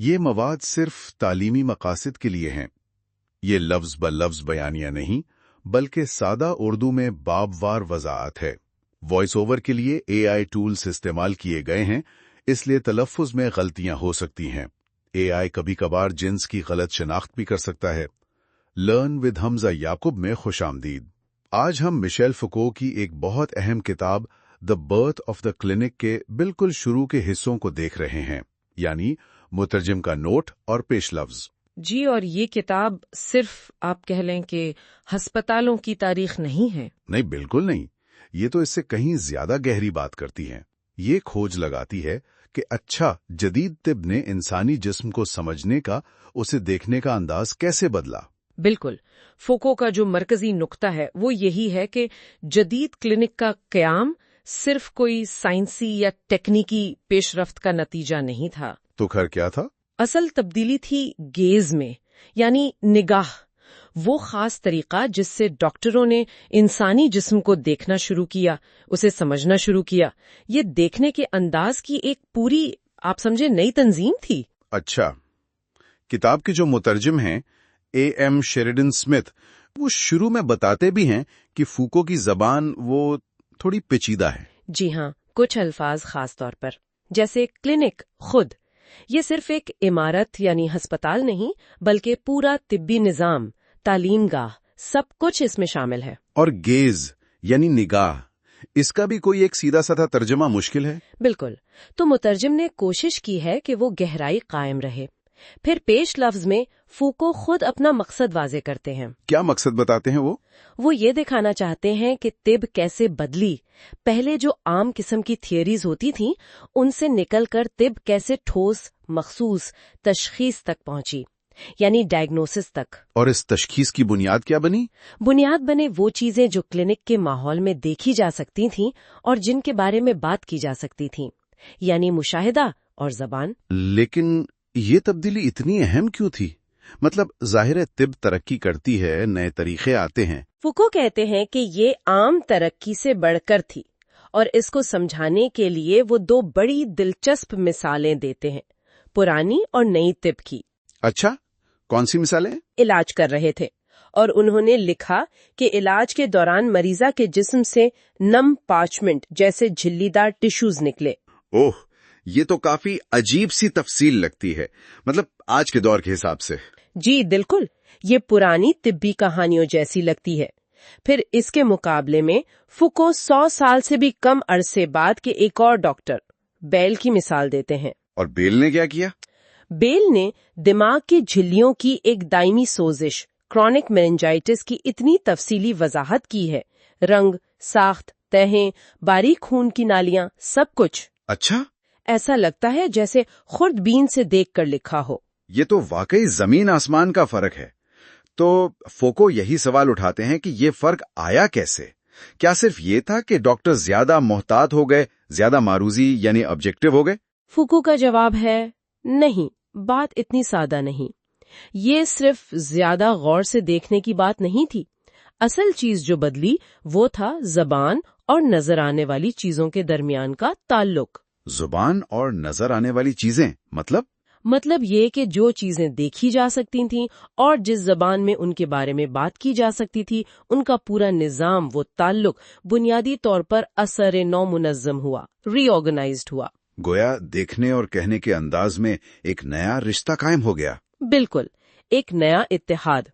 ये मवाद सिर्फ तालीमी मकासद के लिए हैं। ये लफ्ज ब लफ्ज बयानिया नहीं, बल्कि सादा उर्दू में बाबवार वजाहत है। वॉइस ओवर के लिए AI टूल्स इस्तेमाल किए गए हैं, इसलिए तलफ़्फ़ुज़ में गलतियां हो सकती हैं। AI कभी कभार जिन्स की गलत शनाख्त भी कर सकता है। लर्न विद हमजा याकूब में खुशामदीद। आज हम मिशेल फुको की एक बहुत अहम किताब the birth of the clinic के बिल्कुल शुरू के हिस्सों को देख रहे हैं, यानी मुतरजिम का नोट और पेश लफ्ज। जी, और ये किताब सिर्फ आप कह लें कि हस्पतालों की तारीख नहीं है। नहीं, बिल्कुल नहीं। ये तो इससे कहीं ज्यादा गहरी बात करती है। ये खोज लगाती है कि अच्छा जदीद तिब ने इंसानी जिस्म को समझने का, उसे देखने का अंदाज कैसे बदला। बिल्कुल, फोको का जो मरकजी नुक्ता है वो यही है कि जदीद क्लिनिक का क़याम सिर्फ कोई साइंसी या टेक्निकी पेशरफ्त का नतीजा नहीं था। तो खैर क्या था? असल तब्दीली थी गेज में, यानी निगाह, वो खास तरीका जिससे डॉक्टरों ने इंसानी जिस्म को देखना शुरू किया, उसे समझना शुरू किया। ये देखने के अंदाज की एक पूरी, आप समझे, नई तंजीम थी। अच्छा, किताब के जो मुतरजिम हैं AM शेरिडन स्मिथ, वो शुरू में बताते भी हैं कि फूको की जबान वो थोड़ी पेचीदा है। जी हाँ, कुछ अल्फाज खास तौर पर, जैसे क्लिनिक खुद, ये सिर्फ एक इमारत यानी अस्पताल नहीं, बल्कि पूरा तिब्बी निज़ाम, तालीमगाह, सब कुछ इसमें शामिल है। और गेज यानी निगाह, इसका भी कोई एक सीधा साधा तर्जमा मुश्किल है। बिल्कुल, तो मुतरजिम ने कोशिश की है कि वो गहराई कायम रहे। फिर पेश लफ्ज में फूको खुद अपना मकसद वाजे करते हैं। क्या मकसद बताते हैं वो ये दिखाना चाहते हैं कि तिब कैसे बदली। पहले जो आम किस्म की थियरीज होती थीं, उनसे निकलकर तिब कैसे ठोस मखसूस तशखीस तक पहुंची, यानी डायग्नोसिस तक। और इस तशखीस की बुनियाद क्या बनी? बुनियाद बने वो चीजें जो क्लिनिक के माहौल में देखी जा सकती थीं और जिनके बारे में बात की जा सकती थी, यानी मुशाहिदा और जबान। लेकिन ये तब्दीली इतनी अहम क्यों थी? मतलब जाहिर है तिब तरक्की करती है, नए तरीके आते हैं। फुको कहते हैं कि ये आम तरक्की से बढ़कर थी, और इसको समझाने के लिए वो दो बड़ी दिलचस्प मिसालें देते हैं, पुरानी और नई तिब की। अच्छा, कौन सी मिसालें? इलाज कर रहे थे और उन्होंने लिखा कि इलाज के दौरान मरीजा के जिस्म से नम पार्चमेंट जैसे झिल्लीदार टिश्यूज निकले। ओह, ये तो काफी अजीब सी तफसील लगती है, मतलब आज के दौर के हिसाब से। जी बिल्कुल, ये पुरानी तिब्बी कहानियों जैसी लगती है। फिर इसके मुकाबले में फुको 100 साल से भी कम अरसे बाद के एक और डॉक्टर बेल की मिसाल देते हैं। और बेल ने क्या किया? बेल ने दिमाग की झिल्लियों की एक दायमी सोजिश, क्रॉनिक मेनिंजाइटिस की इतनी तफसीली वजाहत की है। रंग, साख्त, तहें, बारीक खून की नालियां, सब कुछ। अच्छा, ऐसा लगता है जैसे खुर्दबीन से देखकर लिखा हो। ये तो वाकई जमीन आसमान का फर्क है। तो फोको यही सवाल उठाते हैं कि ये फर्क आया कैसे? क्या सिर्फ ये था कि डॉक्टर ज्यादा मोहतात हो गए, ज्यादा मारूजी यानी ऑब्जेक्टिव हो गए? फुको का जवाब है नहीं, बात इतनी सादा नहीं। ये सिर्फ ज्यादा गौर से देखने की बात नहीं थी। असल चीज जो बदली वो था जबान और नजर आने वाली चीजों के दरमियान का ताल्लुक। जुबान और नजर आने वाली चीजें मतलब ये कि जो चीजें देखी जा सकती थीं और जिस जबान में उनके बारे में बात की जा सकती थी, उनका पूरा निजाम, वो ताल्लुक बुनियादी तौर पर असर नौ मुनज़्ज़म हुआ, रीऑर्गेनाइज्ड हुआ। गोया देखने और कहने के अंदाज में एक नया रिश्ता कायम हो गया। बिल्कुल, एक नया इत्तेहाद।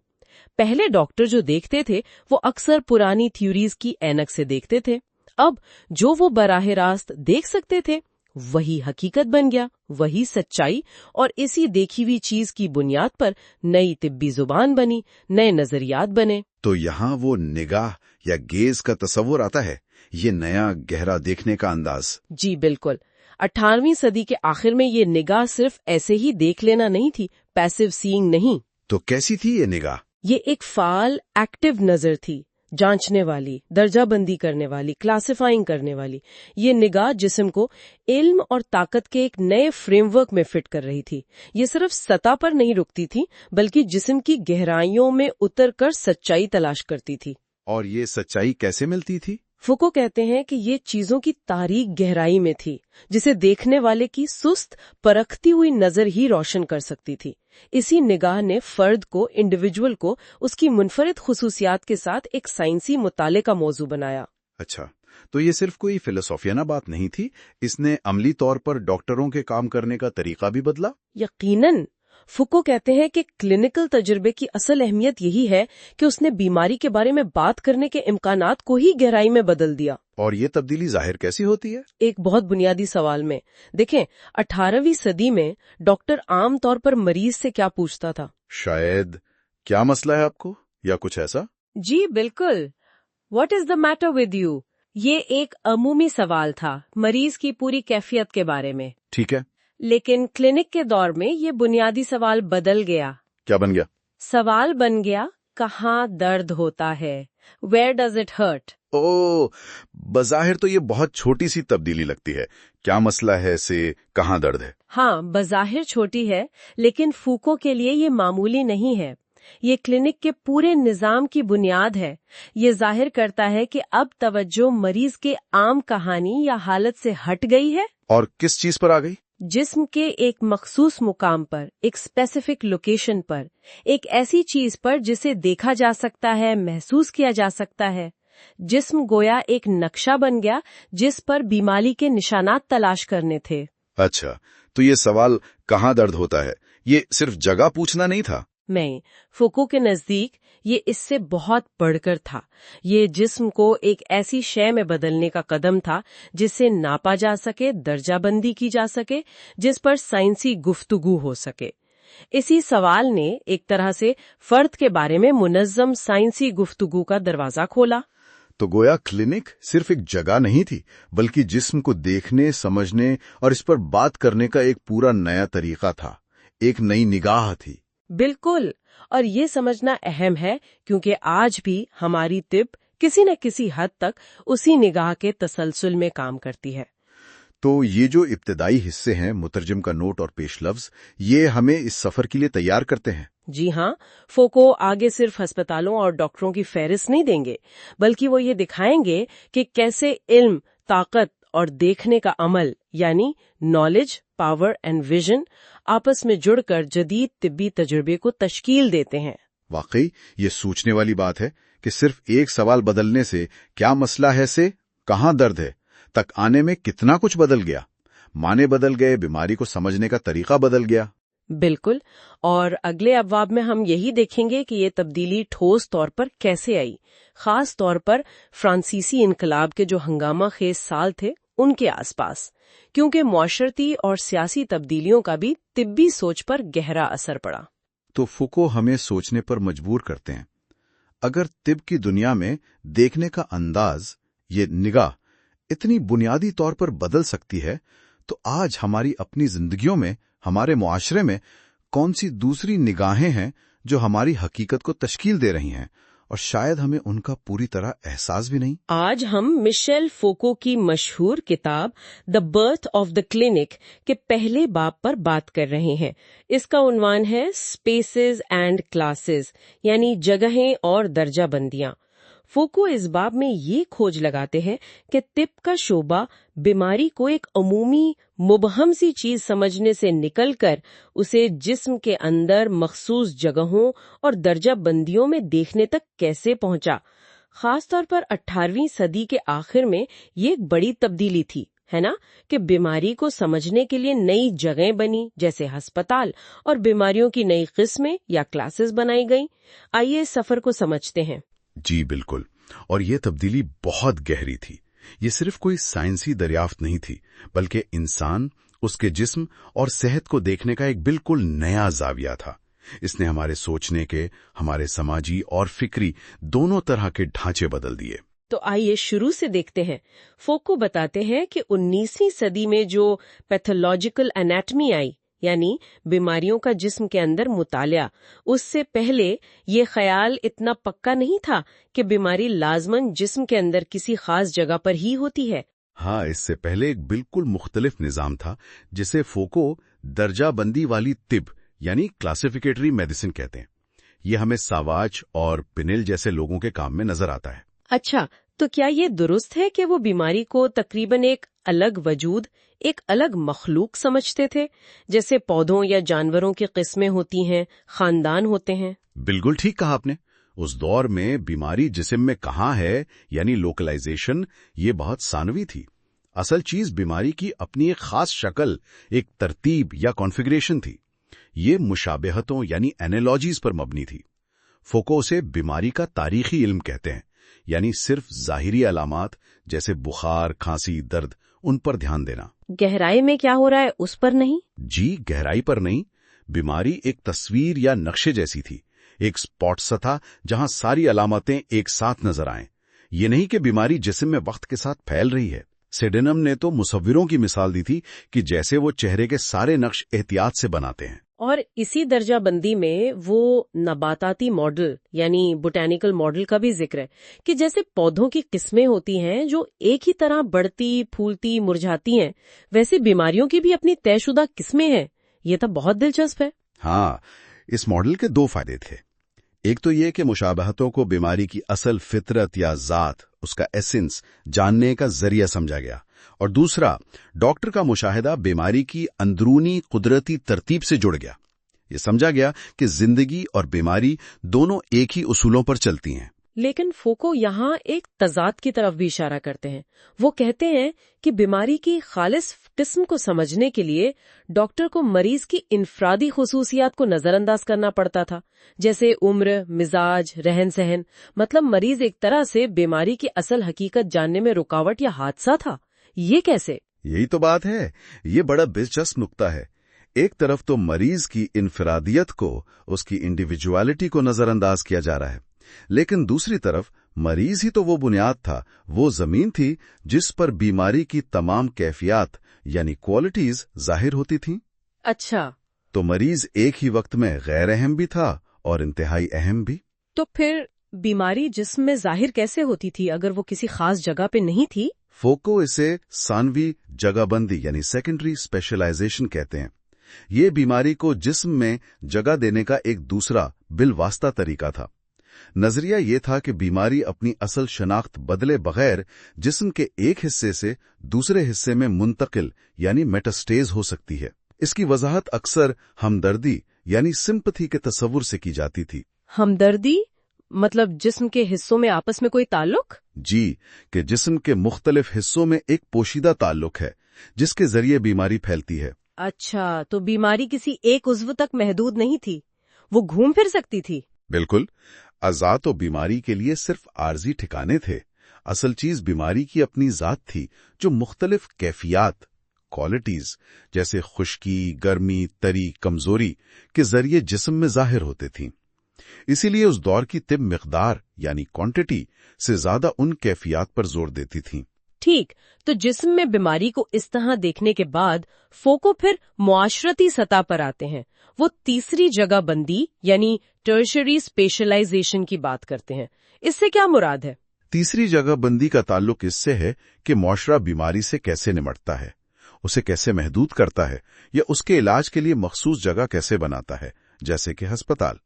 पहले डॉक्टर जो देखते थे वो अक्सर पुरानी थ्योरीज की ऐनक से देखते थे। अब जो वो बराह रास्त देख सकते थे वही हकीकत बन गया, वही सच्चाई, और इसी देखी हुई चीज की बुनियाद पर नई तिब्बी जुबान बनी, नए नजरियात बने। तो यहाँ वो निगाह या गेज का तस्वुर आता है, ये नया गहरा देखने का अंदाज। जी बिल्कुल, 18वीं सदी के आखिर में ये निगाह सिर्फ ऐसे ही देख लेना नहीं थी, पैसिव सीइंग नहीं। तो कैसी थी ये निगाह? ये एक फाल, एक्टिव नजर थी, जांचने वाली, दर्जाबंदी करने वाली, क्लासिफाइंग करने वाली। ये निगाह जिस्म को इल्म और ताकत के एक नए फ्रेमवर्क में फिट कर रही थी। ये सिर्फ सतह पर नहीं रुकती थी, बल्कि जिस्म की गहराइयों में उतर कर सच्चाई तलाश करती थी। और ये सच्चाई कैसे मिलती थी? फुको कहते हैं कि ये चीजों की तारीक गहराई में थी, जिसे देखने वाले की सुस्त परखती हुई नजर ही रोशन कर सकती थी। इसी निगाह ने फर्द को, इंडिविजुअल को, उसकी मुनफरिद खुसूसियात के साथ एक साइंसी मुताले का मौजू बनाया। अच्छा, तो ये सिर्फ कोई फिलोसोफियाना बात नहीं थी, इसने अमली तौर पर डॉक्टरों के काम करने का तरीका भी बदला? यकीनन। फुको कहते हैं कि क्लिनिकल तजुर्बे की असल अहमियत यही है कि उसने बीमारी के बारे में बात करने के इम्कानात को ही गहराई में बदल दिया। और ये तब्दीली जाहिर कैसी होती है? एक बहुत बुनियादी सवाल में देखें, 18वीं सदी में डॉक्टर आम तौर पर मरीज से क्या पूछता था? शायद, क्या मसला है आपको, या कुछ ऐसा? जी बिल्कुल, what is the matter with you. ये एक अमूमी सवाल था, मरीज की पूरी कैफियत के बारे में। ठीक है। लेकिन क्लिनिक के दौर में ये बुनियादी सवाल बदल गया। क्या बन गया? सवाल बन गया, कहाँ दर्द होता है? Where does it hurt? ओ, बज़ाहिर तो ये बहुत छोटी सी तब्दीली लगती है। क्या मसला है से कहाँ दर्द है? हाँ, बज़ाहिर छोटी है, लेकिन फूको के लिए ये मामूली नहीं है। ये क्लिनिक के पूरे निजाम की बुनियाद है। ये जाहिर करता है कि अब तवज्जो मरीज के आम कहानी या हालत से हट गई है और किस चीज पर आ गई? जिस्म के एक मखसूस मुकाम पर, एक स्पेसिफिक लोकेशन पर, एक ऐसी चीज पर जिसे देखा जा सकता है, महसूस किया जा सकता है। जिस्म गोया एक नक्शा बन गया जिस पर बीमारी के निशानात तलाश करने थे। अच्छा, तो ये सवाल कहाँ दर्द होता है, ये सिर्फ जगह पूछना नहीं था? नहीं, फुको के नजदीक ये इससे बहुत बढ़कर था। ये जिस्म को एक ऐसी शय में बदलने का कदम था जिसे नापा जा सके, दर्जाबंदी की जा सके, जिस पर साइंसी गुफ्तगू हो सके। इसी सवाल ने एक तरह से फर्द के बारे में मुनज़्ज़म साइंसी गुफ्तगू का दरवाजा खोला। तो गोया क्लिनिक सिर्फ एक जगह नहीं थी, बल्कि जिस्म को देखने, समझने और इस पर बात करने का एक पूरा नया तरीका था, एक नई निगाह थी। बिल्कुल, और ये समझना अहम है क्योंकि आज भी हमारी तिब किसी न किसी हद तक उसी निगाह के तसलसल में काम करती है। तो ये जो इब्तिदाई हिस्से हैं, मुतरजम का नोट और पेश लफ्ज, ये हमें इस सफर के लिए तैयार करते हैं। जी हाँ, फोको आगे सिर्फ अस्पतालों और डॉक्टरों की फहरिस्त नहीं देंगे, बल्कि वो ये दिखाएंगे कि कैसे इल्म, ताकत और देखने का अमल यानी नॉलेज, पावर एंड विजन आपस में जुड़कर जदीद तिब्बी तजुर्बे को तश्कील देते हैं। वाकई ये सोचने वाली बात है कि सिर्फ एक सवाल बदलने से क्या मसला है से कहाँ दर्द है तक आने में कितना कुछ बदल गया। माने बदल गए, बीमारी को समझने का तरीका बदल गया। बिल्कुल, और अगले अब्वाब में हम यही देखेंगे कि ये तब्दीली ठोस तौर पर कैसे आई, खास तौर पर फ्रांसीसी इनकलाब के जो हंगामा खेज साल थे उनके आसपास, क्योंकि मुआशरती और सियासी तब्दीलियों का भी तिब्बी सोच पर गहरा असर पड़ा। तो फुको हमें सोचने पर मजबूर करते हैं, अगर तिब की दुनिया में देखने का अंदाज, ये निगाह इतनी बुनियादी तौर पर बदल सकती है, तो आज हमारी अपनी जिंदगियों में, हमारे मुआशरे में कौन सी दूसरी निगाहें हैं जो हमारी हकीकत को तश्कील दे रही हैं और शायद हमें उनका पूरी तरह एहसास भी नहीं। आज हम मिशेल फोको की मशहूर किताब the birth of the clinic के पहले बाब पर बात कर रहे हैं। इसका उन्वान है स्पेसेस एंड क्लासेस, यानी जगहें और दर्जाबंदियां। फोको इस बाब में ये खोज लगाते हैं कि तिब का शोबा बीमारी को एक अमूमी मुबहम सी चीज समझने से निकलकर उसे जिस्म के अंदर मखसूस जगहों और दर्जाबंदियों में देखने तक कैसे पहुंचा। खासतौर पर 18वीं सदी के आखिर में ये एक बड़ी तब्दीली थी, है ना, कि बीमारी को समझने के लिए नई जगहें बनी, जैसे अस्पताल, और बीमारियों की नई किस्में या क्लासेस बनाई गई। आइए इस सफर को समझते हैं। जी बिल्कुल, और ये तब्दीली बहुत गहरी थी। ये सिर्फ कोई साइंसी दरियाफ्त नहीं थी, बल्कि इंसान, उसके जिस्म और सेहत को देखने का एक बिल्कुल नया जाविया था। इसने हमारे सोचने के, हमारे समाजी और फिक्री दोनों तरह के ढांचे बदल दिए। तो आइए शुरू से देखते हैं। फोको बताते हैं कि 19वीं सदी में जो पैथोलॉजिकल एनाटमी आई, यानी बीमारियों का जिस्म के अंदर मुतालिया, उससे पहले ये ख्याल इतना पक्का नहीं था कि बीमारी लाजमन जिस्म के अंदर किसी खास जगह पर ही होती है। हाँ, इससे पहले एक बिल्कुल मुख्तलिफ निजाम था जिसे फोको दर्जाबंदी वाली तिब यानी क्लासिफिकेटरी मेडिसिन कहते हैं। ये हमें सावाच और पिनिल जैसे लोगों के काम में नजर आता है। अच्छा, تو کیا یہ درست ہے کہ وہ بیماری کو تقریباً ایک الگ وجود، ایک الگ مخلوق سمجھتے تھے، جیسے پودوں یا جانوروں کی قسمیں ہوتی ہیں، خاندان ہوتے ہیں؟ بالکل ٹھیک کہا آپ نے۔ اس دور میں بیماری جسم میں کہاں ہے یعنی لوکلائزیشن یہ بہت ثانوی تھی۔ اصل چیز بیماری کی اپنی ایک خاص شکل، ایک ترتیب یا کانفیگریشن تھی۔ یہ مشابہتوں یعنی اینالوجیز پر مبنی تھی۔ فوکو اسے بیماری کا تاریخی علم کہتے ہیں، یعنی صرف ظاہری علامات جیسے بخار، کھانسی، درد ان پر دھیان دینا۔ گہرائی میں کیا ہو رہا ہے اس پر نہیں؟ جی، گہرائی پر نہیں۔ بیماری ایک تصویر یا نقشے جیسی تھی، ایک سپاٹ سا تھا جہاں ساری علامتیں ایک ساتھ نظر آئیں۔ یہ نہیں کہ بیماری جسم میں وقت کے ساتھ پھیل رہی ہے۔ سیڈنم نے تو مصوروں کی مثال دی تھی کہ جیسے وہ چہرے کے سارے نقش احتیاط سے بناتے ہیں۔ اور اسی درجہ بندی میں وہ نباتاتی ماڈل یعنی بوٹینیکل ماڈل کا بھی ذکر ہے کہ جیسے پودوں کی قسمیں ہوتی ہیں جو ایک ہی طرح بڑھتی، پھولتی، مرجھاتی ہیں، ویسے بیماریوں کی بھی اپنی طے شدہ قسمیں ہیں۔ یہ تو بہت دلچسپ ہے۔ ہاں، اس ماڈل کے دو فائدے تھے۔ ایک تو یہ کہ مشابہتوں کو بیماری کی اصل فطرت یا ذات، اس کا ایسنس جاننے کا ذریعہ سمجھا گیا، اور دوسرا ڈاکٹر کا مشاہدہ بیماری کی اندرونی قدرتی ترتیب سے جڑ گیا۔ یہ سمجھا گیا کہ زندگی اور بیماری دونوں ایک ہی اصولوں پر چلتی ہیں۔ لیکن فوکو یہاں ایک تضاد کی طرف بھی اشارہ کرتے ہیں۔ وہ کہتے ہیں کہ بیماری کی خالص قسم کو سمجھنے کے لیے ڈاکٹر کو مریض کی انفرادی خصوصیات کو نظر انداز کرنا پڑتا تھا، جیسے عمر، مزاج، رہن سہن۔ مطلب مریض ایک طرح سے بیماری کی اصل حقیقت جاننے میں رکاوٹ یا حادثہ تھا۔ یہ کیسے؟ یہی تو بات ہے۔ یہ بڑا دلچسپ نقطہ ہے۔ ایک طرف تو مریض کی انفرادیت کو، اس کی انڈیویجوالٹی کو نظر انداز کیا جا رہا ہے، لیکن دوسری طرف مریض ہی تو وہ بنیاد تھا، وہ زمین تھی جس پر بیماری کی تمام کیفیات یعنی کوالٹیز ظاہر ہوتی تھیں۔ اچھا، تو مریض ایک ہی وقت میں غیر اہم بھی تھا اور انتہائی اہم بھی۔ تو پھر بیماری جسم میں ظاہر کیسے ہوتی تھی اگر وہ کسی خاص جگہ پہ نہیں تھی؟ فوکو اسے ثانوی جگہ بندی یعنی سیکنڈری اسپیشلائزیشن کہتے ہیں۔ یہ بیماری کو جسم میں جگہ دینے کا ایک دوسرا بالواسطہ طریقہ تھا۔ نظریہ یہ تھا کہ بیماری اپنی اصل شناخت بدلے بغیر جسم کے ایک حصے سے دوسرے حصے میں منتقل یعنی میٹاسٹیز ہو سکتی ہے۔ اس کی وضاحت اکثر ہمدردی یعنی سمپتھی کے تصور سے کی جاتی تھی۔ ہمدردی مطلب جسم کے حصوں میں آپس میں کوئی تعلق؟ جی، کہ جسم کے مختلف حصوں میں ایک پوشیدہ تعلق ہے جس کے ذریعے بیماری پھیلتی ہے۔ اچھا، تو بیماری کسی ایک عضو تک محدود نہیں تھی، وہ گھوم پھر سکتی تھی؟ بالکل۔ اعضاء تو بیماری کے لیے صرف عارضی ٹھکانے تھے۔ اصل چیز بیماری کی اپنی ذات تھی جو مختلف کیفیات، کوالٹیز جیسے خشکی، گرمی، تری، کمزوری کے ذریعے جسم میں ظاہر ہوتے تھیں۔ اسی لیے اس دور کی طب مقدار یعنی کوانٹٹی سے زیادہ ان کیفیات پر زور دیتی تھیں۔ ٹھیک، تو جسم میں بیماری کو اس طرح دیکھنے کے بعد فوکو پھر معاشرتی سطح پر آتے ہیں۔ وہ تیسری جگہ بندی یعنی ٹرشری اسپیشلائزیشن کی بات کرتے ہیں۔ اس سے کیا مراد ہے؟ تیسری جگہ بندی کا تعلق اس سے ہے کہ معاشرہ بیماری سے کیسے نمٹتا ہے، اسے کیسے محدود کرتا ہے یا اس کے علاج کے لیے مخصوص جگہ کیسے بناتا ہے، جیسے کہ ہسپتال۔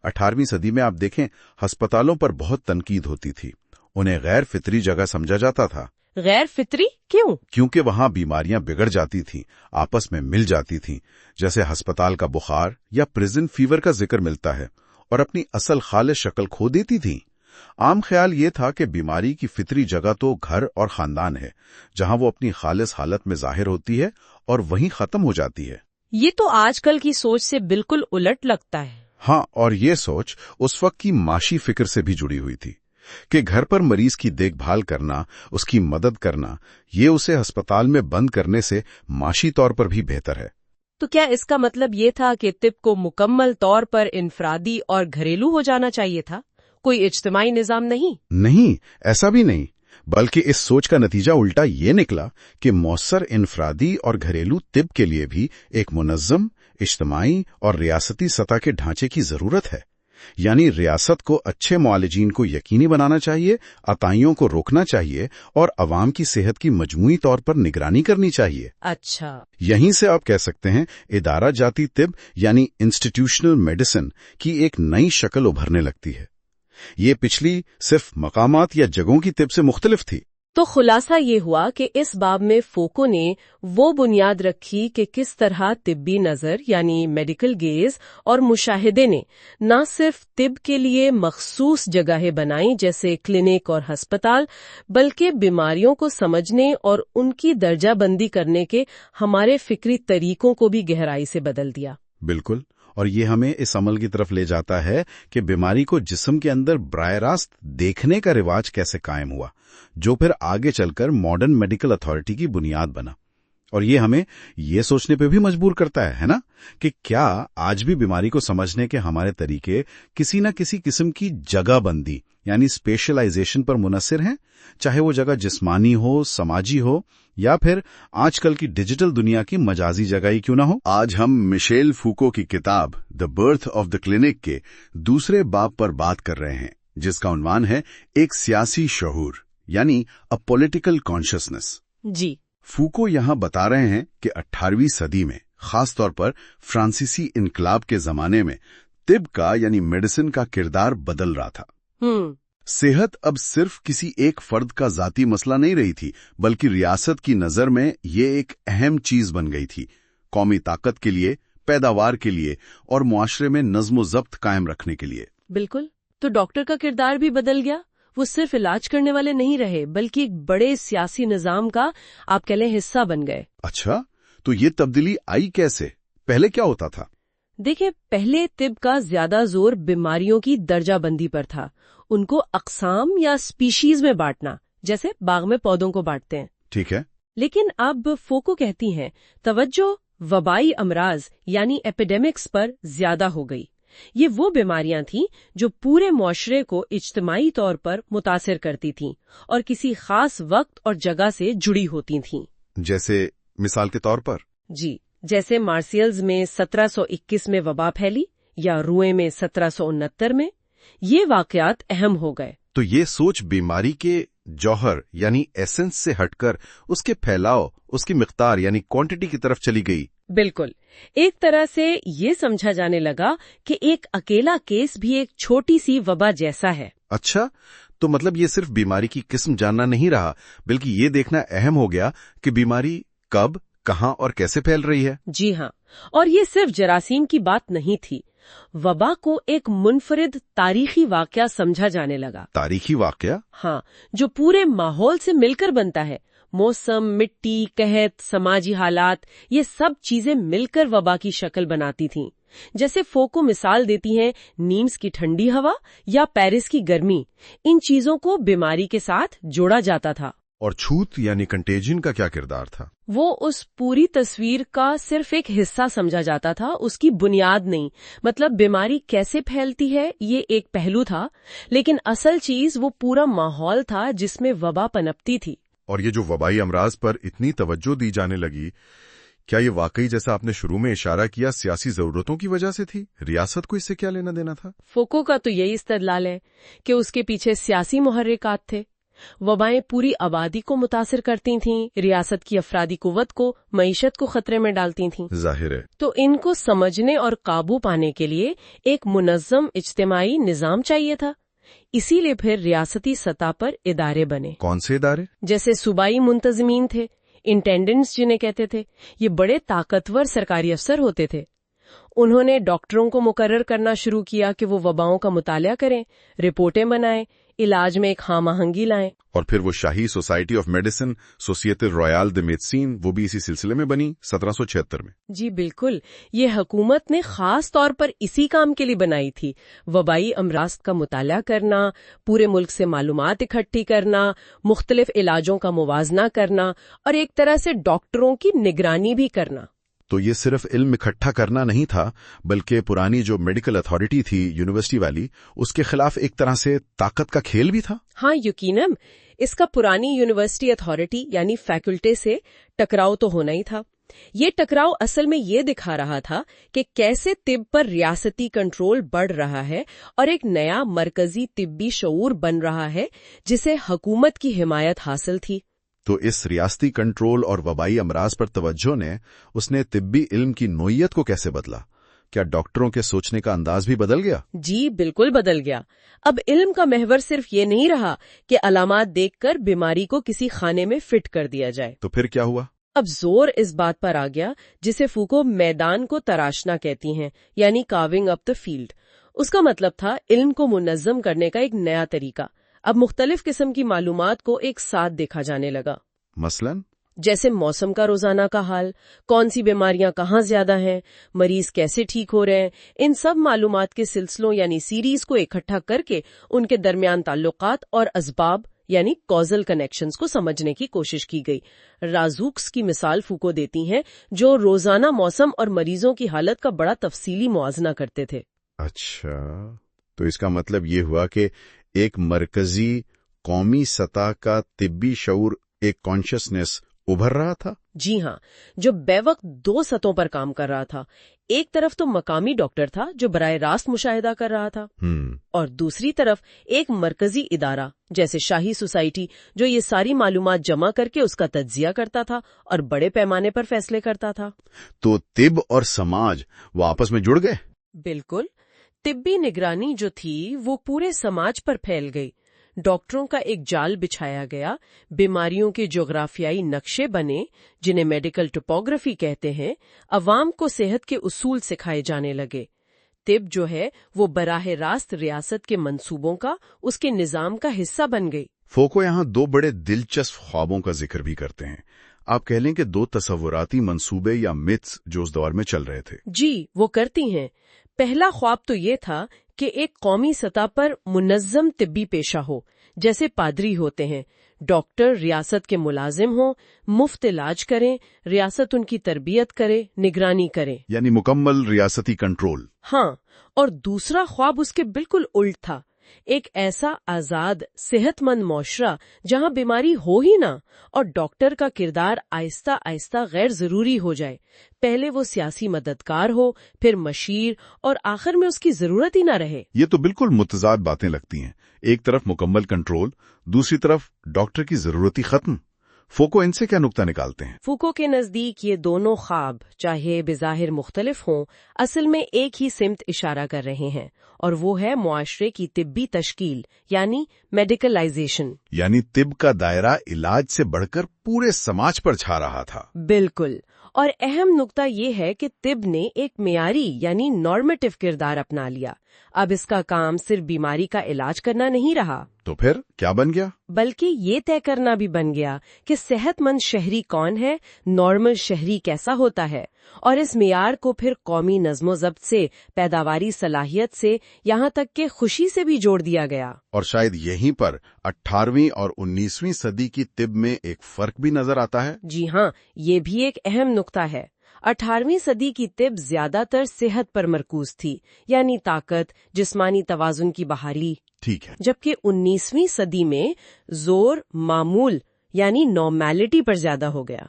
18ویں صدی میں آپ دیکھیں، ہسپتالوں پر بہت تنقید ہوتی تھی۔ انہیں غیر فطری جگہ سمجھا جاتا تھا۔ غیر فطری کیوں؟ کیونکہ وہاں بیماریاں بگڑ جاتی تھیں، آپس میں مل جاتی تھیں، جیسے ہسپتال کا بخار یا پریزن فیور کا ذکر ملتا ہے، اور اپنی اصل خالص شکل کھو دیتی تھیں۔ عام خیال یہ تھا کہ بیماری کی فطری جگہ تو گھر اور خاندان ہے، جہاں وہ اپنی خالص حالت میں ظاہر ہوتی ہے اور وہیں ختم ہو جاتی ہے۔ یہ تو آج کل کی سوچ سے بالکل الٹ لگتا ہے۔ ہاں، اور یہ سوچ اس وقت کی معاشی فکر سے بھی جڑی ہوئی تھی کہ گھر پر مریض کی دیکھ بھال کرنا، اس کی مدد کرنا، یہ اسے ہسپتال میں بند کرنے سے معاشی طور پر بھی بہتر ہے۔ تو کیا اس کا مطلب یہ تھا کہ طب کو مکمل طور پر انفرادی اور گھریلو ہو جانا چاہیے تھا، کوئی اجتماعی نظام نہیں؟ نہیں، ایسا بھی نہیں، بلکہ اس سوچ کا نتیجہ الٹا یہ نکلا کہ مؤثر انفرادی اور گھریلو طب کے لیے بھی ایک منظم، اجتماعی اور ریاستی سطح کے ڈھانچے کی ضرورت ہے۔ یعنی ریاست کو اچھے معالجین کو یقینی بنانا چاہیے، عطائیوں کو روکنا چاہیے اور عوام کی صحت کی مجموعی طور پر نگرانی کرنی چاہیے۔ اچھا، یہیں سے آپ کہہ سکتے ہیں ادارہ جاتی طب یعنی انسٹیٹیوشنل میڈیسن کی ایک نئی شکل ابھرنے لگتی ہے۔ یہ پچھلی صرف مقامات یا جگہوں کی طب سے مختلف تھی۔ تو خلاصہ یہ ہوا کہ اس باب میں فوکو نے وہ بنیاد رکھی کہ کس طرح طبی نظر یعنی میڈیکل گیز اور مشاہدے نے نہ صرف طب کے لیے مخصوص جگہیں بنائیں جیسے کلینک اور ہسپتال، بلکہ بیماریوں کو سمجھنے اور ان کی درجہ بندی کرنے کے ہمارے فکری طریقوں کو بھی گہرائی سے بدل دیا۔ بالکل، اور یہ ہمیں اس عمل کی طرف لے جاتا ہے کہ بیماری کو جسم کے اندر براہ راست دیکھنے کا رواج کیسے قائم ہوا، جو پھر آگے چل کر ماڈرن میڈیکل اتھارٹی کی بنیاد بنا۔ اور یہ ہمیں یہ سوچنے پہ بھی مجبور کرتا ہے نا، کہ کیا آج بھی بیماری کو سمجھنے کے ہمارے طریقے کسی نہ کسی قسم کی جگہ بندی یعنی اسپیشلائزیشن پر منحصر ہیں، چاہے وہ جگہ جسمانی ہو، سماجی ہو، یا پھر آج کل کی ڈیجیٹل دنیا کی مجازی جگہ ہی کیوں نہ ہو۔ آج ہم مشیل فوکو کی کتاب the birth of the clinic کے دوسرے باب پر بات کر رہے ہیں، جس کا عنوان ہے ایک سیاسی شعور یعنی اے پولیٹیکل کانشسنس۔ جی، فوکو یہاں بتا رہے ہیں کہ 18ویں صدی میں خاص طور پر فرانسیسی انقلاب کے زمانے میں طب کا یعنی میڈیسن کا کردار بدل رہا تھا۔ صحت اب صرف کسی ایک فرد کا ذاتی مسئلہ نہیں رہی تھی، بلکہ ریاست کی نظر میں یہ ایک اہم چیز بن گئی تھی، قومی طاقت کے لیے، پیداوار کے لیے اور معاشرے میں نظم و ضبط قائم رکھنے کے لیے۔ بالکل، تو ڈاکٹر کا کردار بھی بدل گیا۔ وہ صرف علاج کرنے والے نہیں رہے، بلکہ ایک بڑے سیاسی نظام کا آپ کہہ لیں حصہ بن گئے۔ اچھا، تو یہ تبدیلی آئی کیسے؟ پہلے کیا ہوتا تھا؟ دیکھیں، پہلے طب کا زیادہ زور بیماریوں کی درجہ بندی پر تھا، ان کو اقسام یا سپیشیز میں بانٹنا، جیسے باغ میں پودوں کو بانٹتے ہیں۔ ٹھیک ہے۔ لیکن اب فوکو کہتی ہیں توجہ وبائی امراض یعنی ایپیڈیمکس پر زیادہ ہو گئی۔ یہ وہ بیماریاں تھیں جو پورے معاشرے کو اجتماعی طور پر متاثر کرتی تھیں اور کسی خاص وقت اور جگہ سے جڑی ہوتی تھیں۔ جیسے مثال کے طور پر؟ جی، جیسے مارسیلز میں 1721 میں وبا پھیلی یا روئے میں 1769 میں۔ یہ واقعات اہم ہو گئے۔ تو یہ سوچ بیماری کے جوہر یعنی ایسنس سے ہٹ کر اس کے پھیلاؤ، اس کی مقدار یعنی کوانٹٹی کی طرف چلی گئی۔ بالکل، ایک طرح سے یہ سمجھا جانے لگا کہ ایک اکیلا کیس بھی ایک چھوٹی سی وبا جیسا ہے۔ اچھا، تو مطلب یہ صرف بیماری کی قسم جاننا نہیں رہا، بلکہ یہ دیکھنا اہم ہو گیا کہ بیماری کب، کہاں اور کیسے پھیل رہی ہے۔ جی ہاں، اور یہ صرف جراثیم کی بات نہیں تھی۔ وبا کو ایک منفرد تاریخی واقعہ سمجھا جانے لگا۔ تاریخی واقعہ؟ ہاں، جو پورے ماحول سے مل کر بنتا ہے۔ موسم، مٹی، قحط، سماجی حالات، یہ سب چیزیں مل کر وبا کی شکل بناتی تھیں۔ جیسے فوکو مثال دیتی ہیں نیمز کی ٹھنڈی ہوا یا پیرس کی گرمی، ان چیزوں کو بیماری کے ساتھ جوڑا جاتا تھا۔ اور چھوت یعنی کنٹیجن کا کیا کردار تھا؟ وہ اس پوری تصویر کا صرف ایک حصہ سمجھا جاتا تھا، اس کی بنیاد نہیں۔ مطلب بیماری کیسے پھیلتی ہے یہ ایک پہلو تھا، لیکن اصل چیز وہ پورا ماحول تھا جس میں وبا پنپتی تھی۔ اور یہ جو وبائی امراض پر اتنی توجہ دی جانے لگی، کیا یہ واقعی جیسا آپ نے شروع میں اشارہ کیا سیاسی ضرورتوں کی وجہ سے تھی؟ ریاست کو اس سے کیا لینا دینا تھا؟ فوکو کا تو یہی استدلال ہے کہ اس کے پیچھے سیاسی محرکات تھے۔ وبائیں پوری آبادی کو متاثر کرتی تھیں، ریاست کی افرادی قوت کو، معیشت کو خطرے میں ڈالتی تھیں۔ ظاہر ہے۔ تو ان کو سمجھنے اور قابو پانے کے لیے ایک منظم اجتماعی نظام چاہیے تھا۔ اسی لیے پھر ریاستی سطح پر ادارے بنے۔ کون سے ادارے؟ جیسے صوبائی منتظمین تھے، انٹینڈنٹس جنہیں کہتے تھے۔ یہ بڑے طاقتور سرکاری افسر ہوتے تھے۔ انہوں نے ڈاکٹروں کو مقرر کرنا شروع کیا کہ وہ وباؤں کا مطالعہ کریں، رپورٹیں بنائیں، علاج میں ایک ہم آہنگی لائیں۔ اور پھر وہ شاہی سوسائٹی آف میڈیسن، سوسیتے رویال دی میڈیسین، وہ بھی اسی سلسلے میں بنی 1776 میں۔ جی بالکل، یہ حکومت نے خاص طور پر اسی کام کے لیے بنائی تھی، وبائی امراض کا مطالعہ کرنا، پورے ملک سے معلومات اکٹھی کرنا، مختلف علاجوں کا موازنہ کرنا اور ایک طرح سے ڈاکٹروں کی نگرانی بھی کرنا۔ تو یہ صرف علم اکٹھا کرنا نہیں تھا، بلکہ پرانی جو میڈیکل اتھارٹی تھی یونیورسٹی والی، اس کے خلاف ایک طرح سے طاقت کا کھیل بھی تھا۔ ہاں یقیناً، اس کا پرانی یونیورسٹی اتھارٹی یعنی فیکلٹی سے ٹکراؤ تو ہونا ہی تھا۔ یہ ٹکراؤ اصل میں یہ دکھا رہا تھا کہ کیسے طب پر ریاستی کنٹرول بڑھ رہا ہے اور ایک نیا مرکزی طبی شعور بن رہا ہے جسے حکومت کی حمایت حاصل تھی۔ تو اس ریاستی کنٹرول اور وبائی امراض پر توجہ نے اس نے طبی علم کی نوعیت کو کیسے بدلا؟ क्या डॉक्टरों के सोचने का अंदाज भी बदल गया? जी बिल्कुल बदल गया। अब इल्म का महवर सिर्फ ये नहीं रहा कि अलामात देखकर बीमारी को किसी खाने में फिट कर दिया जाए। तो फिर क्या हुआ? अब जोर इस बात पर आ गया जिसे फूको मैदान को तराशना कहती हैं, यानी कार्विंग अप द फील्ड। उसका मतलब था इल्म को मुनज़्ज़म करने का एक नया तरीका। अब मुख्तलिफ किस्म की मालूमात को एक साथ देखा जाने लगा। मसलन जैसे मौसम का रोजाना का हाल, कौन सी बीमारियां कहाँ ज्यादा हैं, मरीज कैसे ठीक हो रहे हैं, इन सब मालूमात के सिलसिलों यानी सीरीज को इकट्ठा करके उनके दरमियान ताल्लुकात और असबाब यानी कॉजल कनेक्शंस को समझने की कोशिश की गई। राजूक्स की मिसाल फूको देती हैं, जो रोजाना मौसम और मरीजों की हालत का बड़ा तफसीली मुआजना करते थे। अच्छा, तो इसका मतलब ये हुआ कि एक मरकजी कौमी सतह का तिब्बी शऊर, एक कॉन्शियसनेस उभर रहा था। जी हाँ, जो बेवक्त दो सतहों पर काम कर रहा था। एक तरफ तो मकामी डॉक्टर था जो बराह रास्त मुशाहिदा कर रहा था, और दूसरी तरफ एक मरकजी इदारा जैसे शाही सोसाइटी जो ये सारी मालूमात जमा करके उसका तज्जिया करता था और बड़े पैमाने पर फैसले करता था। तो तिब और समाज वो आपस में जुड़ गए। बिल्कुल, तिब्बी निगरानी जो थी वो पूरे समाज पर फैल गई। डॉक्टरों का एक जाल बिछाया गया, बीमारियों के जोग्राफियाई नक्शे बने जिन्हें मेडिकल टोपोग्राफी कहते हैं, अवाम को सेहत के उसूल सिखाए जाने लगे। तिब जो है वो बराह रास्त रियासत के मंसूबों का, उसके निजाम का हिस्सा बन गई। फोको यहाँ दो बड़े दिलचस्प ख्वाबों का जिक्र भी करते हैं। आप कह लें कि दो तसव्वुराती मंसूबे या मिथ्स जो उस दौर में चल रहे थे। जी, वो करती हैं। पहला ख्वाब तो ये था कि एक कौमी सतह पर मुनज़्ज़म तिब्बी पेशा हो, जैसे पादरी होते हैं। डॉक्टर रियासत के मुलाजिम हों, मुफ्त इलाज करें, रियासत उनकी तरबियत करे, निगरानी करे, यानी मुकम्मल रियासती कंट्रोल। हाँ, और दूसरा ख्वाब उसके बिल्कुल उल्ट था। एक ऐसा आजाद सेहतमंद मुआशरा जहां बीमारी हो ही ना और डॉक्टर का किरदार आहिस्ता आहिस्ता गैर जरूरी हो जाए। पहले वो सियासी मददगार हो, फिर मशीर, और आखिर में उसकी जरूरत ही ना रहे। ये तो बिल्कुल मुतजाद बातें लगती हैं। एक तरफ मुकम्मल कंट्रोल, दूसरी तरफ डॉक्टर की जरूरत ही खत्म। फोको इनसे क्या नुक्ता निकालते हैं? फूको के नजदीक ये दोनों ख्वाब, चाहे बेजाहिर मुख्तलिफ हों, असल में एक ही सिमत इशारा कर रहे हैं, और वो है मुआशरे की तिब्बी तश्कील यानी मेडिकलाइजेशन। यानी तिब का दायरा इलाज से बढ़कर पूरे समाज पर छा रहा था। बिल्कुल, और अहम नुक्ता ये है कि तिब ने एक मियारी यानी नॉर्मेटिव किरदार अपना लिया। अब इसका काम सिर्फ बीमारी का इलाज करना नहीं रहा, तो फिर क्या बन गया? बल्कि ये तय करना भी बन गया कि सेहतमंद शहरी कौन है, नॉर्मल शहरी कैसा होता है, और इस मियार को फिर कौमी नज़्मो ज़ब्त से, पैदावारी सलाहियत से, यहाँ तक के खुशी से भी जोड़ दिया गया। और शायद यहीं पर 18वीं और 19वीं सदी की तिब में एक फर्क भी नजर आता है। जी हाँ, ये भी एक अहम नुक्ता है। 18वीं सदी की तिब ज्यादातर सेहत पर मरकूज थी, यानी ताकत, जिस्मानी तवाजुन की बहाली। ठीक है। जबकि 19वीं सदी में जोर मामूल यानी नॉर्मेलिटी पर ज्यादा हो गया।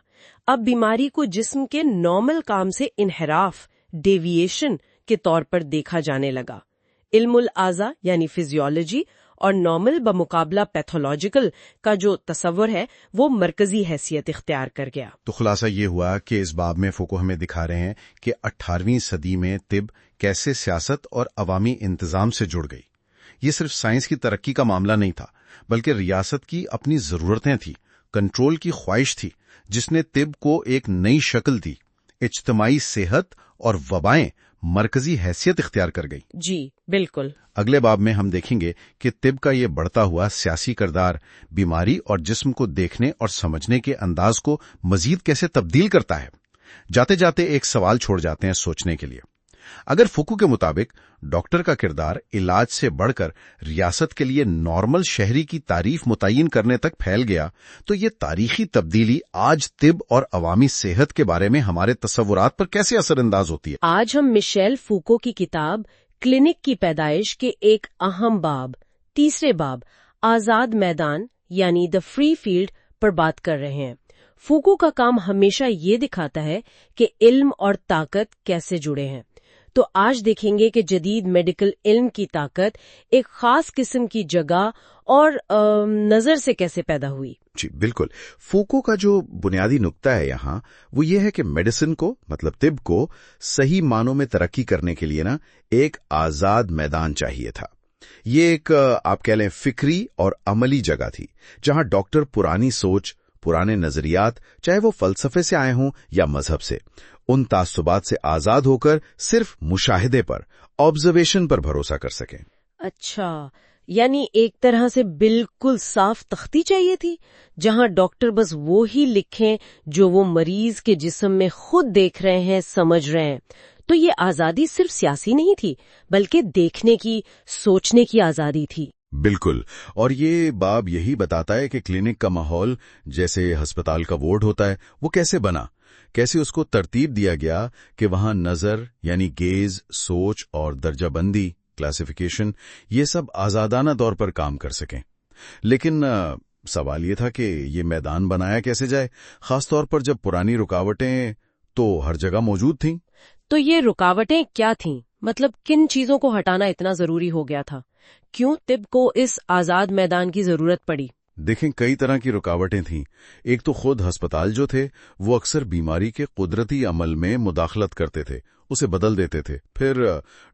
अब बीमारी को जिस्म के नॉर्मल काम से इनहराफ, डेविएशन के तौर पर देखा जाने लगा। इल्मुल आज़ा यानी फिजियोलॉजी और नॉर्मल बमुकाबला पैथोलॉजिकल का जो तस्वर है वो मरकजी हैसियत इख्तियार कर गया। तो खुलासा ये हुआ कि इस बाब में फोको हमें दिखा रहे हैं कि 18वीं सदी में तिब कैसे सियासत और अवामी इंतजाम से जुड़ गई। ये सिर्फ साइंस की तरक्की का मामला नहीं था, बल्कि रियासत की अपनी जरूरतें थी, कंट्रोल की ख्वाहिश थी, जिसने तिब को एक नई शक्ल दी। इज्तिमाई सेहत और वबाएं मरकजी हैसियत इख्तियार कर गई। जी बिल्कुल। अगले बाब में हम देखेंगे कि तिब का ये बढ़ता हुआ सियासी किरदार बीमारी और जिस्म को देखने और समझने के अंदाज को मजीद कैसे तब्दील करता है। जाते जाते एक सवाल छोड़ जाते हैं सोचने के लिए। अगर फुकू के मुताबिक डॉक्टर का किरदार इलाज से बढ़कर रियासत के लिए नॉर्मल शहरी की तारीफ मुतय्यन करने तक फैल गया, तो ये तारीखी तब्दीली आज तिब और अवामी सेहत के बारे में हमारे तस्वुरात पर कैसे असरअंदाज होती है? आज हम मिशेल फूको की किताब क्लिनिक की पैदाइश के एक अहम बाब, तीसरे बाब, आजाद मैदान यानी द फ्री फील्ड पर बात कर रहे हैं। फूको का काम हमेशा ये दिखाता है कि इल्म और ताकत कैसे जुड़े हैं। تو آج دیکھیں گے کہ جدید میڈیکل علم کی طاقت ایک خاص قسم کی جگہ اور نظر سے کیسے پیدا ہوئی۔ جی بالکل، فوکو کا جو بنیادی نقطہ ہے یہاں وہ یہ ہے کہ میڈیسن کو مطلب طب کو صحیح معنوں میں ترقی کرنے کے لیے ایک آزاد میدان چاہیے تھا۔ یہ ایک آپ کہہ لیں فکری اور عملی جگہ تھی جہاں ڈاکٹر پرانی سوچ، پرانے نظریات، چاہے وہ فلسفے سے آئے ہوں یا مذہب سے، ان تعصبات سے آزاد ہو کر صرف مشاہدے پر، آبزرویشن پر بھروسہ کر سکیں۔ اچھا، یعنی ایک طرح سے بالکل صاف تختی چاہیے تھی جہاں ڈاکٹر بس وہی لکھیں جو وہ مریض کے جسم میں خود دیکھ رہے ہیں، سمجھ رہے ہیں۔ تو یہ آزادی صرف سیاسی نہیں تھی بلکہ دیکھنے کی، سوچنے کی آزادی تھی۔ بالکل، اور یہ باب یہی بتاتا ہے کہ کلینک کا ماحول جیسے ہسپتال کا وارڈ ہوتا ہے وہ کیسے بنا، کیسے اس کو ترتیب دیا گیا کہ وہاں نظر یعنی گیز، سوچ اور درجہ بندی، کلاسیفیکیشن، یہ سب آزادانہ طور پر کام کر سکیں۔ لیکن سوال یہ تھا کہ یہ میدان بنایا کیسے جائے، خاص طور پر جب پرانی رکاوٹیں تو ہر جگہ موجود تھیں۔ تو یہ رکاوٹیں کیا تھیں؟ مطلب کن چیزوں کو ہٹانا اتنا ضروری ہو گیا تھا؟ کیوں طب کو اس آزاد میدان کی ضرورت پڑی؟ دیکھیں، کئی طرح کی رکاوٹیں تھیں۔ ایک تو خود ہسپتال جو تھے وہ اکثر بیماری کے قدرتی عمل میں مداخلت کرتے تھے، اسے بدل دیتے تھے۔ پھر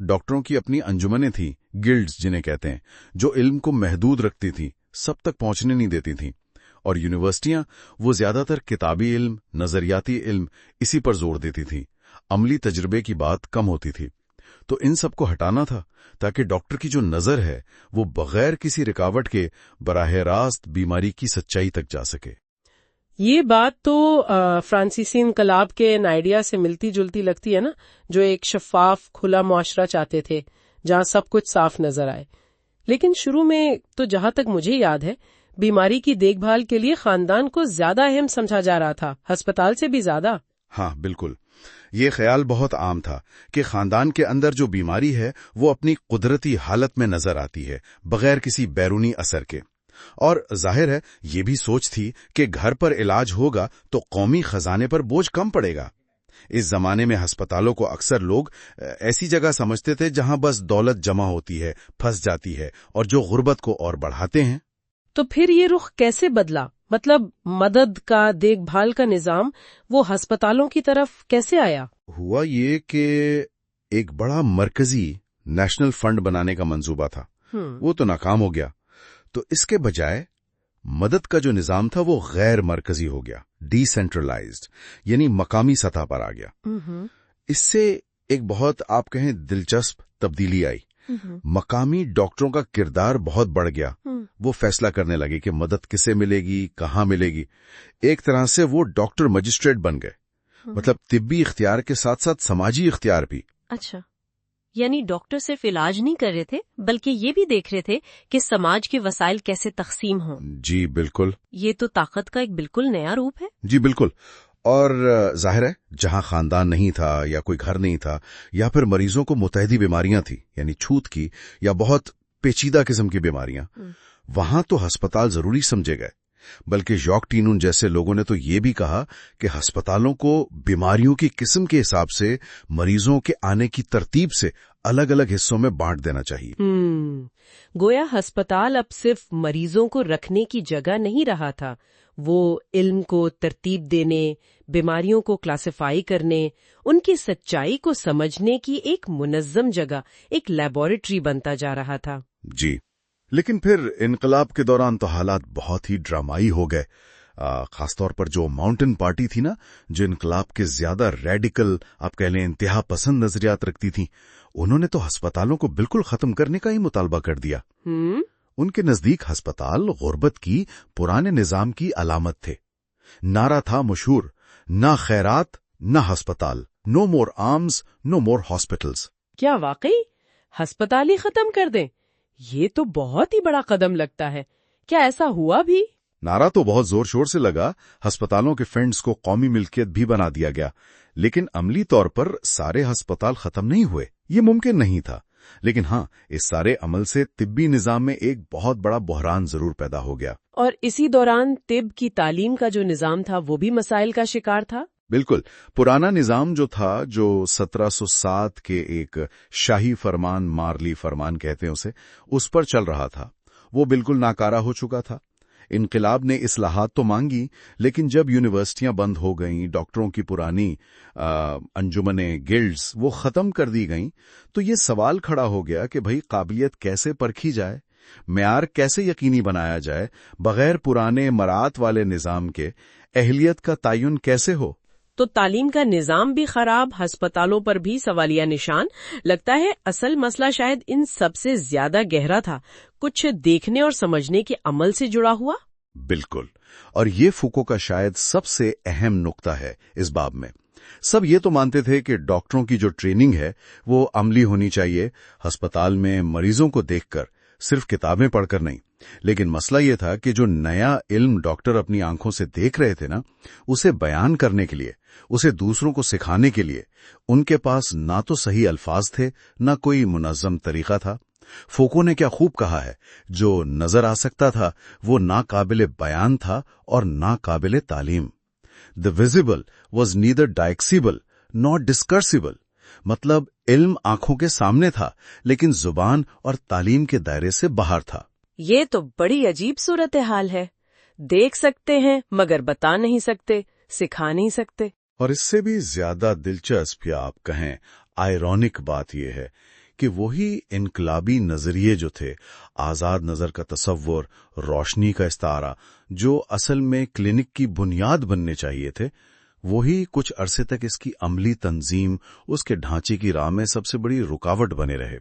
ڈاکٹروں کی اپنی انجمنیں تھیں، گلڈز جنہیں کہتے ہیں، جو علم کو محدود رکھتی تھیں، سب تک پہنچنے نہیں دیتی تھیں۔ اور یونیورسٹیاں وہ زیادہ تر کتابی علم، نظریاتی علم اسی پر زور دیتی تھیں، عملی تجربے کی بات کم ہوتی تھی۔ تو ان سب کو ہٹانا تھا تاکہ ڈاکٹر کی جو نظر ہے وہ بغیر کسی رکاوٹ کے براہ راست بیماری کی سچائی تک جا سکے۔ یہ بات تو فرانسیسی انقلاب کے آئیڈیا سے ملتی جلتی لگتی ہے نا، جو ایک شفاف کھلا معاشرہ چاہتے تھے جہاں سب کچھ صاف نظر آئے۔ لیکن شروع میں تو جہاں تک مجھے یاد ہے بیماری کی دیکھ بھال کے لیے خاندان کو زیادہ اہم سمجھا جا رہا تھا، ہسپتال سے بھی زیادہ۔ ہاں بالکل، یہ خیال بہت عام تھا کہ خاندان کے اندر جو بیماری ہے وہ اپنی قدرتی حالت میں نظر آتی ہے بغیر کسی بیرونی اثر کے۔ اور ظاہر ہے یہ بھی سوچ تھی کہ گھر پر علاج ہوگا تو قومی خزانے پر بوجھ کم پڑے گا۔ اس زمانے میں ہسپتالوں کو اکثر لوگ ایسی جگہ سمجھتے تھے جہاں بس دولت جمع ہوتی ہے، پھنس جاتی ہے، اور جو غربت کو اور بڑھاتے ہیں۔ تو پھر یہ رخ کیسے بدلا؟ مطلب مدد کا، دیکھ بھال کا نظام وہ ہسپتالوں کی طرف کیسے آیا؟ ہوا یہ کہ ایک بڑا مرکزی نیشنل فنڈ بنانے کا منصوبہ تھا، وہ تو ناکام ہو گیا۔ تو اس کے بجائے مدد کا جو نظام تھا وہ غیر مرکزی ہو گیا، ڈی سینٹرلائزڈ، یعنی مقامی سطح پر آ گیا۔ اس سے ایک بہت آپ کہیں دلچسپ تبدیلی آئی۔ مقامی ڈاکٹروں کا کردار بہت بڑھ گیا، وہ فیصلہ کرنے لگے کہ مدد کسے ملے گی، کہاں ملے گی۔ ایک طرح سے وہ ڈاکٹر مجسٹریٹ بن گئے، مطلب طبی اختیار کے ساتھ ساتھ سماجی اختیار بھی۔ اچھا، یعنی ڈاکٹر صرف علاج نہیں کر رہے تھے بلکہ یہ بھی دیکھ رہے تھے کہ سماج کے وسائل کیسے تقسیم ہوں۔ جی بالکل، یہ تو طاقت کا ایک بالکل نیا روپ ہے۔ جی بالکل، اور ظاہر ہے جہاں خاندان نہیں تھا یا کوئی گھر نہیں تھا یا پھر مریضوں کو متحدی بیماریاں تھیں یعنی چھوت کی یا بہت پیچیدہ قسم کی بیماریاں، وہاں تو ہسپتال ضروری سمجھے گئے۔ بلکہ ژاک ٹینون جیسے لوگوں نے تو یہ بھی کہا کہ ہسپتالوں کو بیماریوں کی قسم کے حساب سے مریضوں کے آنے کی ترتیب سے الگ الگ حصوں میں بانٹ دینا چاہیے۔ گویا ہسپتال اب صرف مریضوں کو رکھنے کی جگہ نہیں رہا تھا، وہ علم کو ترتیب دینے، بیماریوں کو کلاسیفائی کرنے، ان کی سچائی کو سمجھنے کی ایک منظم جگہ، ایک لیبارٹری بنتا جا رہا تھا۔ جی، لیکن پھر انقلاب کے دوران تو حالات بہت ہی ڈرامائی ہو گئے، خاص طور پر جو ماؤنٹن پارٹی تھی نا، جو انقلاب کے زیادہ ریڈیکل آپ کہہ لیں انتہا پسند نظریات رکھتی تھی، انہوں نے تو ہسپتالوں کو بالکل ختم کرنے کا ہی مطالبہ کر دیا۔ ان کے نزدیک ہسپتال غربت کی، پرانے نظام کی علامت تھے۔ نعرہ تھا مشہور، نہ خیرات نہ ہسپتال، نو مور آرمز نو مور ہاسپٹلز۔ کیا واقعی ہسپتال ہی ختم کر دیں؟ یہ تو بہت ہی بڑا قدم لگتا ہے۔ کیا ایسا ہوا بھی؟ نعرہ تو بہت زور شور سے لگا، ہسپتالوں کے فنڈز کو قومی ملکیت بھی بنا دیا گیا، لیکن عملی طور پر سارے ہسپتال ختم نہیں ہوئے، یہ ممکن نہیں تھا۔ لیکن ہاں، اس سارے عمل سے طبی نظام میں ایک بہت بڑا بحران ضرور پیدا ہو گیا۔ اور اسی دوران طب کی تعلیم کا جو نظام تھا وہ بھی مسائل کا شکار تھا۔ بالکل پرانا نظام جو تھا، جو 1707 کے ایک شاہی فرمان، مارلی فرمان کہتے ہیں اسے، اس پر چل رہا تھا، وہ بالکل ناکارہ ہو چکا تھا۔ انقلاب نے اصلاحات تو مانگی، لیکن جب یونیورسٹیاں بند ہو گئیں، ڈاکٹروں کی پرانی انجمنیں، گلڈز وہ ختم کر دی گئیں، تو یہ سوال کھڑا ہو گیا کہ بھئی قابلیت کیسے پرکھی جائے، معیار کیسے یقینی بنایا جائے، بغیر پرانے مراعات والے نظام کے اہلیت کا تعین کیسے ہو؟ تو تعلیم کا نظام بھی خراب، ہسپتالوں پر بھی سوالیہ نشان۔ لگتا ہے اصل مسئلہ شاید ان سب سے زیادہ گہرا تھا، کچھ دیکھنے اور سمجھنے کے عمل سے جڑا ہوا۔ بالکل، اور یہ فوکو کا شاید سب سے اہم نقطہ ہے اس باب میں۔ سب یہ تو مانتے تھے کہ ڈاکٹروں کی جو ٹریننگ ہے وہ عملی ہونی چاہیے، ہسپتال میں مریضوں کو دیکھ کر، صرف کتابیں پڑھ کر نہیں۔ لیکن مسئلہ یہ تھا کہ جو نیا علم ڈاکٹر اپنی آنکھوں سے دیکھ رہے تھے نا، اسے بیان کرنے کے لیے، اسے دوسروں کو سکھانے کے لیے ان کے پاس نہ تو صحیح الفاظ تھے، نہ کوئی منظم طریقہ تھا۔ فوکو نے کیا خوب کہا ہے، جو نظر آ سکتا تھا وہ ناقابل بیان تھا اور ناقابل تعلیم۔ The visible was neither discernible nor discursable، مطلب علم آنکھوں کے سامنے تھا لیکن زبان اور تعلیم کے دائرے سے باہر تھا۔ یہ تو بڑی عجیب صورتحال ہے، دیکھ سکتے ہیں مگر بتا نہیں سکتے، سکھا نہیں سکتے۔ اور اس سے بھی زیادہ دلچسپ یا آپ کہیں آئرونک بات یہ ہے کہ وہی انقلابی نظریے جو تھے، آزاد نظر کا تصور، روشنی کا استعارہ، جو اصل میں کلینک کی بنیاد بننے چاہیے تھے، وہی کچھ عرصے تک اس کی عملی تنظیم، اس کے ڈھانچے کی راہ میں سب سے بڑی رکاوٹ بنے رہے،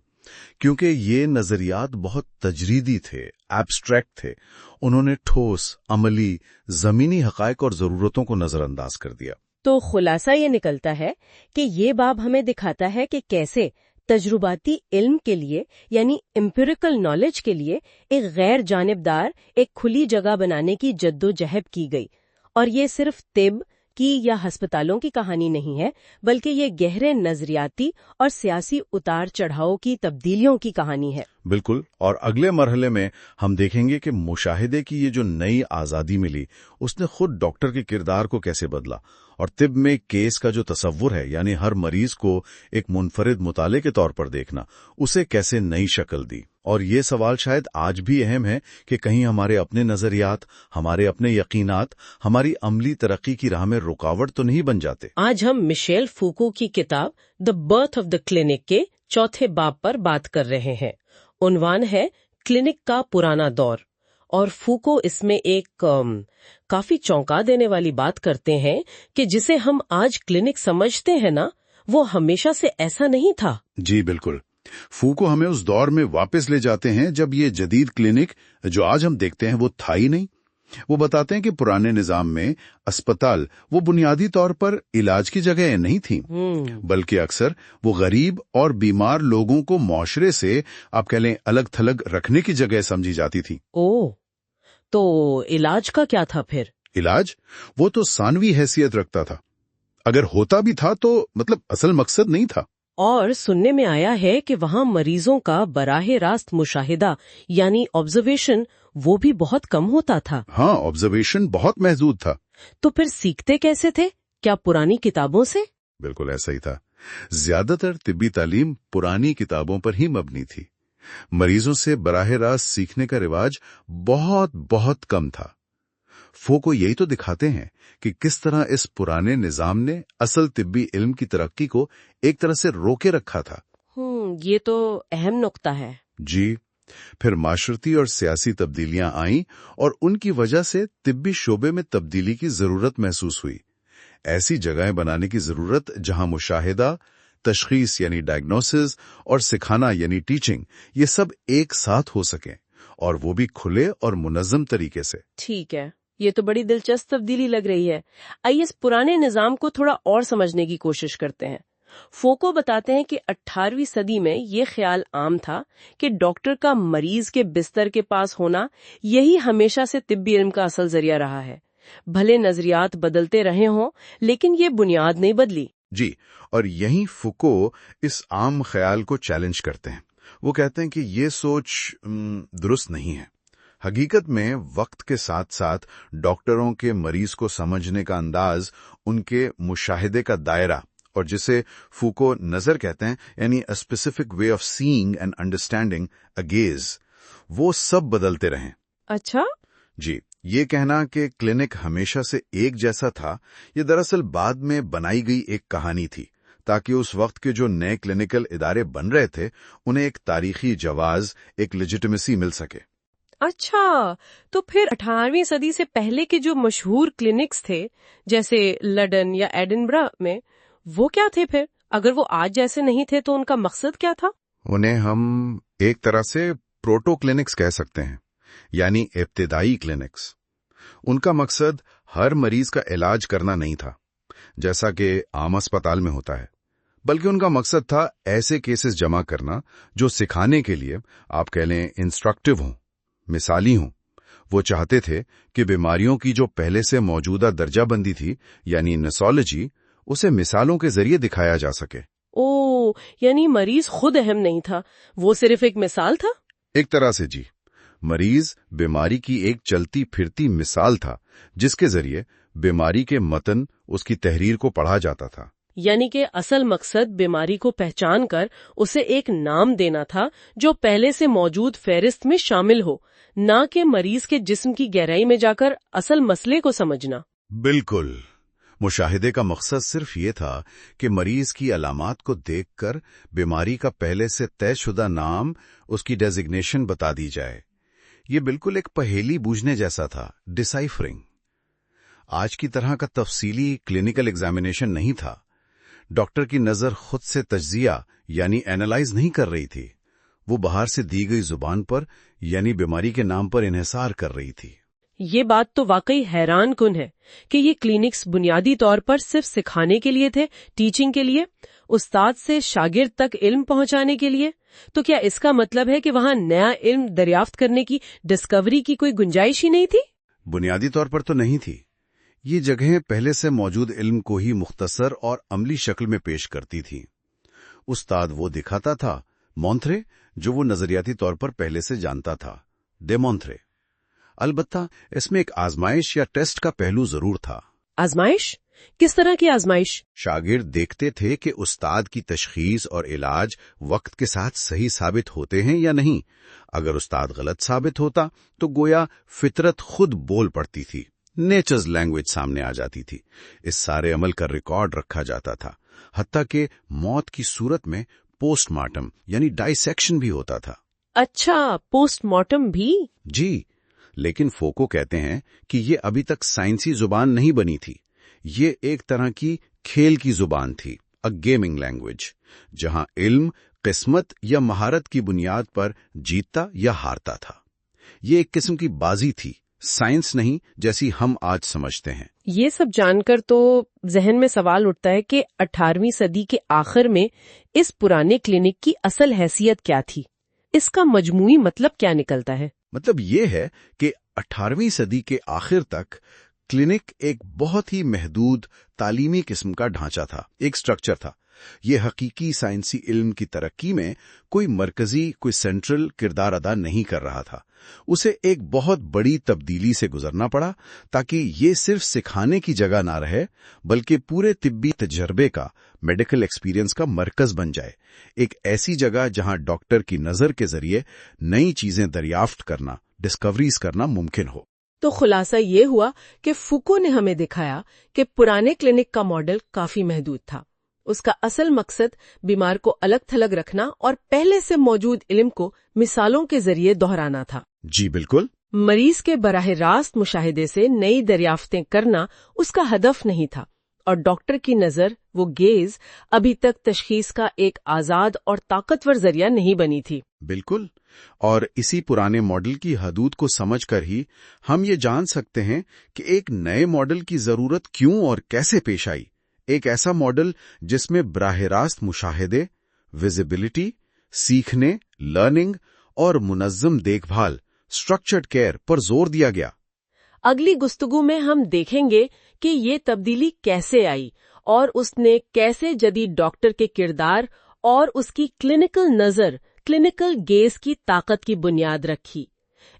کیونکہ یہ نظریات بہت تجریدی تھے، ایبسٹریکٹ تھے۔ انہوں نے ٹھوس، عملی، زمینی حقائق اور ضرورتوں کو نظر انداز کر دیا۔ تو خلاصہ یہ نکلتا ہے کہ یہ باب ہمیں دکھاتا ہے کہ کیسے تجرباتی علم کے لیے، یعنی امپیریکل نالج کے لیے، ایک غیر جانبدار، ایک کھلی جگہ بنانے کی جدوجہد کی گئی۔ اور یہ صرف طب کی یا ہسپتالوں کی کہانی نہیں ہے، بلکہ یہ گہرے نظریاتی اور سیاسی اتار چڑھاؤ کی تبدیلیوں کی کہانی ہے۔ بالکل، اور اگلے مرحلے میں ہم دیکھیں گے کہ مشاہدے کی یہ جو نئی آزادی ملی، اس نے خود ڈاکٹر کے کردار کو کیسے بدلا، اور طب میں کیس کا جو تصور ہے، یعنی ہر مریض کو ایک منفرد مطالعے کے طور پر دیکھنا، اسے کیسے نئی شکل دی۔ اور یہ سوال شاید آج بھی اہم ہے کہ کہیں ہمارے اپنے نظریات، ہمارے اپنے یقینات، ہماری عملی ترقی کی راہ میں رکاوٹ تو نہیں بن جاتے۔ آج ہم مشیل فوکو کی کتاب the birth of the clinic کے چوتھے باب پر بات کر رہے ہیں۔ عنوان ہے کلینک کا پرانا دور، اور فوکو اس میں ایک کافی چونکا دینے والی بات کرتے ہیں کہ جسے ہم آج کلینک سمجھتے ہیں نا، وہ ہمیشہ سے ایسا نہیں تھا۔ جی بالکل، فوکو ہمیں اس دور میں واپس لے جاتے ہیں جب یہ جدید کلینک جو آج ہم دیکھتے ہیں وہ تھا ہی نہیں۔ وہ بتاتے ہیں کہ پرانے نظام میں اسپتال وہ بنیادی طور پر علاج کی جگہ نہیں تھیں، بلکہ اکثر وہ غریب اور بیمار لوگوں کو معاشرے سے، آپ کہہ لیں، الگ تھلگ رکھنے کی جگہ سمجھی جاتی تھی۔ تو علاج کا کیا تھا پھر؟ علاج وہ تو ثانوی حیثیت رکھتا تھا، اگر ہوتا بھی تھا تو مطلب اصل مقصد نہیں تھا۔ اور سننے میں آیا ہے کہ وہاں مریضوں کا براہ راست مشاہدہ، یعنی آبزرویشن، وہ بھی بہت کم ہوتا تھا۔ ہاں، آبزرویشن بہت محدود تھا۔ تو پھر سیکھتے کیسے تھے؟ کیا پرانی کتابوں سے؟ بالکل ایسا ہی تھا۔ زیادہ تر طبی تعلیم پرانی کتابوں پر ہی مبنی تھی۔ مریضوں سے براہ راست سیکھنے کا رواج بہت بہت کم تھا۔ فوکو یہی تو دکھاتے ہیں کہ کس طرح اس پرانے نظام نے اصل طبی علم کی ترقی کو ایک طرح سے روکے رکھا تھا۔ یہ تو اہم نقطہ ہے۔ جی، پھر معاشرتی اور سیاسی تبدیلیاں آئیں اور ان کی وجہ سے طبی شعبے میں تبدیلی کی ضرورت محسوس ہوئی۔ ایسی جگہیں بنانے کی ضرورت جہاں مشاہدہ، تشخیص یعنی ڈائگنوسس اور سکھانا یعنی ٹیچنگ، یہ سب ایک ساتھ ہو سکیں، اور وہ بھی کھلے اور منظم طریقے سے۔ ٹھیک ہے، یہ تو بڑی دلچسپ تبدیلی لگ رہی ہے۔ آئیے اس پرانے نظام کو تھوڑا اور سمجھنے کی کوشش کرتے ہیں۔ فوکو بتاتے ہیں کہ 18ویں صدی میں یہ خیال عام تھا کہ ڈاکٹر کا مریض کے بستر کے پاس ہونا یہی ہمیشہ سے طبی علم کا اصل ذریعہ رہا ہے۔ بھلے نظریات بدلتے رہے ہوں، لیکن یہ بنیاد نہیں بدلی۔ جی، اور یہیں فوکو اس عام خیال کو چیلنج کرتے ہیں۔ وہ کہتے ہیں کہ یہ سوچ درست نہیں ہے۔ حقیقت میں وقت کے ساتھ ساتھ ڈاکٹروں کے مریض کو سمجھنے کا انداز، ان کے مشاہدے کا دائرہ، اور جسے فوکو نظر کہتے ہیں، یعنی a specific way of seeing and understanding a gaze, وہ سب بدلتے رہیں۔ اچھا، جی، یہ کہنا کہ کلینک ہمیشہ سے ایک جیسا تھا، یہ دراصل بعد میں بنائی گئی ایک کہانی تھی، تاکہ اس وقت کے جو نئے کلینکل ادارے بن رہے تھے انہیں ایک تاریخی جواز، ایک لیجیٹمیسی مل سکے۔ اچھا، تو پھر 18ویں صدی سے پہلے کے جو مشہور کلینکس تھے جیسے لڈن یا ایڈنبرا میں، وہ کیا تھے پھر؟ اگر وہ آج جیسے نہیں تھے تو ان کا مقصد کیا تھا؟ انہیں ہم ایک طرح سے پروٹو کلینکس کہہ سکتے ہیں، یعنی ابتدائی کلینکس۔ ان کا مقصد ہر مریض کا علاج کرنا نہیں تھا جیسا کہ عام اسپتال میں ہوتا ہے، بلکہ ان کا مقصد تھا ایسے کیسز جمع کرنا جو سکھانے کے لیے آپ کہہ لیں انسٹرکٹیو ہوں، مثالی ہوں۔ وہ چاہتے تھے کہ بیماریوں کی جو پہلے سے موجودہ درجہ بندی تھی، یعنی نیسولوجی، اسے مثالوں کے ذریعے دکھایا جا سکے۔ یعنی مریض خود اہم نہیں تھا، وہ صرف ایک مثال تھا؟ ایک طرح سے جی، مریض بیماری کی ایک چلتی پھرتی مثال تھا جس کے ذریعے بیماری کے متن، اس کی تحریر کو پڑھا جاتا تھا۔ یعنی کہ اصل مقصد بیماری کو پہچان کر اسے ایک نام دینا تھا جو پہلے سے موجود فہرست میں شامل ہو، نہ کہ مریض کے جسم کی گہرائی میں جا کر اصل مسئلے کو سمجھنا۔ بالکل، مشاہدے کا مقصد صرف یہ تھا کہ مریض کی علامات کو دیکھ کر بیماری کا پہلے سے طے شدہ نام، اس کی ڈیزگنیشن بتا دی جائے۔ یہ بالکل ایک پہیلی بوجھنے جیسا تھا، ڈسائفرنگ۔ آج کی طرح کا تفصیلی کلینکل ایگزامینیشن نہیں تھا۔ ڈاکٹر کی نظر خود سے تجزیہ یعنی اینالائز نہیں کر رہی تھی، وہ باہر سے دی گئی زبان پر یعنی بیماری کے نام پر انحصار کر رہی تھی۔ یہ بات تو واقعی حیران کن ہے کہ یہ کلینکس بنیادی طور پر صرف سکھانے کے لیے تھے، ٹیچنگ کے لیے، استاد سے شاگرد تک علم پہنچانے کے لیے۔ تو کیا اس کا مطلب ہے کہ وہاں نیا علم دریافت کرنے کی، ڈسکوری کی کوئی گنجائش ہی نہیں تھی؟ بنیادی طور پر تو نہیں تھی۔ یہ جگہیں پہلے سے موجود علم کو ہی مختصر اور عملی شکل میں پیش کرتی تھی۔ استاد وہ دکھاتا تھا، مونتھرے، جو وہ نظریاتی طور پر پہلے سے جانتا تھا، ڈیمونتھرے۔ البتہ اس میں ایک آزمائش یا ٹیسٹ کا پہلو ضرور تھا۔ آزمائش؟ کس طرح کی آزمائش؟ شاگرد دیکھتے تھے کہ استاد کی تشخیص اور علاج وقت کے ساتھ صحیح ثابت ہوتے ہیں یا نہیں۔ اگر استاد غلط ثابت ہوتا تو گویا فطرت خود بول پڑتی تھی، نیچرز لینگویج سامنے آ جاتی تھی۔ اس سارے عمل کا ریکارڈ رکھا جاتا تھا، حتیٰ کہ موت کی صورت میں پوسٹ مارٹم یعنی ڈائسیکشن بھی ہوتا تھا۔ اچھا، پوسٹ مارٹم بھی؟ جی، لیکن فوکو کہتے ہیں کہ یہ ابھی تک سائنسی زبان نہیں بنی تھی۔ یہ ایک طرح کی کھیل کی زبان تھی، اے گیمنگ لینگویج، جہاں علم قسمت یا مہارت کی بنیاد پر جیتتا یا ہارتا تھا۔ یہ ایک قسم کی بازی تھی، سائنس نہیں جیسی ہم آج سمجھتے ہیں۔ یہ سب جان کر تو ذہن میں سوال اٹھتا ہے کہ 18ویں صدی کے آخر میں اس پرانے کلینک کی اصل حیثیت کیا تھی؟ اس کا مجموعی مطلب کیا نکلتا ہے؟ مطلب یہ ہے کہ 18ویں صدی کے آخر تک کلینک ایک بہت ہی محدود تعلیمی قسم کا ڈھانچہ تھا، ایک سٹرکچر تھا۔ یہ حقیقی سائنسی علم کی ترقی میں کوئی مرکزی، کوئی سینٹرل کردار ادا نہیں کر رہا تھا۔ اسے ایک بہت بڑی تبدیلی سے گزرنا پڑا تاکہ یہ صرف سکھانے کی جگہ نہ رہے بلکہ پورے طبی تجربے کا، میڈیکل ایکسپیرینس کا مرکز بن جائے، ایک ایسی جگہ جہاں ڈاکٹر کی نظر کے ذریعے نئی چیزیں دریافت کرنا، ڈسکوریز کرنا ممکن ہو۔ تو خلاصہ یہ ہوا کہ فوکو نے ہمیں دکھایا کہ پرانے کلینک کا ماڈل کافی محدود تھا۔ اس کا اصل مقصد بیمار کو الگ تھلگ رکھنا اور پہلے سے موجود علم کو مثالوں کے ذریعے دہرانا تھا۔ جی بالکل۔ مریض کے براہ راست مشاہدے سے نئی دریافتیں کرنا اس کا ہدف نہیں تھا، اور ڈاکٹر کی نظر، وہ گیز، ابھی تک تشخیص کا ایک آزاد اور طاقتور ذریعہ نہیں بنی تھی۔ بالکل، اور اسی پرانے ماڈل کی حدود کو سمجھ کر ہی ہم یہ جان سکتے ہیں کہ ایک نئے ماڈل کی ضرورت کیوں اور کیسے پیش آئی۔ ایک ایسا ماڈل جس میں براہ راست مشاہدے، ویزیبلٹی، سیکھنے، لرننگ اور منظم دیکھ بھال، اسٹرکچرڈ کیئر پر زور دیا گیا۔ اگلی گفتگو میں ہم دیکھیں گے کہ یہ تبدیلی کیسے آئی اور اس نے کیسے جدید ڈاکٹر کے کردار اور اس کی کلینکل نظر، کلینکل گیز کی طاقت کی بنیاد رکھی۔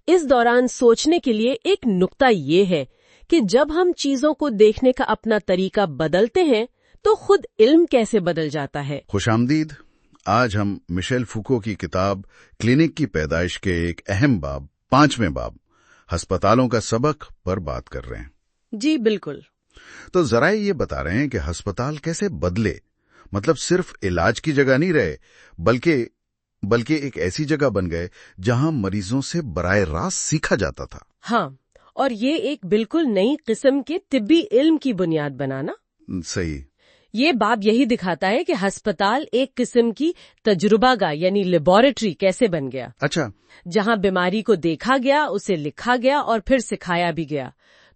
اس دوران سوچنے کے لیے ایک نکتہ یہ ہے کہ جب ہم چیزوں کو دیکھنے کا اپنا طریقہ بدلتے ہیں تو خود علم کیسے بدل جاتا ہے۔ خوش آمدید۔ آج ہم مشیل فوکو کی کتاب کلینک کی پیدائش کے ایک اہم باب 5ویں باب ہسپتالوں کا سبق پر بات کر رہے ہیں۔ جی بالکل۔ تو ذرائع یہ بتا رہے ہیں کہ ہسپتال کیسے بدلے، مطلب صرف علاج کی جگہ نہیں رہے بلکہ ایک ایسی جگہ بن گئے جہاں مریضوں سے براہ راست سیکھا جاتا تھا۔ ہاں، اور یہ ایک بالکل نئی قسم کے طبی علم کی بنیاد بنانا۔ صحیح۔ یہ باب یہی دکھاتا ہے کہ ہسپتال ایک قسم کی تجربہ گاہ یعنی لیبارٹری کیسے بن گیا۔ اچھا۔ جہاں بیماری کو دیکھا گیا، اسے لکھا گیا اور پھر سکھایا بھی گیا۔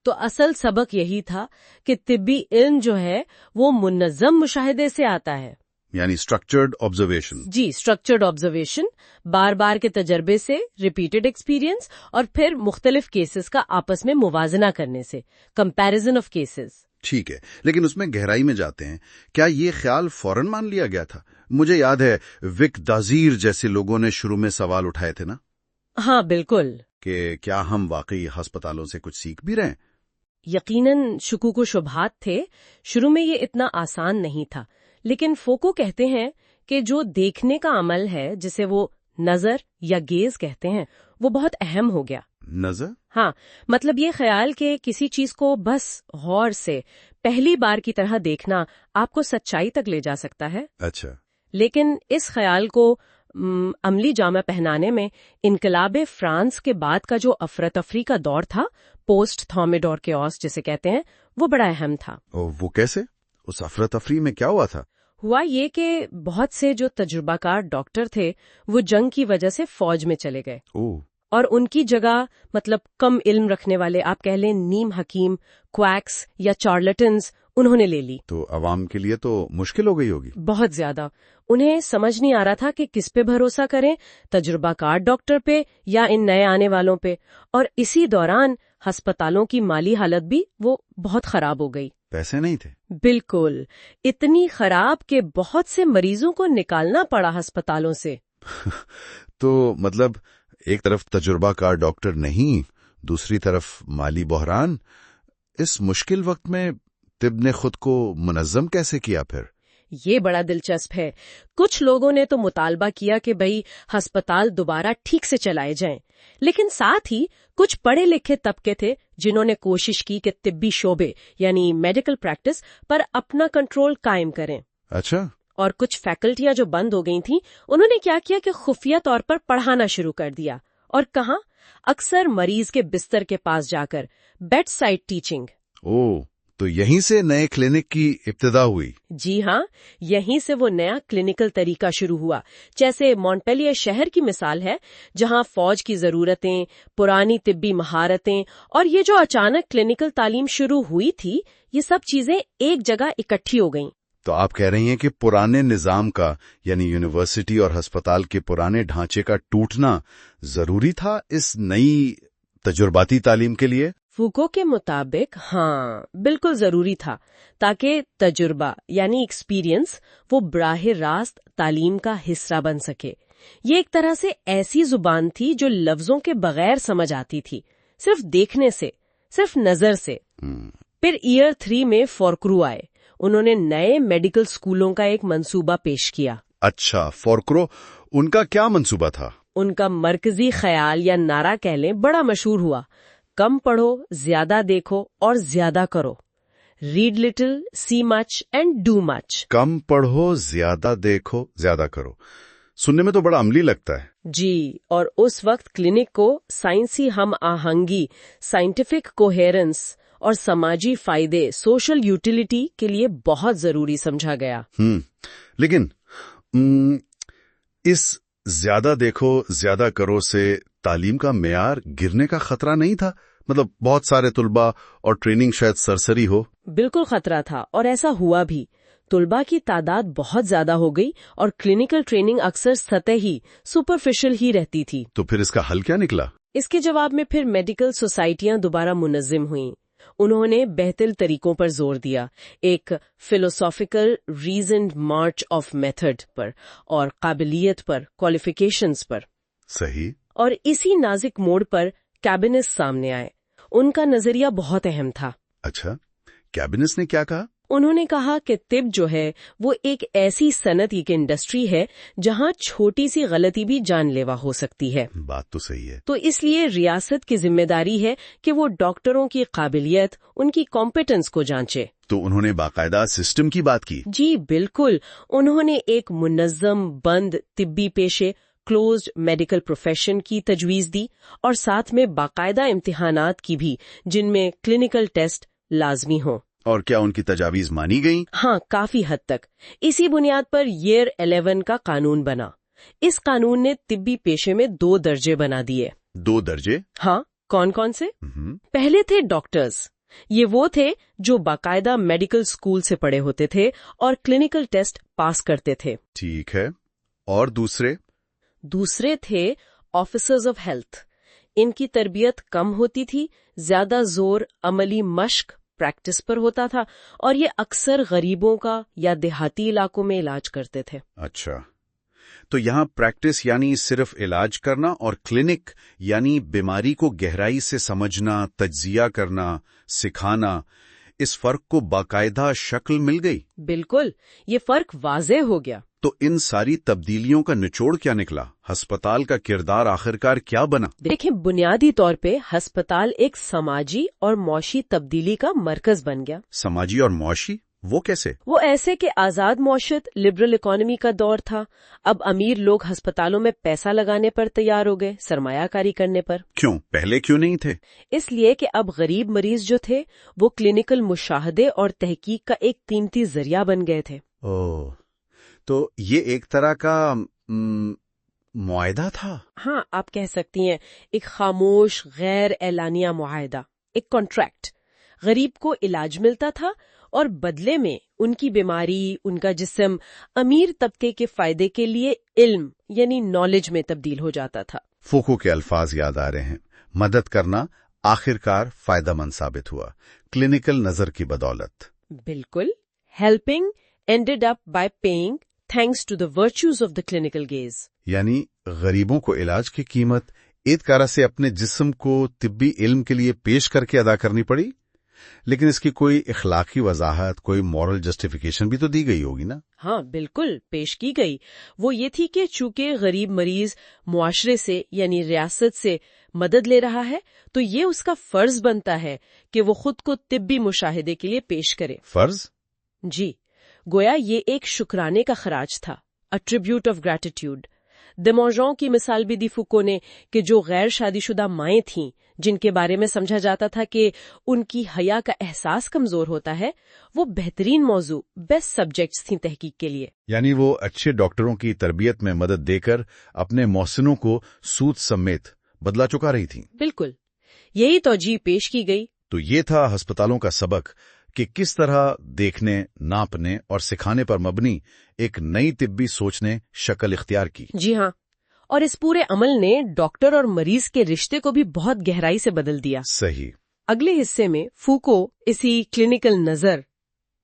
تو اصل سبق یہی تھا کہ طبی علم جو ہے وہ منظم مشاہدے سے آتا ہے، یعنی اسٹرکچرڈ آبزرویشن۔ جی، اسٹرکچرڈ آبزرویشن، بار بار کے تجربے سے، ریپیٹڈ ایکسپیرینس، اور پھر مختلف کیسز کا آپس میں موازنہ کرنے سے، کمپیریزن آف کیسز۔ ٹھیک ہے، لیکن اس میں گہرائی میں جاتے ہیں۔ کیا یہ خیال فوراً مان لیا گیا تھا؟ مجھے یاد ہے وک دازیر جیسے لوگوں نے شروع میں سوال اٹھائے تھے نا، ہاں بالکل، کہ کیا ہم واقعی ہسپتالوں سے کچھ سیکھ بھی رہے ہیں؟ یقیناً شکوک و شبہات تھے۔ شروع میں یہ اتنا آسان نہیں تھا، لیکن فوکو کہتے ہیں کہ جو دیکھنے کا عمل ہے جسے وہ نظر یا گیز کہتے ہیں، وہ بہت اہم ہو گیا۔ نظر؟ ہاں، مطلب یہ خیال کہ کسی چیز کو بس غور سے پہلی بار کی طرح دیکھنا آپ کو سچائی تک لے جا سکتا ہے۔ اچھا۔ لیکن اس خیال کو عملی جامہ پہنانے میں انقلاب فرانس کے بعد کا جو افراتفری کا دور تھا، پوسٹ تھومیڈور کیوس جسے کہتے ہیں، وہ بڑا اہم تھا۔ وہ کیسے؟ اس افراتفری میں کیا ہوا تھا؟ ہوا یہ کہ بہت سے جو تجربہ کار ڈاکٹر تھے وہ جنگ کی وجہ سے فوج میں چلے گئے، اور ان کی جگہ مطلب کم علم رکھنے والے، آپ کہہ لیں نیم حکیم، کویکس یا چارلٹنز، انہوں نے لے لی۔ تو عوام کے لیے تو مشکل ہو گئی ہوگی۔ بہت زیادہ۔ انہیں سمجھ نہیں آ رہا تھا کہ کس پہ بھروسہ کریں، تجربہ کار ڈاکٹر پہ یا ان نئے آنے والوں پہ، اور اسی دوران ہسپتالوں کی مالی حالت بھی وہ بہت خراب ہو گئی۔ پیسے نہیں تھے؟ بالکل، اتنی خراب کہ بہت سے مریضوں کو نکالنا پڑا ہسپتالوں سے۔ تو مطلب ایک طرف تجربہ کار ڈاکٹر نہیں، دوسری طرف مالی بحران۔ اس مشکل وقت میں طب نے خود کو منظم کیسے کیا پھر؟ یہ بڑا دلچسپ ہے۔ کچھ لوگوں نے تو مطالبہ کیا کہ بھئی ہسپتال دوبارہ ٹھیک سے چلائے جائیں، لیکن ساتھ ہی کچھ پڑھے لکھے طبقے تھے جنہوں نے کوشش کی کہ طبی شعبے یعنی میڈیکل پریکٹس پر اپنا کنٹرول قائم کریں۔ اچھا۔ اور کچھ فیکلٹیاں جو بند ہو گئی تھیں، انہوں نے کیا کیا کہ خفیہ طور پر پڑھانا شروع کر دیا۔ اور کہاں؟ اکثر مریض کے بستر کے پاس جا کر، بیڈ سائڈ ٹیچنگ۔ تو یہیں سے نئے کلینک کی ابتدا ہوئی۔ جی ہاں، یہیں سے وہ نیا کلینکل طریقہ شروع ہوا۔ جیسے مونٹپیلیے شہر کی مثال ہے، جہاں فوج کی ضرورتیں، پرانی طبی مہارتیں اور یہ جو اچانک کلینکل تعلیم شروع ہوئی تھی، یہ سب چیزیں ایک جگہ اکٹھی ہو گئیں۔ تو آپ کہہ رہی ہیں کہ پرانے نظام کا یعنی یونیورسٹی اور ہسپتال کے پرانے ڈھانچے کا ٹوٹنا ضروری تھا اس نئی تجرباتی تعلیم کے لیے؟ فوکو کے مطابق ہاں، بالکل ضروری تھا، تاکہ تجربہ یعنی ایکسپیرینس وہ براہ راست تعلیم کا حصہ بن سکے۔ یہ ایک طرح سے ایسی زبان تھی جو لفظوں کے بغیر سمجھ آتی تھی، صرف دیکھنے سے، صرف نظر سے۔ پھر ایئر 3 میں فورکرو آئے۔ انہوں نے نئے میڈیکل سکولوں کا ایک منصوبہ پیش کیا۔ اچھا، فورکرو، ان کا کیا منصوبہ تھا؟ ان کا مرکزی خیال یا نعرہ کہہ لیں بڑا مشہور ہوا: کم پڑھو، زیادہ دیکھو اور زیادہ کرو۔ Read little, see much and do much. کم پڑھو، زیادہ دیکھو، زیادہ کرو۔ سننے میں تو بڑا عملی لگتا ہے۔ جی، اور اس وقت کلینک کو سائنسی ہم آہنگی، سائنٹیفک کوہیرنس اور سماجی فائدے، سوشل یوٹیلیٹی کے لیے بہت ضروری سمجھا گیا۔ لیکن اس زیادہ دیکھو زیادہ کرو سے تعلیم کا معیار گرنے کا خطرہ نہیں تھا؟ مطلب بہت سارے طلباء اور ٹریننگ شاید سرسری ہو۔ بالکل خطرہ تھا، اور ایسا ہوا بھی۔ طلباء کی تعداد بہت زیادہ ہو گئی اور کلینکل ٹریننگ اکثر سطحی، سپرفیشل ہی رہتی تھی۔ تو پھر اس کا حل کیا نکلا؟ اس کے جواب میں پھر میڈیکل سوسائٹیاں دوبارہ منظم ہوئیں۔ انہوں نے بہتر طریقوں پر زور دیا، ایک philosophical reasoned march of method پر اور قابلیت پر، کوالیفیکیشنز پر۔ صحیح۔ और इसी नाजुक मोड़ पर कैबिनेस सामने आए। उनका नजरिया बहुत अहम था। अच्छा, कैबिनेस ने क्या कहा? उन्होंने कहा कि तिब जो है वो एक ऐसी सनत की इंडस्ट्री है जहां छोटी सी गलती भी जानलेवा हो सकती है। बात तो सही है। तो इसलिए रियासत की जिम्मेदारी है कि वो डॉक्टरों की काबिलियत, उनकी कॉम्पिटेंस को जांचे। तो उन्होंने बाकायदा सिस्टम की बात की। जी बिल्कुल। उन्होंने एक मुनज़्ज़म बंद तिब्बी पेशे, क्लोज्ड मेडिकल प्रोफेशन की तजवीज़ दी और साथ में बाकायदा इम्तिहानात की भी, जिनमें क्लिनिकल टेस्ट लाजमी हों। और क्या उनकी तजावीज़ मानी गईं? हाँ, काफी हद तक। इसी बुनियाद पर ईयर 11 का कानून बना। इस कानून ने तिब्बी पेशे में 2 दर्जे बना दिए। 2 दर्जे? हाँ, कौन कौन से? पहले थे डॉक्टर्स। ये वो थे जो बाकायदा मेडिकल स्कूल से पढ़े होते थे और क्लिनिकल टेस्ट पास करते थे। ठीक है। और दूसरे? दूसरे थे ऑफिसर्स ऑफ हेल्थ। इनकी तरबियत कम होती थी, ज्यादा जोर अमली मश्क, प्रैक्टिस पर होता था और ये अक्सर गरीबों का या देहाती इलाकों में इलाज करते थे। अच्छा, तो यहाँ प्रैक्टिस यानी सिर्फ इलाज करना और क्लिनिक यानी बीमारी को गहराई से समझना, तज्जिया करना, सिखाना, इस फर्क को बाकायदा शक्ल मिल गई। बिल्कुल, ये फर्क वाज़ेह हो गया। तो इन सारी तब्दीलियों का निचोड़ क्या निकला? अस्पताल का किरदार आखिरकार क्या बना? देखें, बुनियादी तौर पे अस्पताल एक समाजी और मौशी तब्दीली का मरकज बन गया। समाजी और मौशी? वो कैसे? वो ऐसे कि आजाद मौशत, लिबरल इकोनॉमी का दौर था। अब अमीर लोग अस्पतालों में पैसा लगाने पर तैयार हो गए, सरमायाकारी करने पर। क्यों? पहले क्यों नहीं थे? इसलिए कि अब गरीब मरीज जो थे वो क्लिनिकल मुशाहदे और तहकीक का एक कीमती जरिया बन गए थे। ओह, तो ये एक तरह का मुआहदा था। हाँ, आप कह सकती हैं, एक खामोश गैर एलानिया मुआहदा, एक कॉन्ट्रैक्ट। गरीब को इलाज मिलता था और बदले में उनकी बीमारी, उनका जिस्म अमीर तबके के फायदे के लिए इल्म यानी नॉलेज में तब्दील हो जाता था। फूको के अल्फाज याद आ रहे हैं। मदद करना आखिरकार फायदेमंद साबित हुआ, क्लिनिकल नजर की बदौलत। बिल्कुल। Helping ended up by paying thanks to the virtues of the clinical gaze. यानी गरीबों को इलाज की कीमत एक तरह से अपने जिस्म को तिब्बी इल्म के लिए पेश करके अदा करनी पड़ी। लेकिन इसकी कोई इखलाकी वजाहत, कोई मॉरल जस्टिफिकेशन भी तो दी गई होगी ना? हाँ, बिल्कुल पेश की गई। वो ये थी कि चूंकि गरीब मरीज मुआशरे से यानी रियासत से मदद ले रहा है, तो ये उसका फर्ज बनता है कि वो खुद को तिब्बी मुशाहिदे के लिए पेश करे। फर्ज? जी, गोया ये एक शुक्राने का खराज था, अ ट्रिब्यूट ऑफ ग्रैटिट्यूड। देमोजॉन की मिसाल भी दी फुको ने कि जो गैर शादीशुदा माएं थीं, जिनके बारे में समझा जाता था कि उनकी हया का एहसास कमजोर होता है, वो बेहतरीन मौजू, बेस्ट सब्जेक्ट्स थीं तहकीक के लिए। यानी वो अच्छे डॉक्टरों की तरबियत में मदद देकर अपने मौसिनों को सूद समेत बदला चुका रही थीं। बिल्कुल, यही तौजीह पेश की गई। तो ये था अस्पतालों का सबक कि किस तरह देखने, नापने और सिखाने पर मबनी एक नई तिब्बी सोच ने शक्ल इख्तियार की। जी हाँ, और इस पूरे अमल ने डॉक्टर और मरीज के रिश्ते को भी बहुत गहराई से बदल दिया। सही। अगले हिस्से में फूको इसी क्लिनिकल नजर,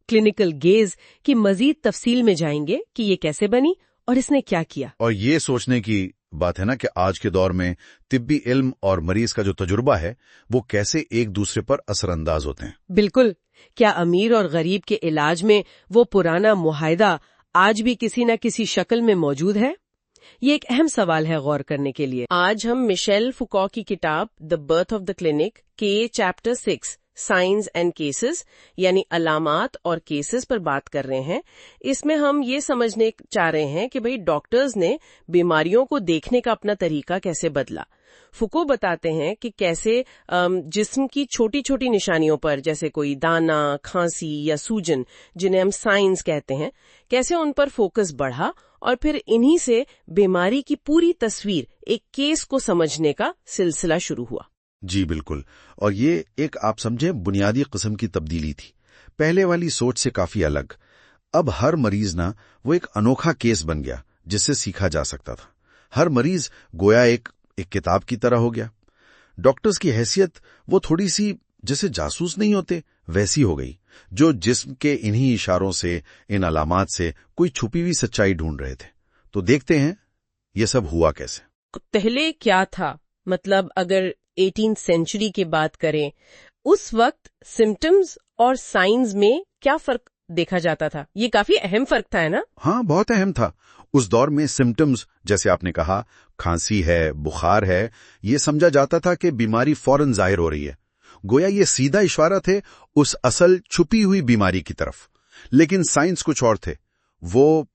क्लिनिकल गेज की मजीद तफसील में जाएंगे कि ये कैसे बनी और इसने क्या किया। और ये सोचने की बात है ना कि आज के दौर में तिब्बी इल्म और मरीज का जो तजुर्बा है वो कैसे एक दूसरे पर असरअंदाज होते हैं। बिल्कुल। क्या अमीर और गरीब के इलाज में वो पुराना मुआहदा आज भी किसी न किसी शक्ल में मौजूद है? ये एक अहम सवाल है गौर करने के लिए। आज हम मिशेल फुको की किताब the birth of the clinic के चैप्टर 6 साइंस एंड केसेस यानी अलामात और केसेस पर बात कर रहे हैं। इसमें हम ये समझने चाह रहे हैं कि भाई डॉक्टर्स ने बीमारियों को देखने का अपना तरीका कैसे बदला। फुको बताते हैं कि कैसे जिस्म की छोटी छोटी निशानियों पर, जैसे कोई दाना, खांसी या सूजन, जिन्हें हम साइंस कहते हैं, कैसे उन पर फोकस बढ़ा और फिर इन्हीं से बीमारी की पूरी तस्वीर, एक केस को समझने का सिलसिला शुरू हुआ। जी बिल्कुल, और ये एक आप समझे बुनियादी किस्म की तब्दीली थी, पहले वाली सोच से काफी अलग। अब हर मरीज ना वो एक अनोखा केस बन गया जिससे सीखा जा सकता था। हर मरीज गोया एक किताब की तरह हो गया। डॉक्टर्स की हैसियत वो थोड़ी सी जैसे जासूस नहीं होते वैसी हो गई, जो जिस्म के इन्हीं इशारों से, इन अलामात से कोई छुपी हुई सच्चाई ढूंढ रहे थे। तो देखते हैं ये सब हुआ कैसे। पहले क्या था, मतलब अगर 18th सेंचुरी की बात करें, उस वक्त सिम्टम्स और साइंस में क्या फर्क देखा जाता था? ये काफी अहम फर्क था, है ना? हाँ, बहुत अहम था। उस दौर में सिम्टम्स, जैसे आपने कहा, खांसी है, बुखार है, ये समझा जाता था कि बीमारी फौरन जाहिर हो रही है। गोया ये सीधा इशारा थे उस असल छुपी हुई बीमारी की तरफ। लेकिन साइंस कुछ और थे। वो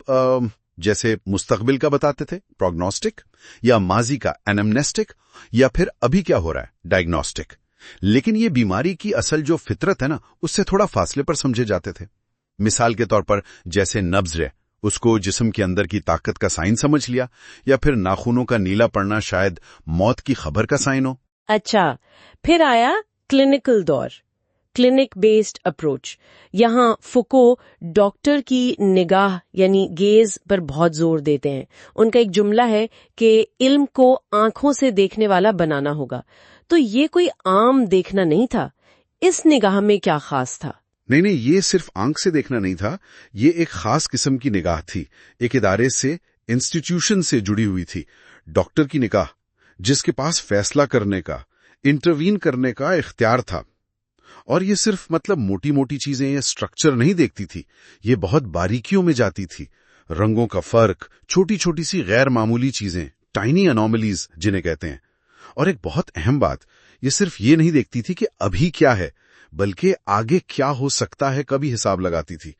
जैसे मुस्तकबिल का बताते थे, प्रोग्नोस्टिक, या माजी का एनामनेस्टिक, या फिर अभी क्या हो रहा है, डायग्नोस्टिक। लेकिन ये बीमारी की असल जो फितरत है ना, उससे थोड़ा फासले पर समझे जाते थे। मिसाल के तौर पर जैसे नब्ज है, उसको जिस्म के अंदर की ताकत का साइन समझ लिया, या फिर नाखूनों का नीला पड़ना शायद मौत की खबर का साइन हो। अच्छा, फिर आया क्लिनिकल दौर, क्लिनिक बेस्ड अप्रोच। यहाँ फुको डॉक्टर की निगाह यानी गेज पर बहुत जोर देते हैं। उनका एक जुमला है कि इल्म को आंखों से देखने वाला बनाना होगा। तो ये कोई आम देखना नहीं था। इस निगाह में क्या खास था? नहीं, ये सिर्फ आंख से देखना नहीं था, ये एक खास किस्म की निगाह थी, एक इदारे से, इंस्टीट्यूशन से जुड़ी हुई थी। डॉक्टर की निगाह, जिसके पास फैसला करने का, इंटरवीन करने का इख्तियार था। और ये सिर्फ मतलब मोटी मोटी चीजें या स्ट्रक्चर नहीं देखती थी, ये बहुत बारीकियों में जाती थी। रंगों का फर्क, छोटी छोटी सी गैर मामूली चीजें, टाइनी अनोमलीज जिन्हें कहते हैं। और एक बहुत अहम बात, ये सिर्फ ये नहीं देखती थी कि अभी क्या है, बल्कि आगे क्या हो सकता है का भी हिसाब लगाती थी।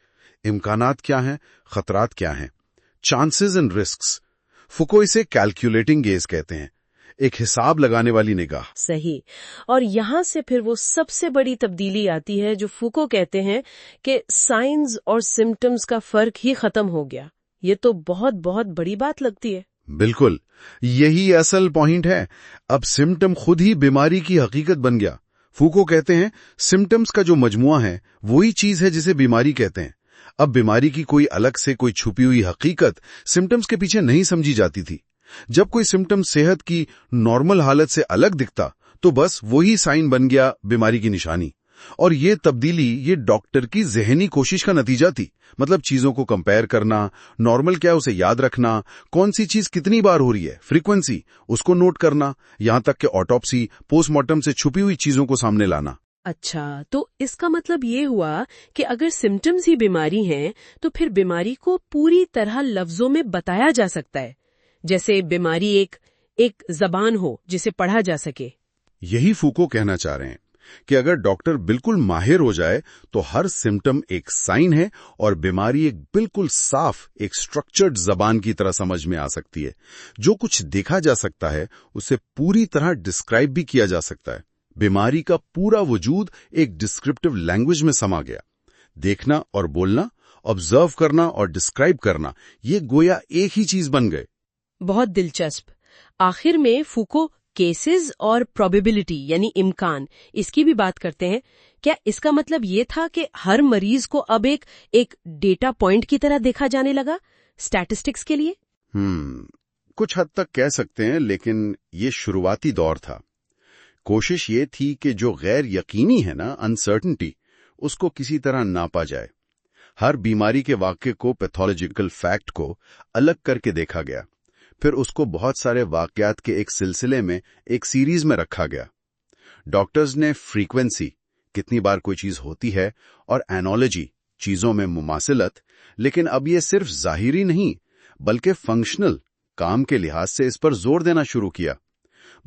इम्कानात क्या हैं, खतरात क्या हैं, चांसेस एंड रिस्क्स। फुको इसे कैलकुलेटिंग गेज कहते हैं, एक हिसाब लगाने वाली निगाह। सही। और यहाँ से फिर वो सबसे बड़ी तब्दीली आती है जो फुको कहते हैं कि साइंस और सिम्टम्स का फर्क ही खत्म हो गया। ये तो बहुत बहुत बड़ी बात लगती है। बिल्कुल, यही असल पॉइंट है। अब सिम्टम खुद ही बीमारी की हकीकत बन गया। फूको कहते हैं सिम्टम्स का जो मजमुआ है वही चीज है जिसे बीमारी कहते हैं। अब बीमारी की कोई अलग से कोई छुपी हुई हकीकत सिम्टम्स के पीछे नहीं समझी जाती थी। जब कोई सिम्टम सेहत की नॉर्मल हालत से अलग दिखता तो बस वही साइन बन गया बीमारी की निशानी। और ये तब्दीली ये डॉक्टर की ज़हनी कोशिश का नतीजा थी। मतलब चीजों को कंपेयर करना, नॉर्मल क्या है उसे याद रखना, कौन सी चीज कितनी बार हो रही है, फ्रीक्वेंसी, उसको नोट करना, यहां तक कि ऑटोप्सी, पोस्टमार्टम से छुपी हुई चीजों को सामने लाना। अच्छा, तो इसका मतलब ये हुआ कि अगर सिम्टम्स ही बीमारी हैं तो फिर बीमारी को पूरी तरह लफ्जों में बताया जा सकता है, जैसे बीमारी एक जबान हो जिसे पढ़ा जा सके। यही फूको कहना चाह रहे हैं कि अगर डॉक्टर बिल्कुल माहिर हो जाए तो हर सिम्टम एक साइन है और बीमारी एक बिल्कुल साफ, एक स्ट्रक्चर्ड जबान की तरह समझ में आ सकती है। जो कुछ देखा जा सकता है उसे पूरी तरह डिस्क्राइब भी किया जा सकता है। बीमारी का पूरा वजूद एक डिस्क्रिप्टिव लैंग्वेज में समा गया। देखना और बोलना, ऑब्जर्व करना और डिस्क्राइब करना, ये गोया एक ही चीज बन गए। बहुत दिलचस्प। आखिर में फूको केसेस और प्रोबेबिलिटी यानी इम्कान, इसकी भी बात करते हैं। क्या इसका मतलब ये था कि हर मरीज को अब एक डेटा पॉइंट की तरह देखा जाने लगा स्टैटिस्टिक्स के लिए? कुछ हद तक कह सकते हैं, लेकिन ये शुरुआती दौर था। कोशिश ये थी कि जो गैर यकीनी है ना, अनसर्टेनिटी, उसको किसी तरह नापा जाए। हर बीमारी के वाक्य को, पैथोलॉजिकल फैक्ट को अलग करके देखा गया। फिर उसको बहुत सारे वाकयात के एक सिलसिले में, एक सीरीज में रखा गया। डॉक्टर्स ने फ्रीक्वेंसी, कितनी बार कोई चीज होती है, और एनोलॉजी, चीजों में मुमासिलत, लेकिन अब ये सिर्फ जाहिरी नहीं बल्कि फंक्शनल, काम के लिहाज से इस पर जोर देना शुरू किया।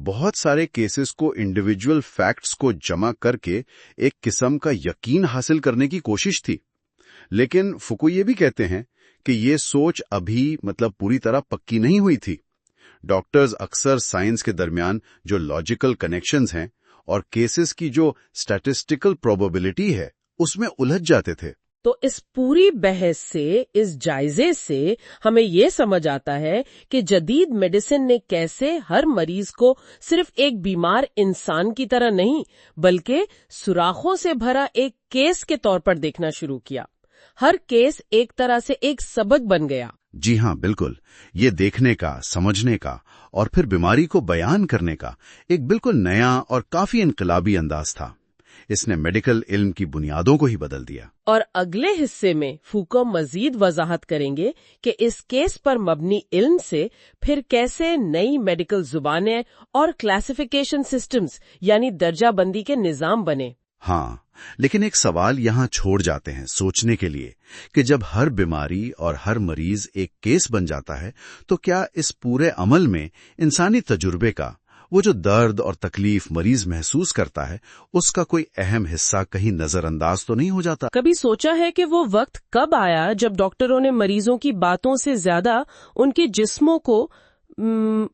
बहुत सारे केसेस को, इंडिविजुअल फैक्ट्स को जमा करके एक किस्म का यकीन हासिल करने की कोशिश थी। लेकिन फुको ये भी कहते हैं कि ये सोच अभी मतलब पूरी तरह पक्की नहीं हुई थी। डॉक्टर्स अक्सर साइंस के दरमियान जो लॉजिकल कनेक्शंस हैं और केसेस की जो स्टैटिस्टिकल प्रोबेबिलिटी है उसमें उलझ जाते थे। तो इस पूरी बहस से, इस जायजे से हमें ये समझ आता है कि जदीद मेडिसिन ने कैसे हर मरीज को सिर्फ एक बीमार इंसान की तरह नहीं बल्कि सुराखों से भरा एक केस के तौर पर देखना शुरू किया। हर केस एक तरह से एक सबक बन गया। जी हाँ, बिल्कुल। ये देखने का, समझने का और फिर बीमारी को बयान करने का एक बिल्कुल नया और काफी इनकलाबी अंदाज था। اس نے میڈیکل علم کی بنیادوں کو ہی بدل دیا۔ اور اگلے حصے میں فوکو مزید وضاحت کریں گے کہ اس کیس پر مبنی علم سے پھر کیسے نئی میڈیکل زبانیں اور کلاسیفیکیشن سسٹمز یعنی درجہ بندی کے نظام بنے۔ ہاں، لیکن ایک سوال یہاں چھوڑ جاتے ہیں سوچنے کے لیے کہ جب ہر بیماری اور ہر مریض ایک کیس بن جاتا ہے تو کیا اس پورے عمل میں انسانی تجربے کا وہ جو درد اور تکلیف مریض محسوس کرتا ہے اس کا کوئی اہم حصہ کہیں نظر انداز تو نہیں ہو جاتا؟ کبھی سوچا ہے کہ وہ وقت کب آیا جب ڈاکٹروں نے مریضوں کی باتوں سے زیادہ ان کے جسموں کو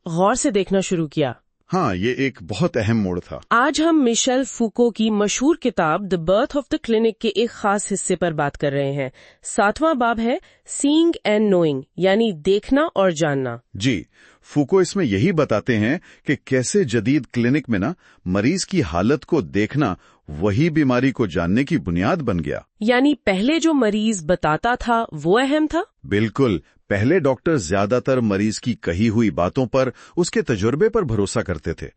غور سے دیکھنا شروع کیا؟ ہاں، یہ ایک بہت اہم موڑ تھا۔ آج ہم مشیل فوکو کی مشہور کتاب the birth of the clinic کے ایک خاص حصے پر بات کر رہے ہیں۔ 7واں باب ہے سینگ اینڈ نوئنگ، یعنی دیکھنا اور جاننا۔ جی، فوکو اس میں یہی بتاتے ہیں کہ کیسے جدید کلینک میں مریض کی حالت کو دیکھنا وہی بیماری کو جاننے کی بنیاد بن گیا۔ یعنی پہلے جو مریض بتاتا تھا وہ اہم تھا؟ بالکل، پہلے ڈاکٹر زیادہ تر مریض کی کہی ہوئی باتوں پر، اس کے تجربے پر بھروسہ کرتے تھے،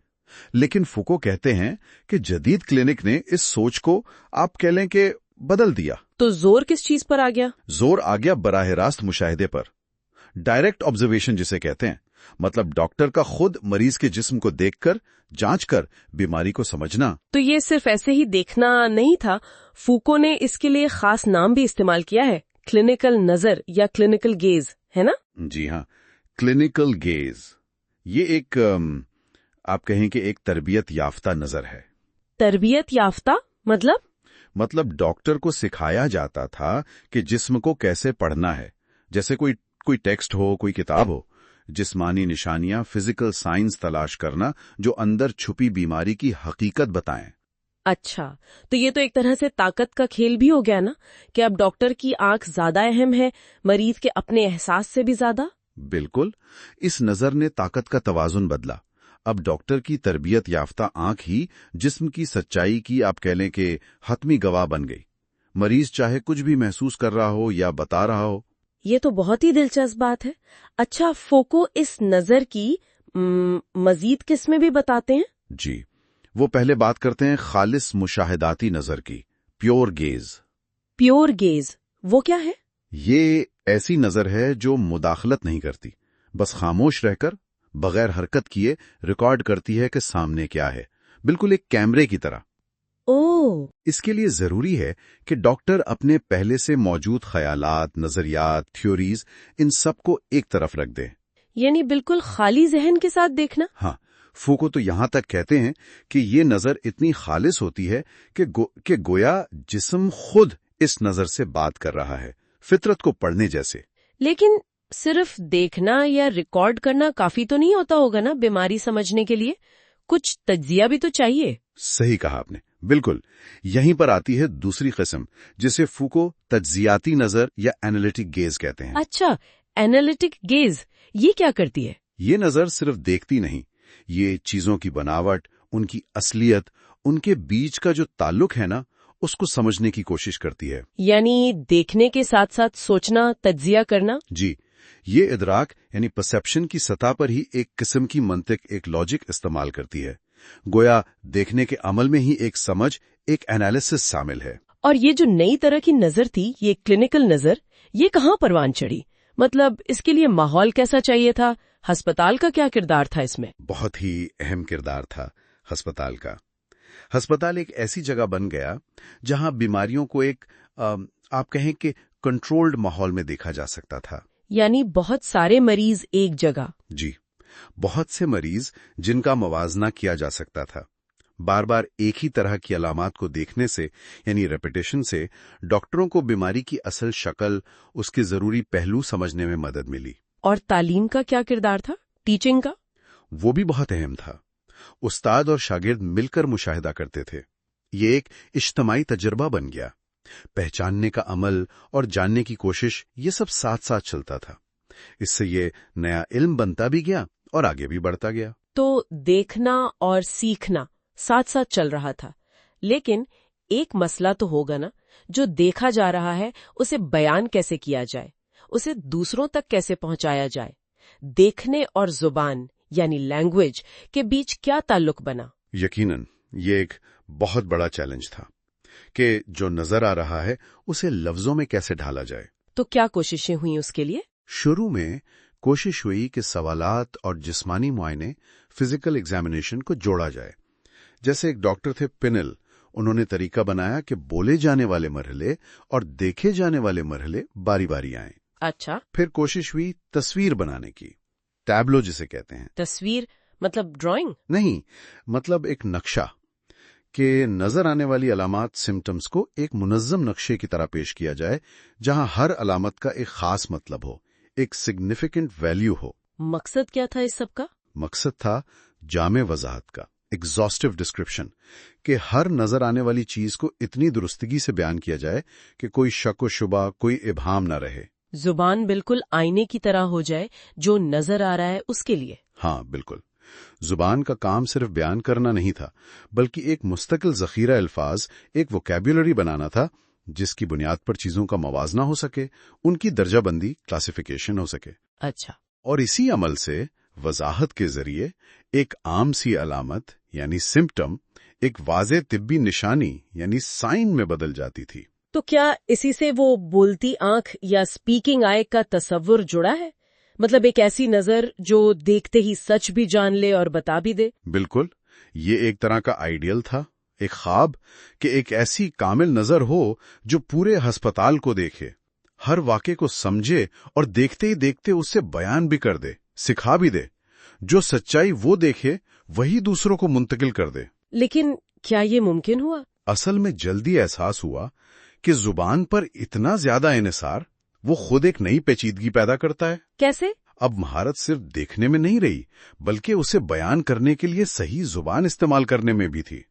لیکن فوکو کہتے ہیں کہ جدید کلینک نے اس سوچ کو آپ کہہ لیں کہ بدل دیا۔ تو زور کس چیز پر آ گیا؟ زور آ گیا براہ راست مشاہدے پر، ڈائریکٹ آبزرویشن جسے کہتے ہیں، مطلب ڈاکٹر کا خود مریض کے جسم کو دیکھ کر، جانچ کر بیماری کو سمجھنا۔ تو یہ صرف ایسے ہی دیکھنا نہیں تھا، فوکو نے اس کے لیے خاص نام بھی استعمال کیا ہے، کلینکل نظر یا کلینکل گیز، ہے نا؟ جی ہاں، کلینکل گیز، یہ ایک آپ کہیں کہ ایک تربیت یافتہ نظر ہے۔ تربیت یافتہ مطلب ڈاکٹر کو سکھایا جاتا تھا کہ جسم کو کیسے پڑھنا ہے، جیسے کوئی ٹیکسٹ ہو، کوئی کتاب ہو، جسمانی نشانیاں، فزیکل سائنس تلاش کرنا جو اندر چھپی بیماری کی حقیقت بتائیں۔ اچھا، تو یہ تو ایک طرح سے طاقت کا کھیل بھی ہو گیا نا، کہ اب ڈاکٹر کی آنکھ زیادہ اہم ہے مریض کے اپنے احساس سے بھی زیادہ؟ بالکل، اس نظر نے طاقت کا توازن بدلا۔ اب ڈاکٹر کی تربیت یافتہ آنکھ ہی جسم کی سچائی کی آپ کہہ لیں کہ حتمی گواہ بن گئی، مریض چاہے کچھ بھی محسوس کر رہا ہو یا بتا رہا ہو۔ یہ تو بہت ہی دلچسپ بات ہے۔ اچھا، فوکو اس نظر کی مزید قسمیں بھی بتاتے ہیں؟ جی، وہ پہلے بات کرتے ہیں خالص مشاہداتی نظر کی، پیور گیز۔ پیور گیز وہ کیا ہے؟ یہ ایسی نظر ہے جو مداخلت نہیں کرتی، بس خاموش رہ کر بغیر حرکت کیے ریکارڈ کرتی ہے کہ سامنے کیا ہے، بالکل ایک کیمرے کی طرح۔ اس کے لیے ضروری ہے کہ ڈاکٹر اپنے پہلے سے موجود خیالات، نظریات، تھیوریز، ان سب کو ایک طرف رکھ دے، یعنی بالکل خالی ذہن کے ساتھ دیکھنا۔ ہاں، فوکو تو یہاں تک کہتے ہیں کہ یہ نظر اتنی خالص ہوتی ہے کہ گویا جسم خود اس نظر سے بات کر رہا ہے، فطرت کو پڑھنے جیسے۔ لیکن صرف دیکھنا یا ریکارڈ کرنا کافی تو نہیں ہوتا ہوگا نا بیماری سمجھنے کے لیے؟ کچھ تجزیہ بھی تو چاہیے۔ صحیح کہا آپ نے، بالکل۔ یہیں پر آتی ہے دوسری قسم، جسے فوکو تجزیاتی نظر یا اینالیٹک گیز کہتے ہیں۔ اچھا، اینالیٹک گیز یہ کیا کرتی ہے؟ یہ نظر صرف دیکھتی نہیں، یہ چیزوں کی بناوٹ، ان کی اصلیت، ان کے بیچ کا جو تعلق ہے نا، اس کو سمجھنے کی کوشش کرتی ہے۔ یعنی دیکھنے کے ساتھ ساتھ سوچنا، تجزیہ کرنا۔ جی، یہ ادراک یعنی پرسیپشن کی سطح پر ہی ایک قسم کی منطق، ایک لاجک استعمال کرتی ہے، گویا دیکھنے کے عمل میں ہی ایک سمجھ، ایک انالیسس شامل ہے۔ اور یہ جو نئی طرح کی نظر تھی، یہ کلینکل نظر، یہ کہاں پروان چڑھی؟ مطلب اس کے لیے ماحول کیسا چاہیے تھا؟ ہسپتال کا کیا کردار تھا اس میں؟ بہت ہی اہم کردار تھا ہسپتال کا۔ ہسپتال ایک ایسی جگہ بن گیا جہاں بیماریوں کو ایک آپ کہیں کہ کنٹرولڈ ماحول میں دیکھا جا سکتا تھا۔ یعنی بہت سارے مریض ایک جگہ۔ جی، بہت سے مریض جن کا موازنہ کیا جا سکتا تھا۔ بار بار ایک ہی طرح کی علامات کو دیکھنے سے یعنی ریپیٹیشن سے ڈاکٹروں کو بیماری کی اصل شکل، اس کے ضروری پہلو سمجھنے میں مدد ملی۔ اور تعلیم کا کیا کردار تھا؟ ٹیچنگ کا؟ وہ بھی بہت اہم تھا۔ استاد اور شاگرد مل کر مشاہدہ کرتے تھے، یہ ایک اجتماعی تجربہ بن گیا۔ پہچاننے کا عمل اور جاننے کی کوشش، یہ سب ساتھ ساتھ چلتا تھا۔ اس سے یہ نیا علم بنتا بھی گیا اور آگے بھی بڑھتا گیا۔ تو دیکھنا اور سیکھنا ساتھ ساتھ چل رہا تھا، لیکن ایک مسئلہ تو ہوگا نا، جو دیکھا جا رہا ہے اسے بیان کیسے کیا جائے، اسے دوسروں تک کیسے پہنچایا جائے؟ دیکھنے اور زبان یعنی لینگویج کے بیچ کیا تعلق بنا؟ یقیناً یہ ایک बहुत बड़ा चैलेंज था कि जो नजर आ रहा है उसे लफ्जों में कैसे ढाला जाए। तो क्या कोशिशें हुई उसके लिए? शुरू में कोशिश हुई कि सवालात और जिस्मानी मुआयने, फिजिकल एग्जामिनेशन को जोड़ा जाए। जैसे एक डॉक्टर थे पिनल, उन्होंने तरीका बनाया कि बोले जाने वाले मरहले और देखे जाने वाले मरहले बारी बारी आएं। अच्छा, फिर कोशिश हुई तस्वीर बनाने की, टैब्लो जिसे कहते हैं। तस्वीर मतलब ड्राइंग? नहीं, मतलब एक नक्शा कि नजर आने वाली अलामत सिम्टम्स को एक मुनज्जम नक्शे की तरह पेश किया जाए, जहां हर अलामत का एक खास मतलब हो, एक सिग्निफिकेंट वैल्यू हो। मकसद क्या था इस सब का? मकसद था जामे वजाहत का, एग्जॉस्टिव डिस्क्रिप्शन, कि हर नजर आने वाली चीज को इतनी दुरुस्तगी से बयान किया जाए कि कोई शक व शुबा, कोई इबहाम न रहे। जुबान बिल्कुल आईने की तरह हो जाए, जो नजर आ रहा है उसके लिए। हाँ, बिल्कुल। जुबान का काम सिर्फ बयान करना नहीं था, बल्कि एक मुस्तकिल जखीरा अल्फाज, एक वोकैब्युलरी बनाना था जिसकी बुनियाद पर चीजों का मवाजना हो सके, उनकी दर्जाबंदी, क्लासिफिकेशन हो सके। अच्छा, और इसी अमल से वजाहत के जरिए एक आम सी अलामत यानी सिम्पटम एक वाज़े तिब्बी निशानी यानी साइन में बदल जाती थी। तो क्या इसी से वो बोलती आंख या स्पीकिंग आई का तस्वुर जुड़ा है? मतलब एक ऐसी नजर जो देखते ही सच भी जान ले और बता भी दे? बिल्कुल, ये एक तरह का आइडियल था, एक ख्वाब कि एक ऐसी कामिल नजर हो जो पूरे अस्पताल को देखे, हर वाक़े को समझे और देखते ही देखते उससे बयान भी कर दे, सिखा भी दे। जो सच्चाई वो देखे वही दूसरों को मुंतकिल कर दे। लेकिन क्या ये मुमकिन हुआ? असल में जल्दी एहसास हुआ कि जुबान पर इतना ज्यादा इन्हिसार वो खुद एक नई पेचीदगी पैदा करता है। कैसे? अब महारत सिर्फ देखने में नहीं रही, बल्कि उसे बयान करने के लिए सही जुबान इस्तेमाल करने में भी थी।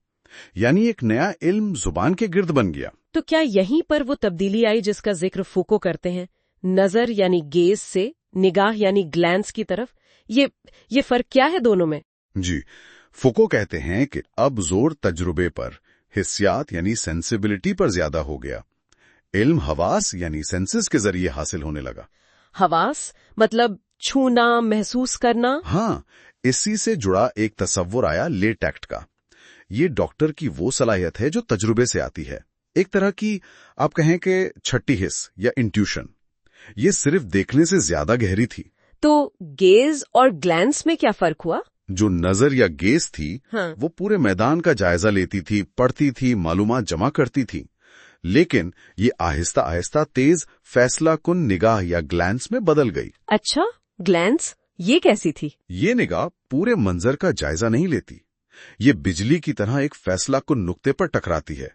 यानी एक नया इल्म जुबान के गिर्द बन गया। तो क्या यहीं पर वो तब्दीली आई जिसका जिक्र फूको करते हैं, नजर यानी गेज से निगाह यानी ग्लैंस की तरफ? ये फर्क क्या है दोनों में? जी, फुको कहते हैं कि अब जोर तजुर्बे पर, हिस्सियात यानी सेंसिबिलिटी पर ज्यादा हो गया। इल्म हवास यानी सेंसेस के जरिए हासिल होने लगा। हवास मतलब छूना, महसूस करना? हाँ, इसी से जुड़ा एक तस्वुर आया लेट एक्ट का। ये डॉक्टर की वो सलाहियत है जो तजुर्बे से आती है, एक तरह की आप कहें कि छठी हिस्स या इंट्यूशन। ये सिर्फ देखने से ज्यादा गहरी थी। तो गेज और ग्लैंस में क्या फर्क हुआ? जो नजर या गेज थी, हाँ। वो पूरे मैदान का जायजा लेती थी, पढ़ती थी, मालूमात जमा करती थी। लेकिन ये आहिस्ता आहिस्ता तेज फैसला कुन निगाह या ग्लैंस में बदल गई। अच्छा, ग्लैंस ये कैसी थी? ये निगाह पूरे मंजर का जायजा नहीं लेती। ये बिजली की तरह एक फैसला कुन नुक्ते पर टकराती है,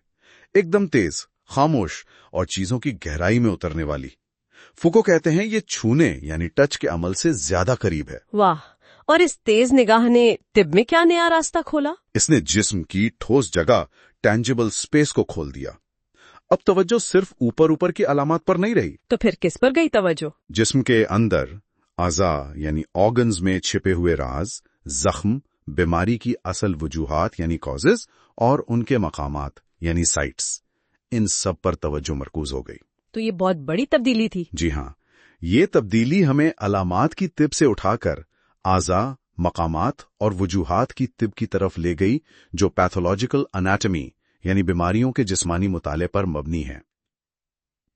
एकदम तेज, खामोश और चीजों की गहराई में उतरने वाली। फुको कहते हैं ये छूने यानी टच के अमल से ज्यादा करीब है। वाह! और इस तेज निगाह ने तिब में क्या नया रास्ता खोला? इसने जिस्म की ठोस जगह, टैंजिबल स्पेस को खोल दिया। अब तवज्जो सिर्फ ऊपर ऊपर की अलामत पर नहीं रही। तो फिर किस पर गई तवज्जो? जिस्म के अंदर आज़ा यानी ऑर्गन्स में छिपे हुए राज, जख्म, बीमारी की असल वजूहात यानी कॉजेज और उनके मकामात यानी साइट्स, इन सब पर तवज्जो मरकूज हो गई। तो ये बहुत बड़ी तब्दीली थी। जी हाँ, ये तब्दीली हमें अलामात की तिब से उठाकर आज़ा, मकामात और वजूहात की तिब की तरफ ले गई, जो पैथोलॉजिकल एनाटमी यानी बीमारियों के जिस्मानी मुताले पर मबनी है।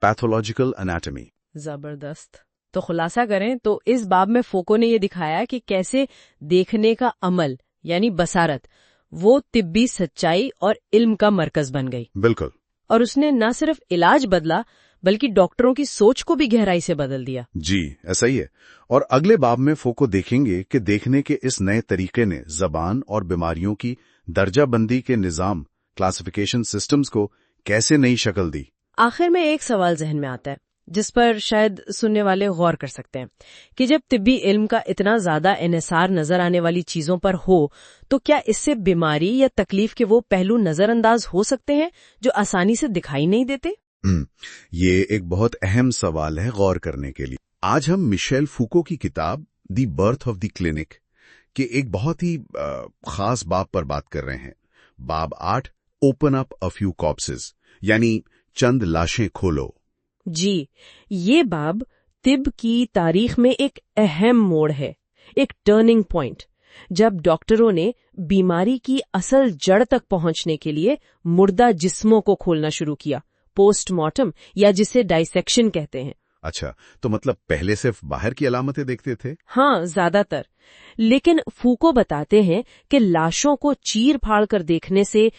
Pathological anatomy. जबरदस्त। तो खुलासा करें तो इस बाब में फोको ने ये दिखाया कि कैसे देखने का अमल यानी बसारत वो तिब्बी सच्चाई और इल्म का मरकज बन गई। बिल्कुल। और उसने न सिर्फ इलाज बदला बल्कि डॉक्टरों की सोच को भी गहराई से बदल दिया। जी, ऐसा ही है। और अगले बाब में फोको देखेंगे कि देखने के इस नए तरीके ने जबान और बीमारियों की दर्जाबंदी के निजाम, क्लासिफिकेशन सिस्टम्स को कैसे नई शक्ल दी। आखिर में एक सवाल जहन में आता है जिस पर शायद सुनने वाले गौर कर सकते हैं कि जब तिब्बी इल्म का इतना ज्यादा इन्हिसार नजर आने वाली चीजों पर हो तो क्या इससे बीमारी या तकलीफ के वो पहलू नजरअंदाज हो सकते हैं जो आसानी से दिखाई नहीं देते? ये एक बहुत अहम सवाल है गौर करने के लिए। आज हम मिशेल फूको की किताब the birth of the clinic के एक बहुत ही खास बाब पर बात कर रहे हैं। बाब 8, ओपन अप अ फ्यू कॉर्प्सेस, यानी चंद लाशें खोलो। जी, ये बाब तिब की तारीख में एक अहम मोड़ है, एक टर्निंग पॉइंट, जब डॉक्टरों ने बीमारी की असल जड़ तक पहुंचने के लिए मुर्दा जिस्मों को खोलना शुरू किया, पोस्टमार्टम या जिसे डाइसेक्शन कहते हैं। अच्छा, तो मतलब पहले सिर्फ बाहर की अलामतें देखते थे? हाँ, ज्यादातर। लेकिन फूको बताते हैं कि लाशों को चीर फाड़ कर देखने से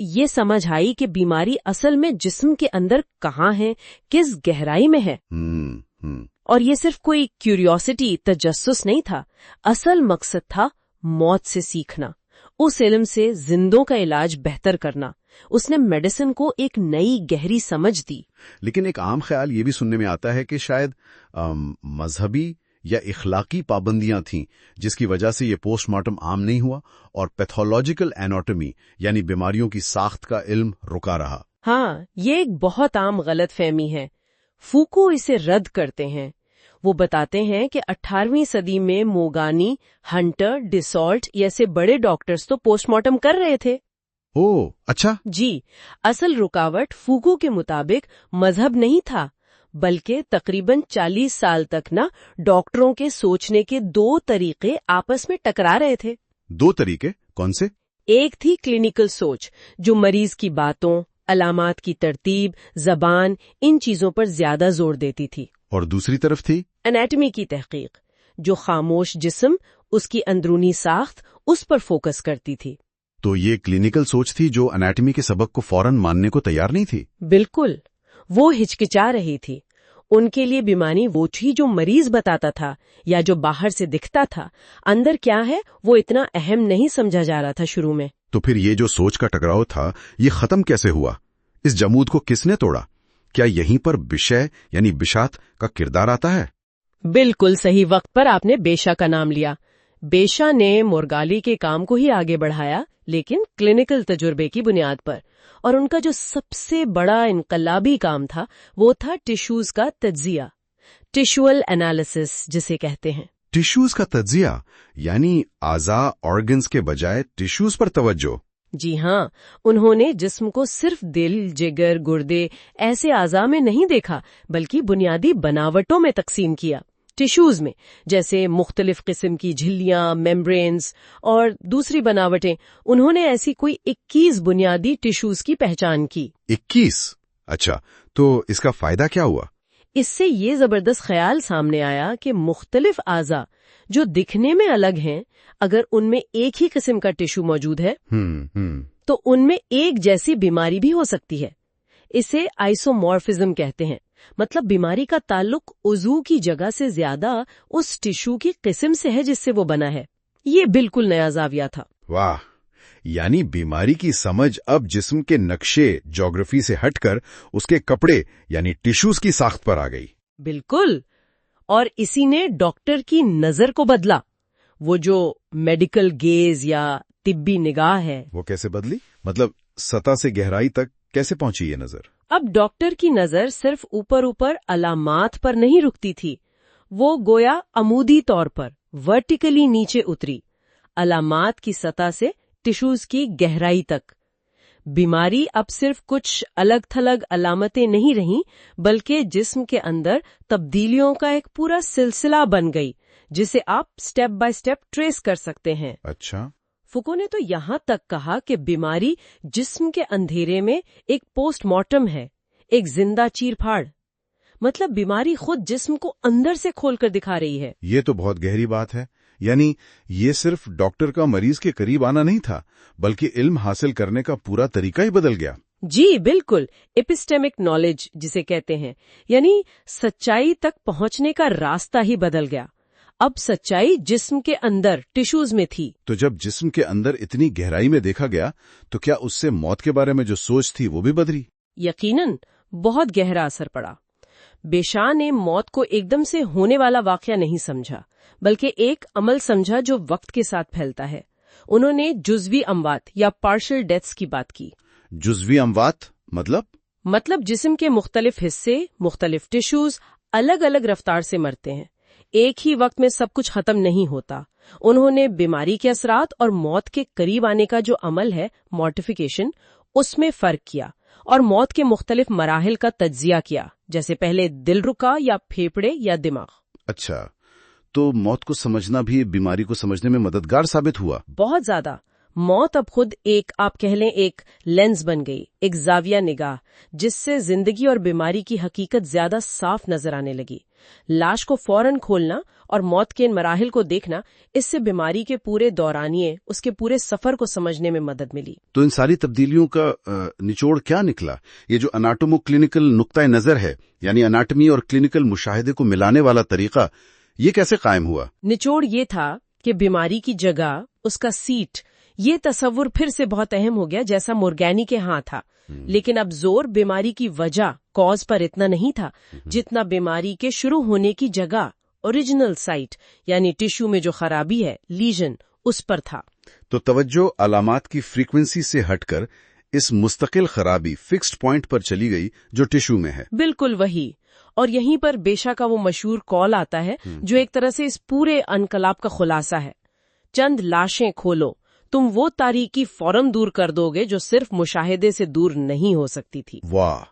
ये समझ आई कि बीमारी असल में जिस्म के अंदर कहाँ है, किस गहराई में है। और ये सिर्फ कोई क्यूरियोसिटी, तजस्सुस नहीं था। असल मकसद था मौत से सीखना, उस इल्म से जिंदों का इलाज बेहतर करना। उसने मेडिसिन को एक नई गहरी समझ दी। लेकिन एक आम ख्याल ये भी सुनने में आता है कि शायद मजहबी या इखलाकी पाबंदियां थीं, जिसकी वजह से ये पोस्टमार्टम आम नहीं हुआ और पैथोलॉजिकल एनाटॉमी यानी बीमारियों की साख्त का इल्म रुका रहा। हाँ, ये एक बहुत आम गलत फहमी है। फूको इसे रद्द करते हैं। वो बताते हैं कि 18वीं सदी में मोगानी, हंटर, डिसॉल्ट जैसे बड़े डॉक्टर्स तो पोस्टमार्टम कर रहे थे। ओह, अच्छा। जी, असल रुकावट फूको के मुताबिक मजहब नहीं था, बल्कि तकरीबन 40 साल तक डॉक्टरों के सोचने के दो तरीके आपस में टकरा रहे थे। दो तरीके कौन से? एक थी क्लिनिकल सोच, जो मरीज की बातों, अलामात की तरतीब, जबान, इन चीजों पर ज्यादा जोर देती थी। और दूसरी तरफ थी एनाटॉमी की तहकीक, जो खामोश जिस्म, उसकी अंदरूनी साख्त, उस पर फोकस करती थी। तो ये क्लिनिकल सोच थी जो एनाटॉमी के सबक को फौरन मानने को तैयार नहीं थी। बिल्कुल, वो हिचकिचा रही थी। उनके लिए बीमारी वो थी जो मरीज बताता था या जो बाहर से दिखता था। अंदर क्या है वो इतना अहम नहीं समझा जा रहा था शुरू में। तो फिर ये जो सोच का टकराव था, ये खत्म कैसे हुआ? इस जमूद को किसने तोड़ा? क्या यहीं पर विषय यानी बिशात का किरदार आता है? बिल्कुल सही वक्त पर आपने बेशा का नाम लिया। बेशा ने मोरगाली के काम को ही आगे बढ़ाया, लेकिन क्लिनिकल तजुर्बे की बुनियाद पर। और उनका जो सबसे बड़ा इनकलाबी काम था वो था टिश्यूज का तज्जिया, टिश्यूअल एनालिसिस जिसे कहते हैं। टिश्यूज का तज्जिया यानी आज़ा, ऑर्गन्स के बजाय टिश्यूज पर तवज्जो। जी हाँ, उन्होंने जिस्म को सिर्फ दिल, जिगर, गुर्दे ऐसे आज़ा में नहीं देखा, बल्कि बुनियादी बनावटों में तकसीम किया। टिश्यूज में जैसे मुख्तलिफ किस्म की झिल्लियां, मेम्ब्रेन्स और दूसरी बनावटें। उन्होंने ऐसी कोई 21 बुनियादी टिश्यूज की पहचान की। 21? अच्छा, तो इसका फायदा क्या हुआ? इससे ये जबरदस्त ख्याल सामने आया कि मुख्तलिफ आज़ा जो दिखने में अलग हैं, अगर उनमें एक ही किस्म का टिश्यू मौजूद है तो उनमें एक जैसी बीमारी भी हो सकती है। इसे आइसोमॉर्फिज्म कहते हैं। मतलब बीमारी का ताल्लुक उज़ू की जगह से ज्यादा उस टिश्यू की किस्म से है जिससे वो बना है। ये बिल्कुल नया जाविया था। वाह, यानी बीमारी की समझ अब जिस्म के नक्शे, ज्योग्राफी से हटकर उसके कपड़े यानी टिश्यूज की साख्त पर आ गई। बिल्कुल, और इसी ने डॉक्टर की नजर को बदला। वो जो मेडिकल गेज या तिब्बी निगाह है, वो कैसे बदली? मतलब सतह से गहराई तक कैसे पहुंची ये नजर? अब डॉक्टर की नजर सिर्फ ऊपर ऊपर अलामात पर नहीं रुकती थी, वो गोया अमूदी तौर पर वर्टिकली नीचे उतरी, अलामात की सतह से टिश्यूज की गहराई तक। बीमारी अब सिर्फ कुछ अलग थलग अलामतें नहीं रहीं, बल्कि जिस्म के अंदर तब्दीलियों का एक पूरा सिलसिला बन गई, जिसे आप स्टेप बाय स्टेप ट्रेस कर सकते हैं। अच्छा। फुको ने तो यहाँ तक कहा कि बीमारी जिस्म के अंधेरे में एक पोस्टमार्टम है, एक जिंदा चीरफाड़। मतलब बीमारी खुद जिस्म को अंदर से खोलकर दिखा रही है। ये तो बहुत गहरी बात है। यानी ये सिर्फ डॉक्टर का मरीज के करीब आना नहीं था, बल्कि इल्म हासिल करने का पूरा तरीका ही बदल गया। जी बिल्कुल, एपिस्टेमिक नॉलेज जिसे कहते हैं, यानी सच्चाई तक पहुंचने का रास्ता ही बदल गया। अब सच्चाई जिस्म के अंदर टिश्यूज में थी। तो जब जिस्म के अंदर इतनी गहराई में देखा गया, तो क्या उससे मौत के बारे में जो सोच थी वो भी बदली? यकीनन, बहुत गहरा असर पड़ा। बेशा ने मौत को एकदम से होने वाला वाकया नहीं समझा, बल्कि एक अमल समझा जो वक्त के साथ फैलता है। उन्होंने जुज़वी अमवात या पार्शियल डेथ्स की बात की। जुज़वी अमवात मतलब जिस्म के मुख्तलिफ हिस्से, मुख्तलिफ टिश्यूज अलग अलग रफ्तार से मरते हैं। एक ही वक्त में सब कुछ खत्म नहीं होता। उन्होंने बीमारी के असरात और मौत के करीब आने का जो अमल है, मॉर्टिफिकेशन, उसमें फर्क किया और मौत के मुख्तलिफ मराहिल का तज्जिया किया, जैसे पहले दिल रुका या फेफड़े या दिमाग। अच्छा, तो मौत को समझना भी बीमारी को समझने में मददगार साबित हुआ। बहुत ज्यादा। मौत अब खुद एक, आप कह लें, एक लेंस बन गई, एक जाविया निगाह, जिससे जिंदगी और बीमारी की हकीकत ज्यादा साफ नजर आने लगी। लाश को फौरन खोलना और मौत के इन मराहिल को देखना, इससे बीमारी के पूरे दौरानिए, उसके पूरे सफर को समझने में मदद मिली। तो इन सारी तब्दीलियों का निचोड़ क्या निकला? ये जो अनाटोमो क्लिनिकल नुक्ता नजर है, यानी अनाटमी और क्लिनिकल मुशाहिदे को मिलाने वाला तरीका, ये कैसे कायम हुआ? निचोड़ ये था कि बीमारी की जगह, उसका सीट, ये तस्वुर फिर से बहुत अहम हो गया, जैसा मुर्गैनी के यहाँ था। लेकिन अब जोर बीमारी की वजह, कॉज पर इतना नहीं था जितना बीमारी के शुरू होने की जगह, ओरिजिनल साइट, यानी टिश्यू में जो खराबी है, लीजन, उस पर था। तो तवज्जो अलामात की फ्रीक्वेंसी से हटकर इस मुस्तकिल खराबी, फिक्स्ड पॉइंट पर चली गई जो टिश्यू में है। बिल्कुल वही। और यहीं पर बेशा का वो मशहूर कॉल आता है जो एक तरह से इस पूरे अनकलाब का खुलासा है। चंद लाशें खोलो, तुम वो तारीकी फौरन दूर कर दोगे जो सिर्फ मुशाहिदे से दूर नहीं हो सकती थी। वाह,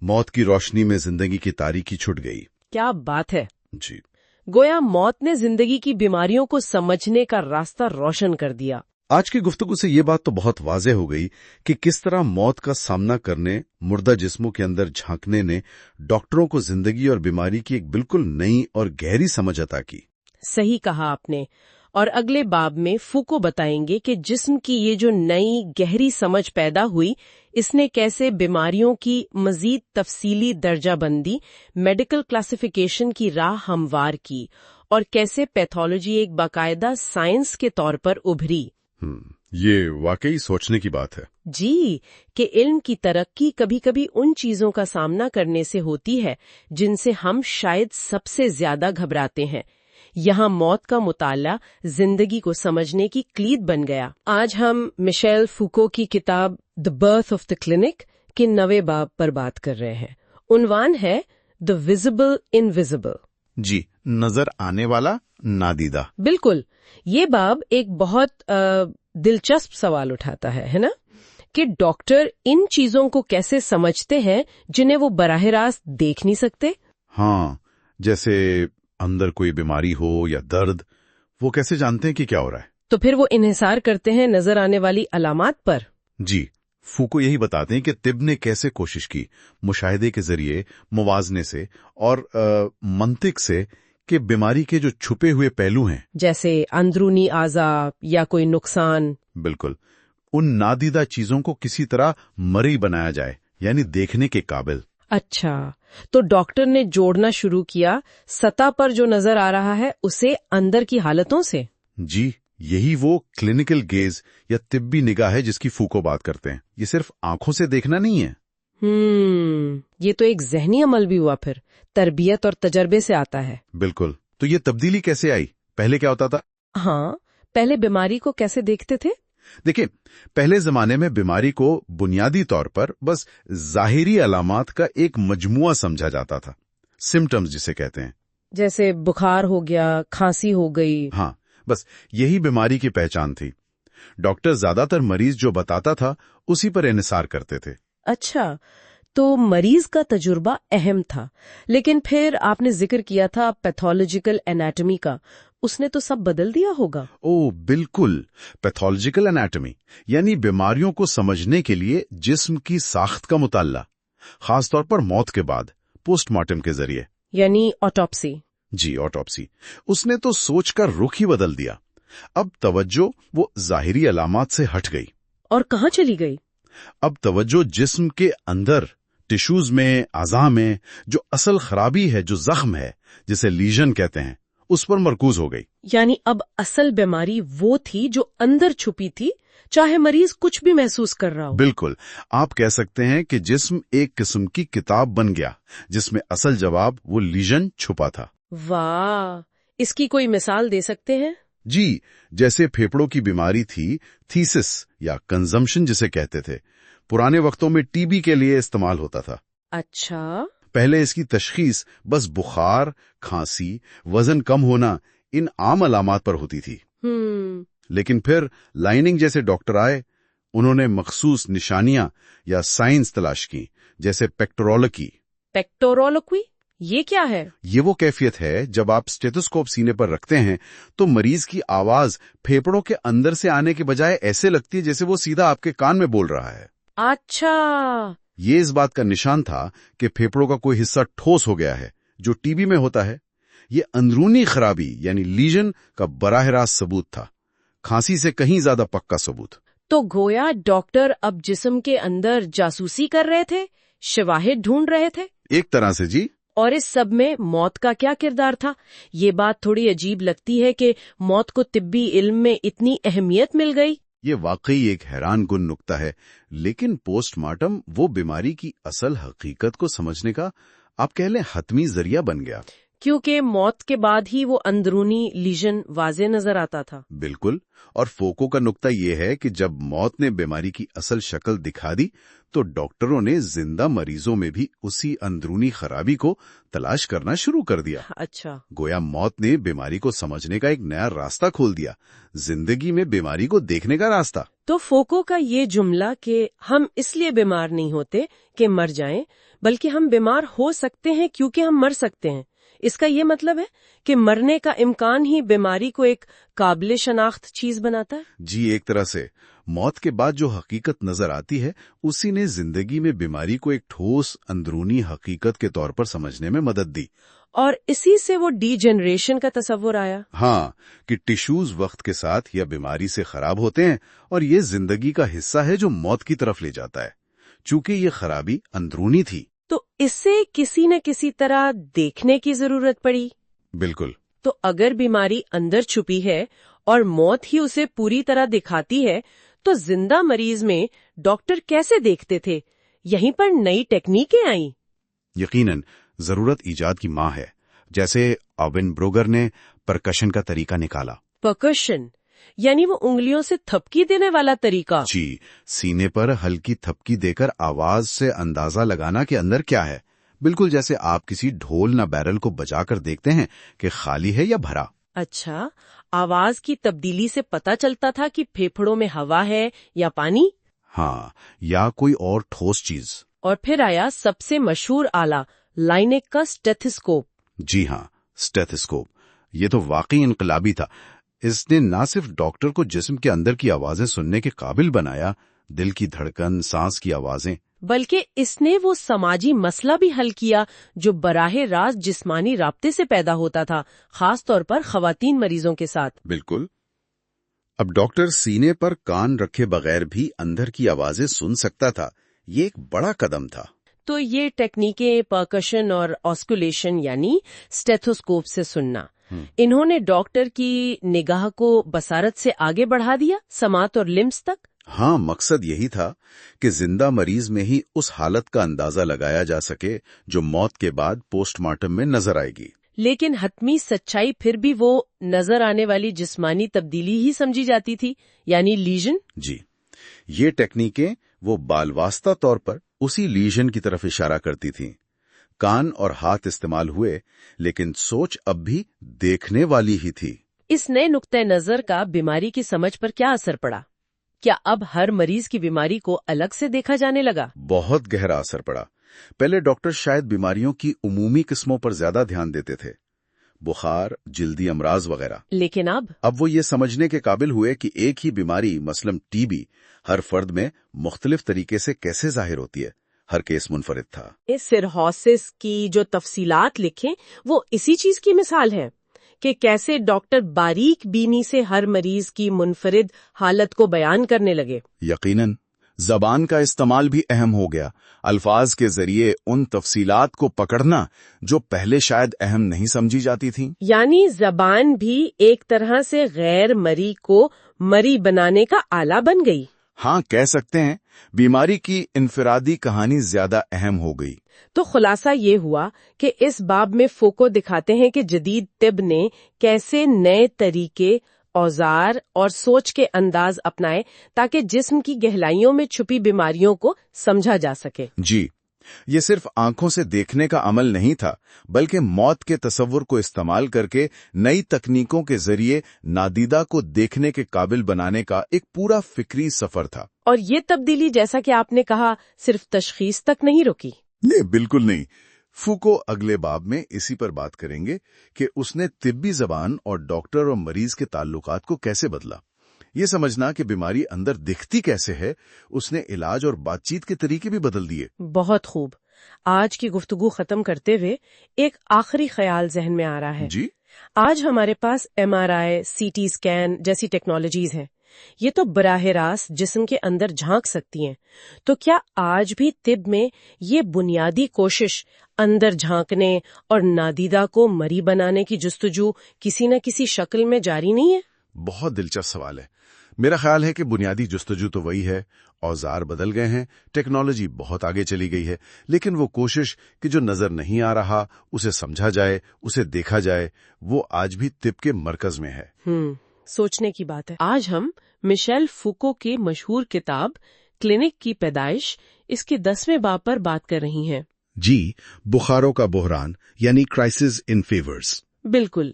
मौत की रोशनी में जिंदगी की तारीकी छुट गई। क्या बात है। जी, गोया मौत ने जिंदगी की बीमारियों को समझने का रास्ता रोशन कर दिया। आज की गुफ्तगू से ये बात तो बहुत वाज़ेह हो गई कि किस तरह मौत का सामना करने, मुर्दा जिस्मों के अंदर झांकने ने डॉक्टरों को जिंदगी और बीमारी की एक बिल्कुल नई और गहरी समझ अता की। सही कहा आपने। और अगले बाब में फूको बताएंगे कि जिस्म की ये जो नई गहरी समझ पैदा हुई, इसने कैसे बीमारियों की मजीद तफसीली दर्जाबंदी, मेडिकल क्लासिफिकेशन की राह हमवार की, और कैसे पैथोलॉजी एक बाकायदा साइंस के तौर पर उभरी। ये वाकई सोचने की बात है। जी, कि इल्म की तरक्की कभी कभी उन चीजों का सामना करने से होती है जिनसे हम शायद सबसे ज्यादा घबराते हैं। यहाँ मौत का मुताला जिंदगी को समझने की क्लीद बन गया। आज हम मिशेल फूको की किताब the birth of the clinic के 9वें बाब पर बात कर रहे हैं। उन्वान है द विजिबल इनविजिबल। जी, नजर आने वाला नादीदा। बिल्कुल। ये बाब एक बहुत दिलचस्प सवाल उठाता है ना, कि डॉक्टर इन चीजों को कैसे समझते हैं जिन्हें वो बराह रास्त देख नहीं सकते। हाँ, जैसे अंदर कोई बीमारी हो या दर्द, वो कैसे जानते हैं कि क्या हो रहा है? तो फिर वो इन्हिसार करते हैं नजर आने वाली अलामात पर। जी, फूको यही बताते हैं कि तिब ने कैसे कोशिश की मुशाहिदे के जरिए, मुवाजने से और मंतिक से, कि बीमारी के जो छुपे हुए पहलू हैं, जैसे अंदरूनी आज़ा या कोई नुकसान, बिल्कुल, उन नादीदा चीजों को किसी तरह मरई बनाया जाए, यानी देखने के काबिल। अच्छा, तो डॉक्टर ने जोड़ना शुरू किया सतह पर जो नजर आ रहा है उसे अंदर की हालतों से। जी, यही वो क्लिनिकल गेज या तिब्बी निगाह है जिसकी फूको बात करते हैं। ये सिर्फ आंखों से देखना नहीं है। ये तो एक ज़हनी अमल भी हुआ, फिर तरबियत और तजर्बे से आता है। बिल्कुल। तो ये तब्दीली कैसे आई? पहले क्या होता था? हाँ, पहले बीमारी को कैसे देखते थे? देखिए, पहले जमाने में बीमारी को बुनियादी तौर पर बस जाहिरी अलामात का एक मजमुआ समझा जाता था, सिम्टम्स जिसे कहते हैं। जैसे बुखार हो गया, खांसी हो गई। हाँ, बस यही बीमारी की पहचान थी। डॉक्टर ज्यादातर मरीज जो बताता था उसी पर इन्हिसार करते थे। अच्छा, तो मरीज का तजुर्बा अहम था, लेकिन फिर आपने जिक्र किया था पैथोलॉजिकल एनाटॉमी का, उसने तो सब बदल दिया होगा। ओह बिल्कुल, पैथोलॉजिकल एनाटॉमी यानी बीमारियों को समझने के लिए जिस्म की साख्त का मुताल्ला, खासतौर पर मौत के बाद पोस्टमार्टम के जरिए, यानी ऑटोप्सी। जी, ऑटोप्सी। उसने तो सोच का रुख ही बदल दिया। अब तवज्जो वो जाहिरी अलामात से हट गई। और कहाँ चली गई? अब तवज्जो जिस्म के अंदर, टिश्यूज में, आज़ा में जो असल खराबी है, जो जख्म है, जिसे लीजन कहते हैं, उस पर मरकूज हो गई। यानी अब असल बीमारी वो थी जो अंदर छुपी थी, चाहे मरीज कुछ भी महसूस कर रहा हो। बिल्कुल, आप कह सकते हैं कि जिस्म एक किस्म की किताब बन गया जिसमें असल जवाब वो लीजन छुपा था। वाह, इसकी कोई मिसाल दे सकते हैं? जी, जैसे फेफड़ों की बीमारी थी, थीसिस या कंजम्पशन जिसे कहते थे, पुराने वक्तों में टीबी के लिए इस्तेमाल होता था। अच्छा। पहले इसकी तशखीस बस बुखार, खांसी, वजन कम होना, इन आम अलामात पर होती थी। लेकिन फिर लाइनिंग जैसे डॉक्टर आए, उन्होंने मखसूस निशानियां या साइंस तलाश की, जैसे पेक्टोरोलॉजी। पेक्टोरोलॉजी یہ کیا ہے؟ یہ وہ کیفیت ہے جب آپ اسٹیتھوسکوپ سینے پر رکھتے ہیں تو مریض کی آواز پھیپڑوں کے اندر سے آنے کے بجائے ایسے لگتی ہے جیسے وہ سیدھا آپ کے کان میں بول رہا ہے۔ اچھا، یہ اس بات کا نشان تھا کہ پھیپڑوں کا کوئی حصہ ٹھوس ہو گیا ہے، جو ٹی بی میں ہوتا ہے۔ یہ اندرونی خرابی یعنی لیژن کا براہ راست ثبوت تھا، کھانسی سے کہیں زیادہ پکا ثبوت۔ تو گویا ڈاکٹر اب جسم کے اندر جاسوسی کر رہے تھے، شواہد ڈھونڈ رہے تھے۔ ایک طرح سے جی۔ اور اس سب میں موت کا کیا کردار تھا؟ یہ بات تھوڑی عجیب لگتی ہے کہ موت کو طبی علم میں اتنی اہمیت مل گئی۔ یہ واقعی ایک حیران کن نکتہ ہے، لیکن پوسٹ مارٹم وہ بیماری کی اصل حقیقت کو سمجھنے کا آپ کہہ لیں حتمی ذریعہ بن گیا۔ کیونکہ موت کے بعد ہی وہ اندرونی لیژن واضح نظر آتا تھا۔ بالکل، اور فوکو کا نکتہ یہ ہے کہ جب موت نے بیماری کی اصل شکل دکھا دی تو ڈاکٹروں نے زندہ مریضوں میں بھی اسی اندرونی خرابی کو تلاش کرنا شروع کر دیا۔ اچھا، گویا موت نے بیماری کو سمجھنے کا ایک نیا راستہ کھول دیا، زندگی میں بیماری کو دیکھنے کا راستہ۔ تو فوکو کا یہ جملہ کہ ہم اس لیے بیمار نہیں ہوتے کہ مر جائیں، بلکہ ہم بیمار ہو سکتے ہیں کیونکہ ہم مر سکتے ہیں، اس کا یہ مطلب ہے کہ مرنے کا امکان ہی بیماری کو ایک قابل شناخت چیز بناتا ہے۔ جی، ایک طرح سے موت کے بعد جو حقیقت نظر آتی ہے اسی نے زندگی میں بیماری کو ایک ٹھوس اندرونی حقیقت کے طور پر سمجھنے میں مدد دی۔ اور اسی سے وہ ڈی جنریشن کا تصور آیا۔ ہاں، کہ ٹیشوز وقت کے ساتھ یا بیماری سے خراب ہوتے ہیں اور یہ زندگی کا حصہ ہے جو موت کی طرف لے جاتا ہے، چونکہ یہ خرابی اندرونی تھی۔ تو اس سے کسی نہ کسی طرح دیکھنے کی ضرورت پڑی۔ بالکل۔ تو اگر بیماری اندر چھپی ہے اور موت ہی اسے پوری طرح دکھاتی ہے تو زندہ مریض میں ڈاکٹر کیسے دیکھتے تھے؟ یہیں پر نئی ٹیکنیکیں آئیں۔ یقیناً ضرورت ایجاد کی ماں ہے، جیسے اوین بروگر نے پرکشن کا طریقہ نکالا۔ پرکشن یعنی وہ انگلیوں سے تھپکی دینے والا طریقہ؟ جی، سینے پر ہلکی تھپکی دے کر آواز سے اندازہ لگانا کہ اندر کیا ہے، بالکل جیسے آپ کسی ڈھول نہ بیرل کو بجا کر دیکھتے ہیں کہ خالی ہے یا بھرا۔ اچھا، آواز کی تبدیلی سے پتہ چلتا تھا کہ پھیپھڑوں میں ہوا ہے یا پانی؟ ہاں، یا کوئی اور ٹھوس چیز۔ اور پھر آیا سب سے مشہور آلہ، لائنک کا اسٹیتھوسکوپ۔ جی ہاں، اسٹیتھوسکوپ۔ یہ تو واقعی انقلابی تھا۔ اس نے نہ صرف ڈاکٹر کو جسم کے اندر کی آوازیں سننے کے قابل بنایا، دل کی دھڑکن، سانس کی آوازیں، بلکہ اس نے وہ سماجی مسئلہ بھی حل کیا جو براہ راست جسمانی رابطے سے پیدا ہوتا تھا، خاص طور پر خواتین مریضوں کے ساتھ۔ بالکل۔ اب ڈاکٹر سینے پر کان رکھے بغیر بھی اندر کی آوازیں سن سکتا تھا۔ یہ ایک بڑا قدم تھا۔ تو یہ ٹیکنیکیں پرکشن اور آسکولیشن یعنی اسٹیتھوسکوپ سے سننا، انہوں نے ڈاکٹر کی نگاہ کو بصارت سے آگے بڑھا دیا، سماعت اور لمس تک۔ ہاں، مقصد یہی تھا کہ زندہ مریض میں ہی اس حالت کا اندازہ لگایا جا سکے جو موت کے بعد پوسٹ مارٹم میں نظر آئے گی۔ لیکن حتمی سچائی پھر بھی وہ نظر آنے والی جسمانی تبدیلی ہی سمجھی جاتی تھی، یعنی لیژن۔ جی، یہ ٹیکنیکیں وہ بالواسطہ طور پر اسی لیژن کی طرف اشارہ کرتی تھیں۔ کان اور ہاتھ استعمال ہوئے، لیکن سوچ اب بھی دیکھنے والی ہی تھی۔ اس نئے نقطۂ نظر کا بیماری کی سمجھ پر کیا اثر پڑا؟ کیا اب ہر مریض کی بیماری کو الگ سے دیکھا جانے لگا؟ بہت گہرا اثر پڑا۔ پہلے ڈاکٹر شاید بیماریوں کی عمومی قسموں پر زیادہ دھیان دیتے تھے، بخار، جلدی امراض وغیرہ، لیکن اب وہ یہ سمجھنے کے قابل ہوئے کہ ایک ہی بیماری مثلاً ٹی بی ہر فرد میں مختلف طریقے سے کیسے ظاہر ہوتی ہے۔ ہر کیس منفرد تھا۔ اس سرہوسس کی جو تفصیلات لکھیں وہ اسی چیز کی مثال ہے کہ کیسے ڈاکٹر باریک بینی سے ہر مریض کی منفرد حالت کو بیان کرنے لگے۔ یقیناً زبان کا استعمال بھی اہم ہو گیا، الفاظ کے ذریعے ان تفصیلات کو پکڑنا جو پہلے شاید اہم نہیں سمجھی جاتی تھیں۔ یعنی زبان بھی ایک طرح سے غیر مری کو مری بنانے کا آلہ بن گئی۔ ہاں، کہہ سکتے ہیں بیماری کی انفرادی کہانی زیادہ اہم ہو گئی۔ تو خلاصہ یہ ہوا کہ اس باب میں فوکو دکھاتے ہیں کہ جدید طب نے کیسے نئے طریقے، اوزار اور سوچ کے انداز اپنائے تاکہ جسم کی گہرائیوں میں چھپی بیماریوں کو سمجھا جا سکے۔ جی، یہ صرف آنکھوں سے دیکھنے کا عمل نہیں تھا، بلکہ موت کے تصور کو استعمال کر کے نئی تکنیکوں کے ذریعے نادیدہ کو دیکھنے کے قابل بنانے کا ایک پورا فکری سفر تھا۔ اور یہ تبدیلی، جیسا کہ آپ نے کہا، صرف تشخیص تک نہیں رکی۔ نہیں، بالکل نہیں۔ फूको अगले बाब में इसी पर बात करेंगे कि उसने तिब्बी जबान और डॉक्टर और मरीज के ताल्लुकात को कैसे बदला। ये समझना कि बीमारी अंदर दिखती कैसे है, उसने इलाज और बातचीत के तरीके भी बदल दिए। बहुत खूब। आज की गुफ्तगू खत्म करते हुए एक आखिरी ख्याल जहन में आ रहा है। जी, आज हमारे पास MRI, CT स्कैन जैसी टेक्नोलॉजीज हैं। ये तो बराह रास्त जिस्म के अंदर झांक सकती हैं। तो क्या आज भी तिब में ये बुनियादी कोशिश अंदर झांकने और नादीदा को मरी बनाने की जुस्तजू किसी न किसी शक्ल में जारी नहीं है? बहुत दिलचस्प सवाल है। मेरा ख्याल है कि बुनियादी जुस्तजू तो वही है। औजार बदल गए हैं, टेक्नोलॉजी बहुत आगे चली गई है, लेकिन वो कोशिश कि जो नजर नहीं आ रहा उसे समझा जाए, उसे देखा जाए, वो आज भी तिब के मरकज में है। सोचने की बात है। आज हम मिशेल फूको की मशहूर किताब क्लिनिक की पैदाइश, इसके 10वें बाब पर बात कर रही हैं। जी, बुखारों का बहरान यानी क्राइसिस इन फीवर्स। बिल्कुल।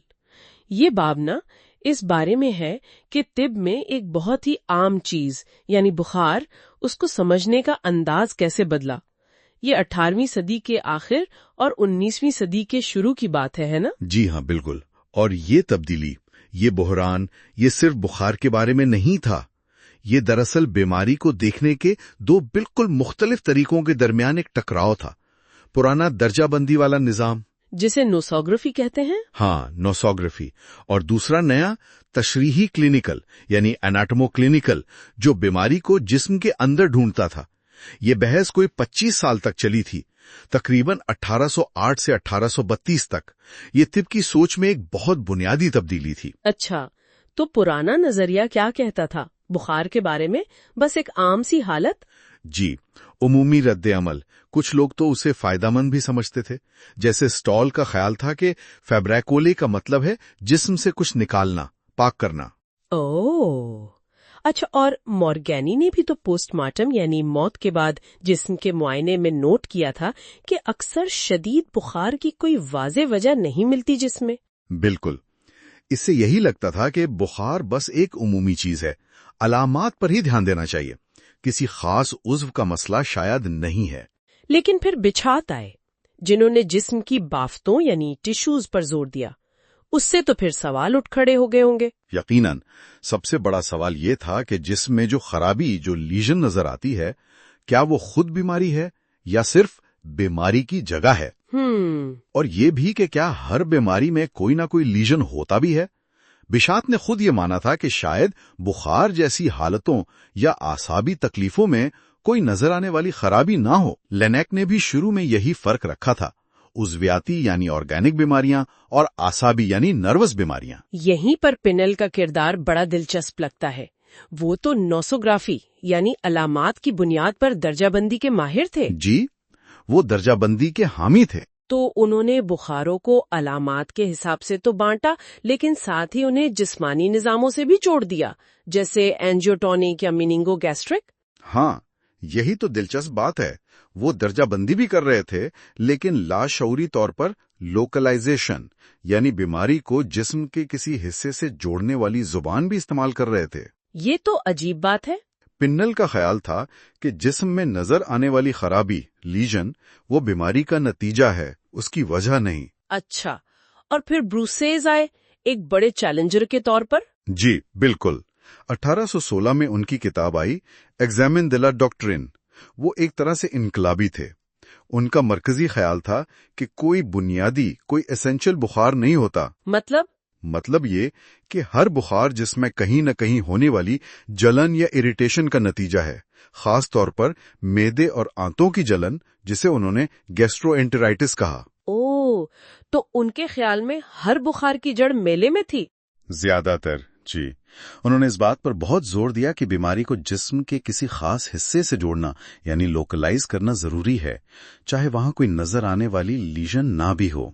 ये बाब ना इस बारे में है कि तिब में एक बहुत ही आम चीज यानी बुखार, उसको समझने का अंदाज कैसे बदला। ये 18वीं सदी के आखिर और 19वीं सदी के शुरू की बात है ना? जी हाँ, बिल्कुल। और ये तब्दीली, ये बहरान, ये सिर्फ बुखार के बारे में नहीं था। ये दरअसल बीमारी को देखने के दो बिल्कुल मुख्तलिफ तरीकों के दरमियान एक टकराव था। पुराना दर्जाबंदी वाला निजाम, जिसे नोसोग्राफी कहते हैं। हाँ, नोसोग्राफी। और दूसरा नया तशरीही क्लिनिकल यानी एनाटोमो क्लिनिकल, जो बीमारी को जिस्म के अंदर ढूंढता था। ये बहस कोई 25 साल तक चली थी, तकरीबन 1808 से 1832 तक। ये तिब की सोच में एक बहुत बुनियादी तब्दीली थी। अच्छा, तो पुराना नजरिया क्या कहता था बुखार के बारे में? बस एक आम सी हालत? जी, उमूमी रद्द अमल। कुछ लोग तो उसे फायदामंद भी समझते थे। जैसे स्टॉल का ख्याल था कि फैब्रैकोले का मतलब है जिस्म से कुछ निकालना, पाक करना। ओह, अच्छा। और मॉर्गेनी ने भी तो पोस्टमार्टम यानी मौत के बाद जिस्म के मुआयने में नोट किया था कि अक्सर शदीद बुखार की कोई वाज़ेह वजह नहीं मिलती जिस्म में। बिल्कुल। इससे यही लगता था कि बुखार बस एक उमूमी चीज है, अलामात पर ही ध्यान देना चाहिए, किसी खास उज़्व का मसला शायद नहीं है। लेकिन फिर बिछात आए जिन्होंने जिस्म की बाफ्तों यानी टिश्यूज पर जोर दिया। उससे तो फिर सवाल उठ खड़े हो गए होंगे। यकीनन। सबसे बड़ा सवाल ये था कि जिस्म में जो खराबी, जो लीजन नजर आती है, क्या वो खुद बीमारी है या सिर्फ बीमारी की जगह है? और ये भी कि क्या हर बीमारी में कोई ना कोई लीजन होता भी है? बिशात ने खुद ये माना था कि शायद बुखार जैसी हालतों या आसाबी तकलीफों में कोई नजर आने वाली खराबी ना हो। लेनेक ने भी शुरू में यही फर्क रखा था, उज़वियाती यानी ऑर्गेनिक बीमारियां और आसाबी यानी नर्वस बीमारियां। यहीं पर पिनल का किरदार बड़ा दिलचस्प लगता है। वो तो नोसोग्राफी यानी अलामात की बुनियाद पर दर्जाबंदी के माहिर थे। जी, वो दर्जाबंदी के हामी थे। तो उन्होंने बुखारों को अलामात के हिसाब से तो बांटा, लेकिन साथ ही उन्हें जिस्मानी निजामों से भी जोड़ दिया, जैसे एंजियोटोनिक या मीनिंगोगैस्ट्रिक। हाँ, यही तो दिलचस्प बात है। वो दर्जाबंदी भी कर रहे थे, लेकिन लाशऊरी तौर पर लोकलाइजेशन यानी बीमारी को जिस्म के किसी हिस्से से जोड़ने वाली जुबान भी इस्तेमाल कर रहे थे। ये तो अजीब बात है। पिन्नल का ख्याल था कि जिस्म में नजर आने वाली खराबी, लीजन, वो बीमारी का नतीजा है, उसकी वजह नहीं। अच्छा, और फिर ब्रूसेज आए एक बड़े चैलेंजर के तौर पर। जी बिल्कुल। 1816 में उनकी किताब आई एग्जामिन द ला डॉक्ट्रिन। वो एक तरह से इनकलाबी थे। उनका मरकजी ख्याल था कि कोई बुनियादी, कोई एसेंशियल बुखार नहीं होता। मतलब ये कि हर बुखार जिसमें कहीं न कहीं होने वाली जलन या इरिटेशन का नतीजा है, खास तौर पर मेदे और आंतों की जलन, जिसे उन्होंने गैस्ट्रोएंटेराइटिस कहा। ओह, तो उनके ख्याल में हर बुखार की जड़ मेले में थी। ज्यादातर। जी, उन्होंने इस बात पर बहुत जोर दिया कि बीमारी को जिस्म के किसी खास हिस्से से जोड़ना यानी लोकलाइज करना जरूरी है, चाहे वहां कोई नजर आने वाली लीजन ना भी हो।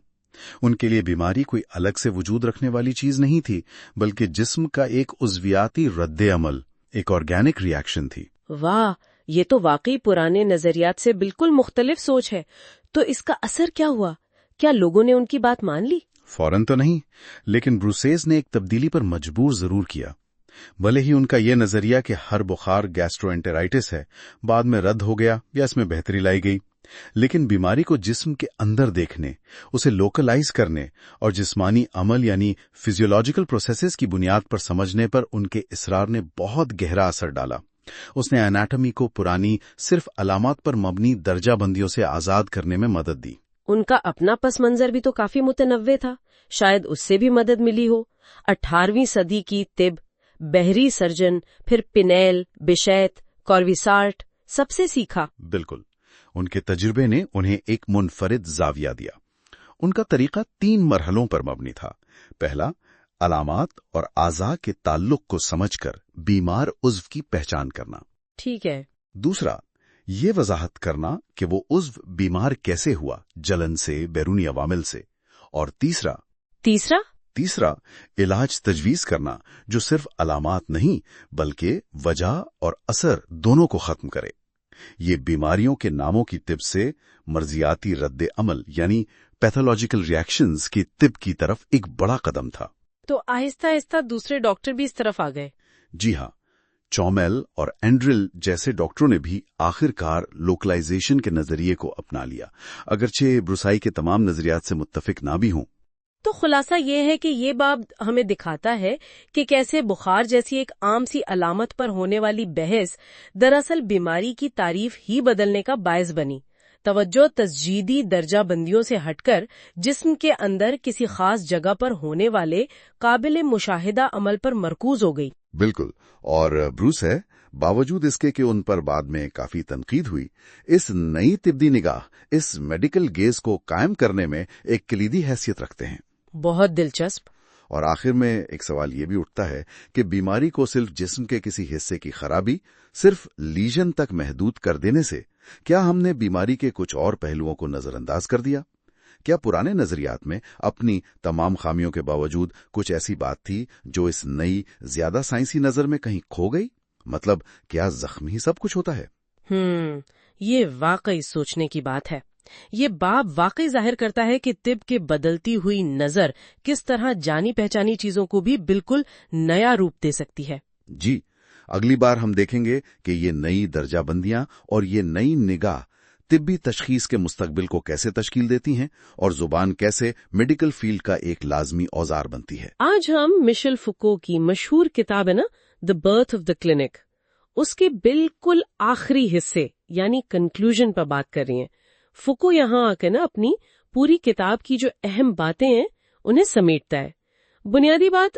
उनके लिए बीमारी कोई अलग से वजूद रखने वाली चीज नहीं थी, बल्कि जिस्म का एक उज़वियाती रद्द अमल, एक ऑर्गेनिक रिएक्शन थी। वाह, ये तो वाकई पुराने नजरियात से बिल्कुल मुख्तलिफ सोच है। तो इसका असर क्या हुआ? क्या लोगों ने उनकी बात मान ली? फौरन तो नहीं, लेकिन ब्रूसेज ने एक तब्दीली पर मजबूर जरूर किया। भले ही उनका यह नजरिया कि हर बुखार गैस्ट्रोएंटेराइटिस है बाद में रद्द हो गया या इसमें बेहतरी लाई गई, लेकिन बीमारी को जिस्म के अंदर देखने, उसे लोकलाइज करने और जिस्मानी अमल यानी फिजियोलॉजिकल प्रोसेसेस की बुनियाद पर समझने पर उनके इसरार ने बहुत गहरा असर डाला। उसने एनाटॉमी को पुरानी सिर्फ अलामात पर मबनी दर्जाबंदियों से आजाद करने में मदद दी। उनका अपना पस मंजर भी तो काफी मुतनव्वे था, शायद उससे भी मदद मिली हो। 18वीं सदी की तिब, बहरी सर्जन, फिर पिनेल, बिशैत, कॉर्विसार्ट, सबसे सीखा। बिल्कुल, उनके तजुर्बे ने उन्हें एक मुनफरिद जाविया दिया। उनका तरीका 3 मरहलों पर मबनी था। पहला, अलामात और आज़ा के ताल्लुक को समझकर बीमार उज़्व की पहचान करना। ठीक है। दूसरा, ये वजाहत करना कि वो उज़्व बीमार कैसे हुआ, जलन से, बैरूनी अवामिल से। और तीसरा इलाज तजवीज करना जो सिर्फ अलामात नहीं बल्कि वजह और असर दोनों को खत्म करे। ये बीमारियों के नामों की तिब से मर्जियाती रद्द अमल यानी पैथोलॉजिकल रिएक्शंस की तिब की तरफ एक बड़ा कदम था। तो आहिस्ता आहिस्ता दूसरे डॉक्टर भी इस तरफ आ गए। जी हाँ, चौमेल और एंड्रिल जैसे डॉक्टरों ने भी आखिरकार लोकलाइजेशन के नजरिए को अपना लिया, अगरचे ब्रुसाई के तमाम नजरियात से मुत्तफिक ना भी हों। तो खुलासा ये है कि ये बाब हमें दिखाता है कि कैसे बुखार जैसी एक आम सी अलामत पर होने वाली बहस दरअसल बीमारी की तारीफ ही बदलने का बायस बनी। तवज्जो तस्जीदी दर्जाबंदियों से हटकर जिस्म के अंदर किसी खास जगह पर होने वाले काबिल मुशाहिदा अमल पर मरकूज हो गई। बिल्कुल, और ब्रूस है, बावजूद इसके कि उन पर बाद में काफी तनकीद हुई, इस नई तिब्बी निगाह इस मेडिकल गेज को कायम करने में एक कलीदी हैसियत रखते हैं। बहुत दिलचस्प। और आखिर में एक सवाल ये भी उठता है कि बीमारी को सिर्फ जिस्म के किसी हिस्से की खराबी, सिर्फ लीजन तक महदूद कर देने से क्या हमने बीमारी के कुछ और पहलुओं को नजरअंदाज कर दिया? क्या पुराने नजरियात में अपनी तमाम खामियों के बावजूद कुछ ऐसी बात थी जो इस नई ज्यादा साइंसी नजर में कहीं खो गई? मतलब क्या जख्म ही सब कुछ होता है? ये वाकई सोचने की बात है। ये बाब वाकई जाहिर करता है कि तिब की बदलती हुई नजर किस तरह जानी पहचानी चीजों को भी बिल्कुल नया रूप दे सकती है। जी, अगली बार हम देखेंगे कि ये नई दर्जाबंदियां और ये नई निगाह तिब्बी तशखीस के मुस्तकबिल को कैसे तश्कील देती हैं और जुबान कैसे मेडिकल फील्ड का एक लाजमी औजार बनती है। आज हम मिशेल फुको की मशहूर किताब है ना, the birth of the clinic, उसके बिल्कुल आखिरी हिस्से यानी कंक्लूजन पर बात कर रही हैं। फुको यहाँ आकर ना अपनी पूरी किताब की जो अहम बातें हैं उन्हें समेटता है। बुनियादी बात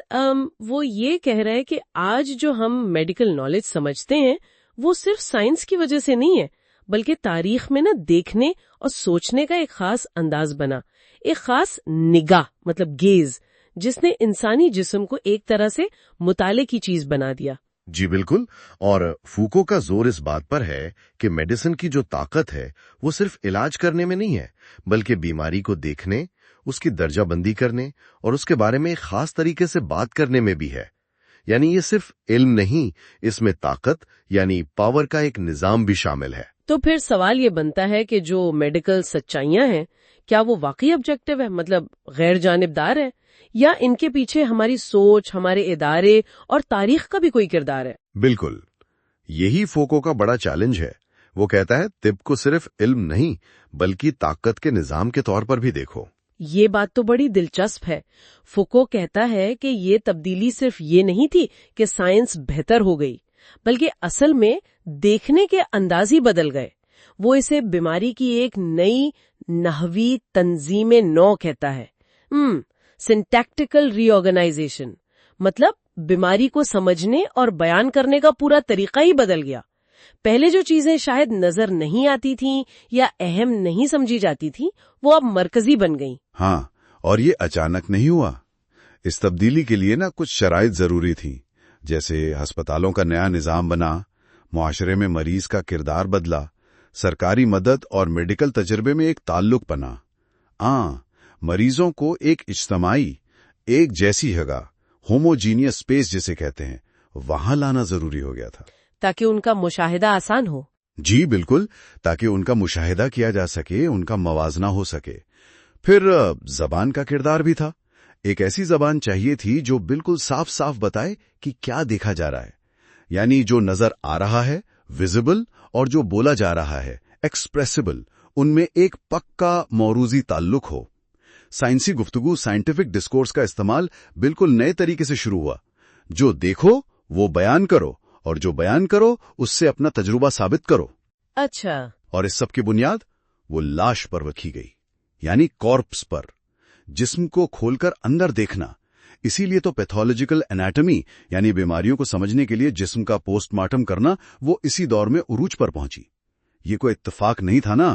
वो ये कह रहा है कि आज जो हम मेडिकल नॉलेज समझते हैं वो सिर्फ साइंस की वजह से नहीं है, बल्कि तारीख में ना देखने और सोचने का एक खास अंदाज बना, एक खास निगाह मतलब गेज, जिसने इंसानी जिस्म को एक तरह से मुताले की चीज बना दिया। जी बिल्कुल, और फूको का जोर इस बात पर है कि मेडिसिन की जो ताकत है वो सिर्फ इलाज करने में नहीं है, बल्कि बीमारी को देखने, उसकी दर्जाबंदी करने और उसके बारे में एक खास तरीके से बात करने में भी है। यानी ये सिर्फ इल्म नहीं, इसमें ताकत यानी पावर का एक निजाम भी शामिल है। तो फिर सवाल ये बनता है कि जो मेडिकल सच्चाइयां हैं क्या वो वाकई ऑब्जेक्टिव है, मतलब गैर जानिबदार है, या इनके पीछे हमारी सोच, हमारे इदारे और तारीख का भी कोई किरदार है? बिल्कुल, यही फोको का बड़ा चैलेंज है। वो कहता है तिब को सिर्फ इल्म नहीं बल्कि ताकत के निजाम के तौर पर भी देखो। ये बात तो बड़ी दिलचस्प है। फुको कहता है कि ये तब्दीली सिर्फ ये नहीं थी कि साइंस बेहतर हो गई, बल्कि असल में देखने के अंदाज ही बदल गए। वो इसे बीमारी की एक नई नहवी तंजीम नौ कहता है, सिंटैक्टिकल रीऑर्गेनाइजेशन, मतलब बीमारी को समझने और बयान करने का पूरा तरीका ही बदल गया। पहले जो चीजें शायद नजर नहीं आती थीं या अहम नहीं समझी जाती थीं, वो अब मरकजी बन गईं। हाँ, और ये अचानक नहीं हुआ। इस तब्दीली के लिए ना कुछ शराइत जरूरी थी, जैसे अस्पतालों का नया निजाम बना, मुआशरे में मरीज का किरदार बदला, सरकारी मदद और मेडिकल तजर्बे में एक ताल्लुक बना। मरीजों को एक इज्तमाई, एक जैसी जगह, होमोजीनियस स्पेस जिसे कहते हैं, वहां लाना जरूरी हो गया था, ताकि उनका मुशाहिदा आसान हो। जी बिल्कुल, ताकि उनका मुशाहिदा किया जा सके, उनका मवाजना हो सके। फिर जबान का किरदार भी था। एक ऐसी जबान चाहिए थी जो बिल्कुल साफ साफ बताए कि क्या देखा जा रहा है, यानी जो नजर आ रहा है विजिबल और जो बोला जा रहा है एक्सप्रेसिबल, उनमें एक पक्का मौरूजी ताल्लुक हो। साइंसी गुफ्तगू, साइंटिफिक डिस्कोर्स का इस्तेमाल बिल्कुल नए तरीके से शुरू हुआ। जो देखो वो बयान करो, और जो बयान करो उससे अपना तजुर्बा साबित करो। अच्छा। और इस सब की बुनियाद वो लाश पर रखी गई, यानी कॉर्प्स पर, जिस्म को खोलकर अंदर देखना। इसीलिए तो पैथोलॉजिकल एनाटॉमी यानी बीमारियों को समझने के लिए जिस्म का पोस्टमार्टम करना वो इसी दौर में उरूज पर पहुंची। ये कोई इत्तेफाक नहीं था ना।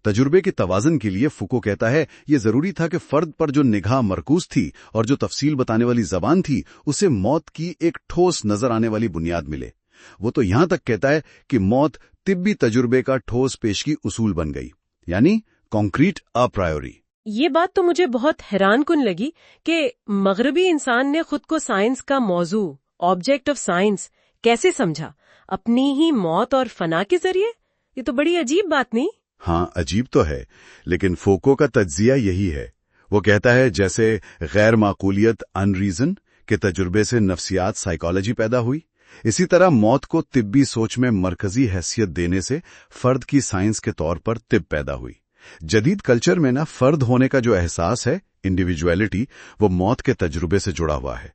तजुर्बे के तवाज़ुन के लिए फुको कहता है ये जरूरी था कि फर्द पर जो निगाह मरकूज थी और जो तफसील बताने वाली जबान थी, उसे मौत की एक ठोस नजर आने वाली बुनियाद मिले। वो तो यहां तक कहता है कि मौत तिब्बी तजुर्बे का ठोस पेशगी उसूल बन गई, यानी कॉन्क्रीट अ प्रायोरी। ये बात तो मुझे बहुत हैरान कुन लगी कि मगरबी इंसान ने खुद को साइंस का मौजू, ऑब्जेक्ट ऑफ साइंस कैसे समझा, अपनी ही मौत और फना के जरिए। ये तो बड़ी अजीब बात नहीं? हाँ, अजीब तो है, लेकिन फोको का तज्जिया यही है। वो कहता है जैसे गैर माकूलियत अनरीजन के तजुर्बे से नफ्सियात साइकोलॉजी पैदा हुई, इसी तरह मौत को तिब्बी सोच में मरकजी हैसियत देने से फर्द की साइंस के तौर पर तिब पैदा हुई। जदीद कल्चर में ना फर्द होने का जो एहसास है, इंडिविजुअलिटी, वो मौत के तजुर्बे से जुड़ा हुआ है।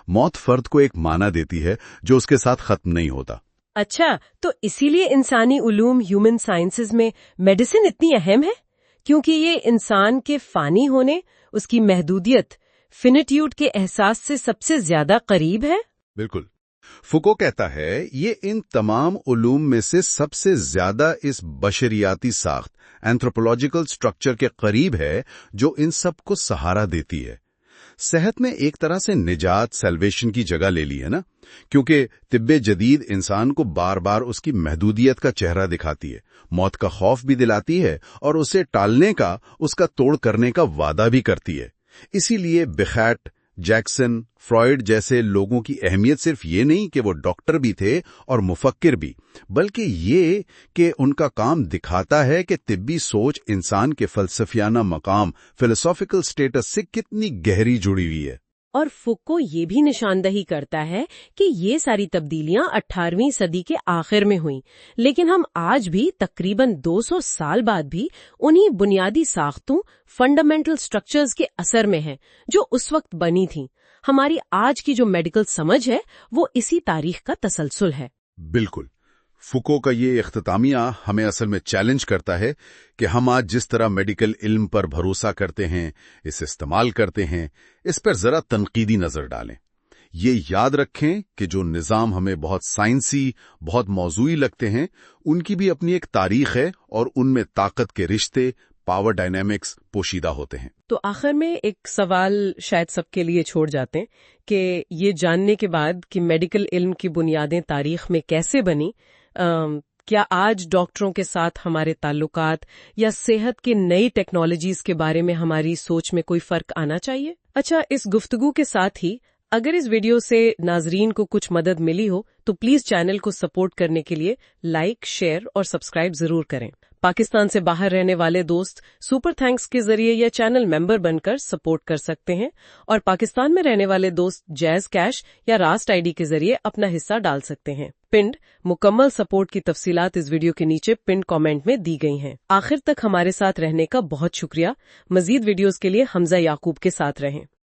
मौत फर्द को एक माना देती है जो उसके साथ खत्म नहीं होता। अच्छा, तो इसीलिए इंसानी उलूम, ह्यूमन साइंसेज में मेडिसिन इतनी अहम है, क्योंकि ये इंसान के फानी होने, उसकी महदूदियत, फिनिट्यूड के एहसास से सबसे ज्यादा करीब है। बिल्कुल। फुको कहता है ये इन तमाम उलूम में से सबसे ज्यादा इस बशरियाती साख्त, एंथ्रोपोलॉजिकल स्ट्रक्चर के करीब है जो इन सब को सहारा देती है। सेहत में एक तरह से निजात, सैल्वेशन की जगह ले ली है ना, क्योंकि तिब्बे जदीद इंसान को बार बार उसकी महदूदियत का चेहरा दिखाती है, मौत का खौफ भी दिलाती है और उसे टालने का, उसका तोड़ करने का वादा भी करती है। इसीलिए बेखैट, जैक्सन, फ्रॉइड जैसे लोगों की अहमियत सिर्फ ये नहीं कि वो डॉक्टर भी थे और मुफक्किर भी, बल्कि ये कि उनका काम दिखाता है कि तिब्बी सोच इंसान के फलसफियाना मकाम, फिलोसॉफिकल स्टेटस से कितनी गहरी जुड़ी हुई है। और फुको ये भी निशानदही करता है कि ये सारी तब्दीलियां 18वीं सदी के आखिर में हुई, लेकिन हम आज भी तकरीबन 200 साल बाद भी उन्हीं बुनियादी साख्तों, फंडामेंटल स्ट्रक्चर्स के असर में हैं जो उस वक्त बनी थीं। हमारी आज की जो मेडिकल समझ है वो इसी तारीख का तसलसल है। बिल्कुल। फुको का ये इख्तितामिया हमें असल में चैलेंज करता है कि हम आज जिस तरह मेडिकल इल्म पर भरोसा करते हैं, इसे इस्तेमाल करते हैं, इस पर जरा तनकीदी नजर डालें। ये याद रखें कि जो निज़ाम हमें बहुत साइंसी, बहुत मौजूई लगते हैं, उनकी भी अपनी एक तारीख है और उनमें ताकत के रिश्ते, पावर डायनामिक्स पोशीदा होते हैं। तो आखिर में एक सवाल शायद सबके लिए छोड़ जाते हैं कि ये जानने के बाद कि मेडिकल इल्म की बुनियादें तारीख में कैसे बनी, क्या आज डॉक्टरों के साथ हमारे ताल्लुकात या सेहत की नई टेक्नोलॉजीज के बारे में हमारी सोच में कोई फर्क आना चाहिए? अच्छा, इस गुफ्तगू के साथ ही अगर इस वीडियो से नाजरीन को कुछ मदद मिली हो तो प्लीज चैनल को सपोर्ट करने के लिए लाइक, शेयर और सब्सक्राइब जरूर करें। पाकिस्तान से बाहर रहने वाले दोस्त सुपर थैंक्स के जरिए या चैनल मेंबर बनकर सपोर्ट कर सकते हैं, और पाकिस्तान में रहने वाले दोस्त जैज कैश या रास्ट आईडी के जरिए अपना हिस्सा डाल सकते हैं। पिंड मुकम्मल सपोर्ट की तफसीलात इस वीडियो के नीचे पिंड कमेंट में दी गई हैं। आखिर तक हमारे साथ रहने का बहुत शुक्रिया। मजीद वीडियोस के लिए हमजा याकूब के साथ रहें।